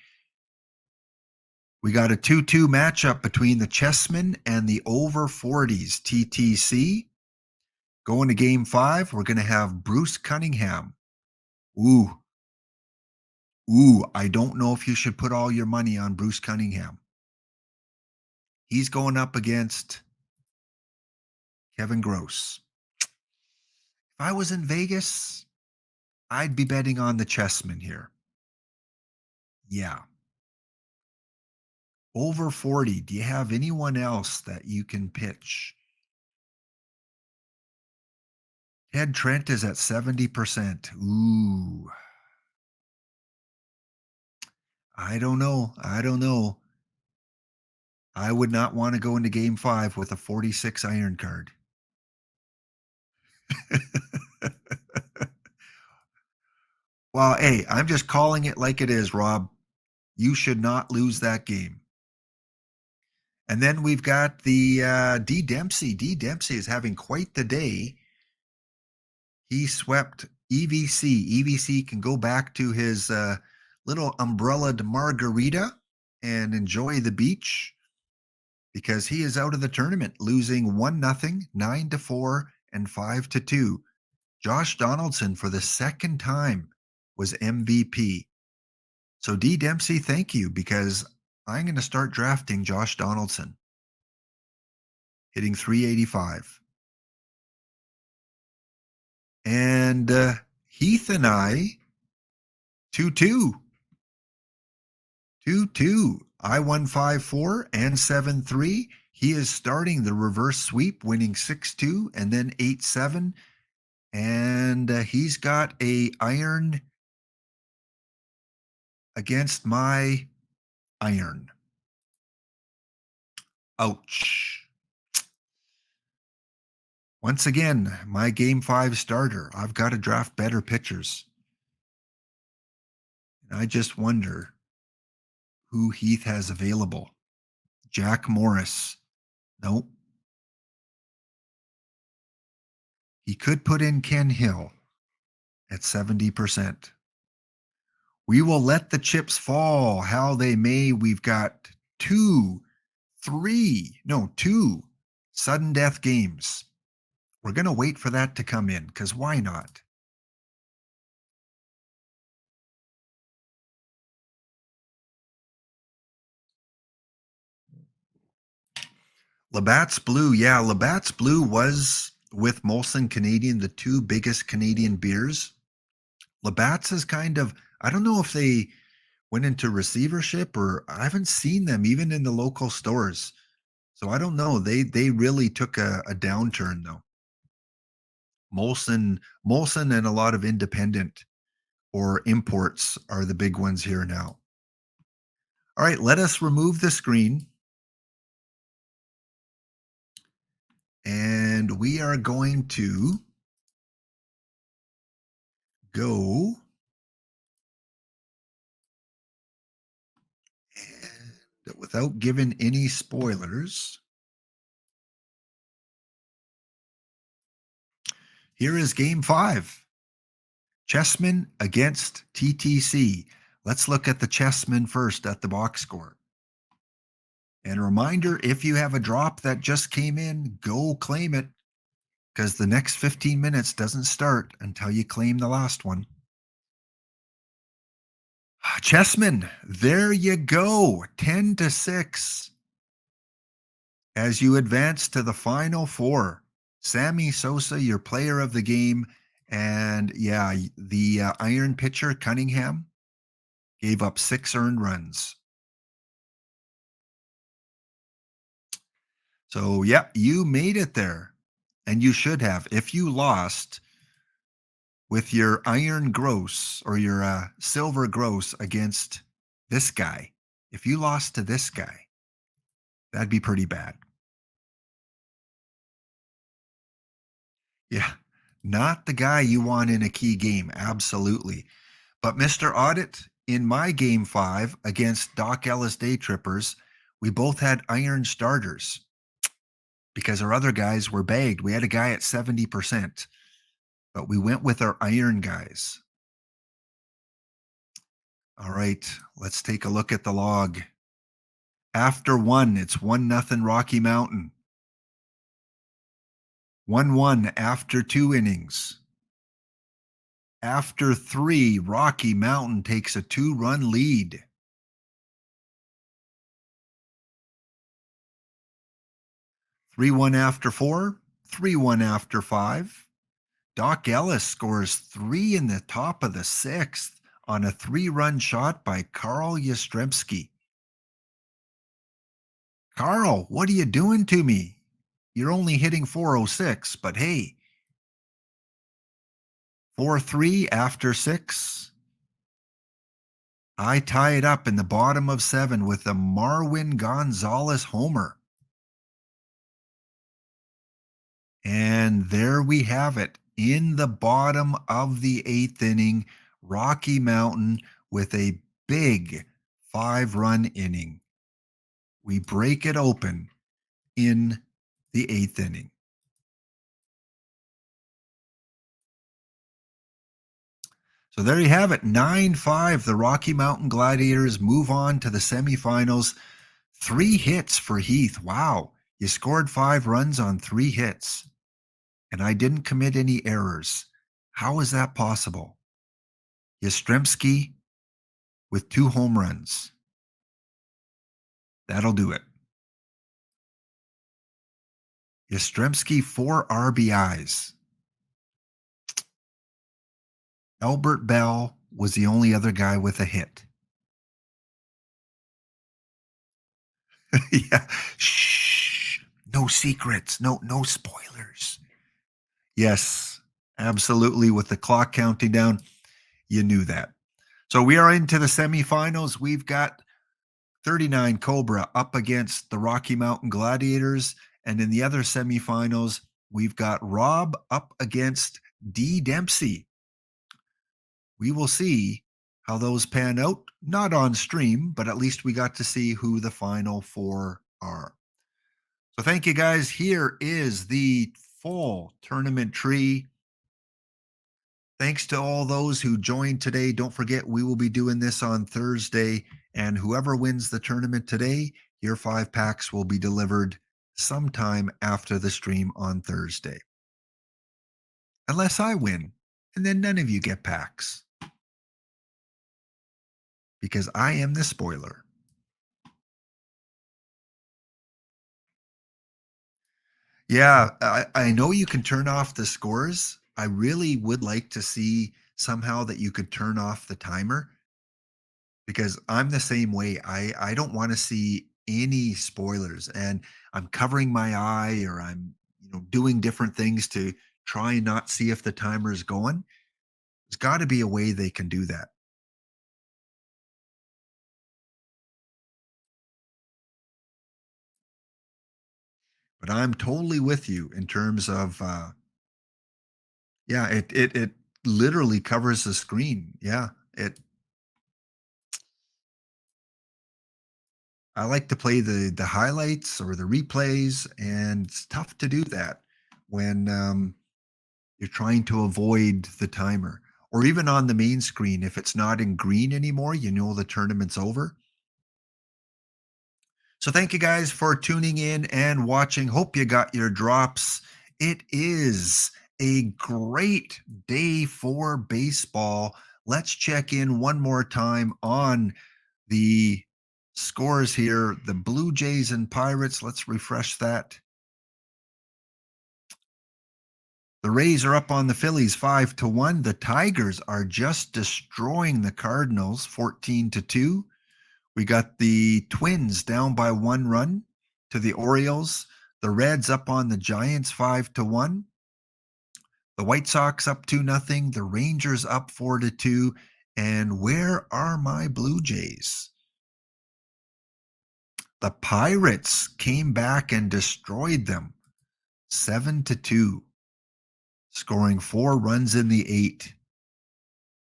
We got a 2-2 matchup between the Chessmen and the over 40s TTC. Going to game 5, we're going to have Bruce Cunningham. Ooh, I don't know if you should put all your money on Bruce Cunningham. He's going up against Kevin Gross. If I was in Vegas, I'd be betting on the Chessmen here. Yeah. Over 40. Do you have anyone else that you can pitch? Ted Trent is at 70%. Ooh. I don't know. I would not want to go into game 5 with a 46 iron card. Well, hey, I'm just calling it like it is, Rob. You should not lose that game. And then we've got the D. Dempsey. D. Dempsey is having quite the day. He swept EVC. EVC can go back to his little umbrellaed margarita and enjoy the beach because he is out of the tournament, losing 1-0, 9-4, and 5-2. Josh Donaldson, for the second time, was MVP. So D. Dempsey, thank you, because I'm going to start drafting Josh Donaldson, hitting 385. And Heath and I, 2-2. 2-2. I won 5-4 and 7-3. He is starting the reverse sweep, winning 6-2 and then 8-7. And he's got a iron against my iron. Ouch. Once again, my game 5 starter. I've got to draft better pitchers. And I just wonder who Heath has available. Jack Morris. Nope. He could put in Ken Hill at 70%. We will let the chips fall how they may. We've got two sudden death games. We're going to wait for that to come in because why not? Labatt's Blue. Yeah, Labatt's Blue was with Molson Canadian, the two biggest Canadian beers. Labatt's is kind of, I don't know if they went into receivership or I haven't seen them even in the local stores. So I don't know. They really took a downturn though. Molson and a lot of independent or imports are the big ones here now. All right, let us remove the screen. And we are going to go and without giving any spoilers. Here is game 5. Chessmen against TTC. Let's look at the chessmen first at the box score. And a reminder, if you have a drop that just came in, go claim it because the next 15 minutes doesn't start until you claim the last one. Chessmen, there you go, 10-6. As you advance to the final 4, Sammy Sosa, your player of the game, and yeah, the iron pitcher Cunningham gave up 6 earned runs. So, yeah, you made it there. And you should have. If you lost with your iron gross or your silver gross against this guy, if you lost to this guy, that'd be pretty bad. Yeah, not the guy you want in a key game. Absolutely. But Mr. Audit, in my game 5 against Doc Ellis Day Trippers, we both had iron starters because our other guys were bagged. We had a guy at 70%, but we went with our iron guys. All right, let's take a look at the log. After 1, it's 1-0 Rocky Mountain. 1-1 after 2 innings. After 3, Rocky Mountain takes a 2-run lead. 3-1 after 4, 3-1 after 5. Doc Ellis scores 3 in the top of the 6th on a 3-run shot by Carl Yastrzemski. Carl, what are you doing to me? You're only hitting 406, but hey. 4-3 after 6. I tie it up in the bottom of 7 with a Marwin Gonzalez homer. And there we have it. In the bottom of the 8th inning, Rocky Mountain with a big 5-run inning. We break it open in the 8th inning. So there you have it, 9-5. The Rocky Mountain Gladiators move on to the semifinals. 3 hits for Heath. Wow, you scored 5 runs on 3 hits. And I didn't commit any errors. How is that possible? Yastrzemski with 2 home runs. That'll do it. Yastrzemski 4 RBIs. Albert Bell was the only other guy with a hit. Yeah. Shh. No secrets. No spoilers. Yes, absolutely. With the clock counting down, you knew that. So we are into the semifinals. We've got 39 Cobra up against the Rocky Mountain Gladiators. And in the other semifinals, we've got Rob up against D. Dempsey. We will see how those pan out. Not on stream, but at least we got to see who the final four are. So thank you guys. Here is the full tournament tree. Thanks to all those who joined today. Don't forget, we will be doing this on Thursday, and whoever wins the tournament today, your 5 packs will be delivered sometime after the stream on Thursday. Unless I win, and then none of you get packs. Because I am the spoiler. Yeah, I know you can turn off the scores. I really would like to see somehow that you could turn off the timer, because I'm the same way. I don't want to see any spoilers, and I'm covering my eye, or I'm doing different things to try and not see if the timer is going. There's got to be a way they can do that. But I'm totally with you in terms of yeah, it literally covers the screen. Yeah, it I like to play the highlights or the replays, and it's tough to do that when you're trying to avoid the timer. Or even on the main screen, if it's not in green anymore, you know the tournament's over. So thank you guys for tuning in and watching. Hope you got your drops. It is a great day for baseball. Let's check in one more time on the scores here. The Blue Jays and Pirates. Let's refresh that. The Rays are up on the Phillies 5-1. The Tigers are just destroying the Cardinals 14-2. We got the Twins down by 1 run to the Orioles. The Reds up on the Giants 5-1. The White Sox up 2-0. The Rangers up 4-2. And where are my Blue Jays? The Pirates came back and destroyed them 7-2, scoring 4 runs in the 8.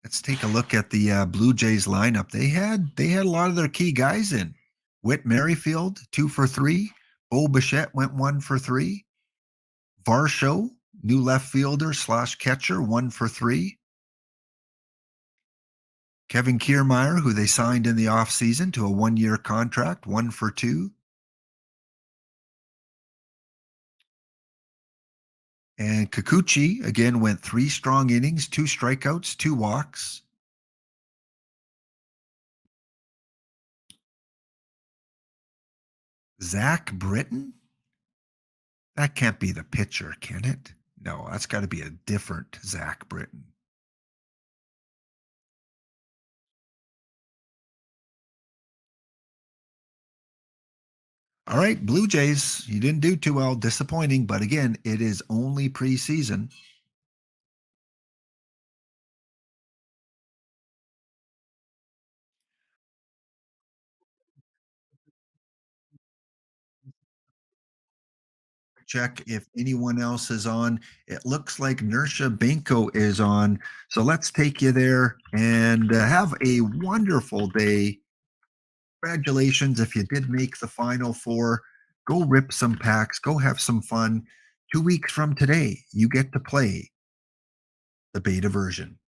Let's take a look at the Blue Jays lineup. They had a lot of their key guys in. Whit Merrifield 2 for 3. Bo Bichette went 1 for 3. Varsho, new left fielder / catcher, 1 for 3. Kevin Kiermaier, who they signed in the offseason to a 1-year contract, 1 for 2. And Kikuchi, again, went 3 strong innings, 2 strikeouts, 2 walks. Zach Britton? That can't be the pitcher, can it? No, that's got to be a different Zach Britton. All right, Blue Jays, you didn't do too well. Disappointing, but again, it is only preseason. Check if anyone else is on. It looks like Nersha Benko is on. So let's take you there and have a wonderful day. Congratulations if you did make the final four. Go rip some packs, go have some fun. 2 weeks from today, you get to play the beta version.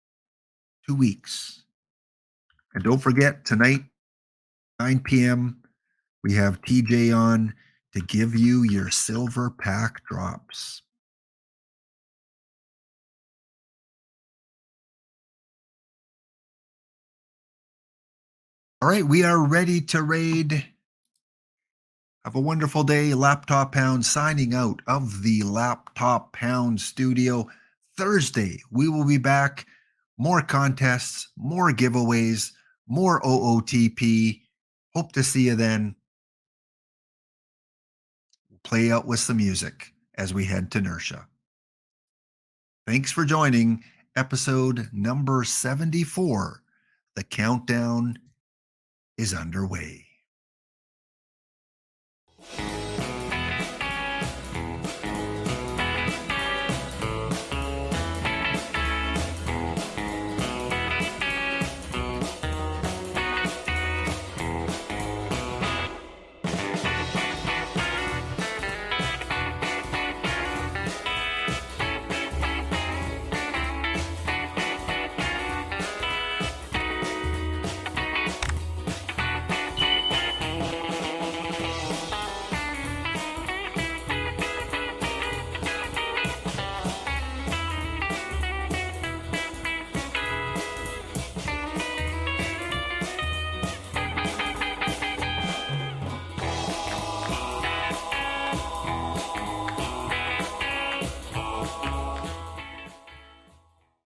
2 weeks. And don't forget, tonight, 9 p.m., we have TJ on to give you your silver pack drops. All right, we are ready to raid. Have a wonderful day. Laptop Pound signing out of the Laptop Pound studio. Thursday, we will be back. More contests, more giveaways, more OOTP. Hope to see you then. Play out with some music as we head to Nersha. Thanks for joining episode number 74. The countdown is underway.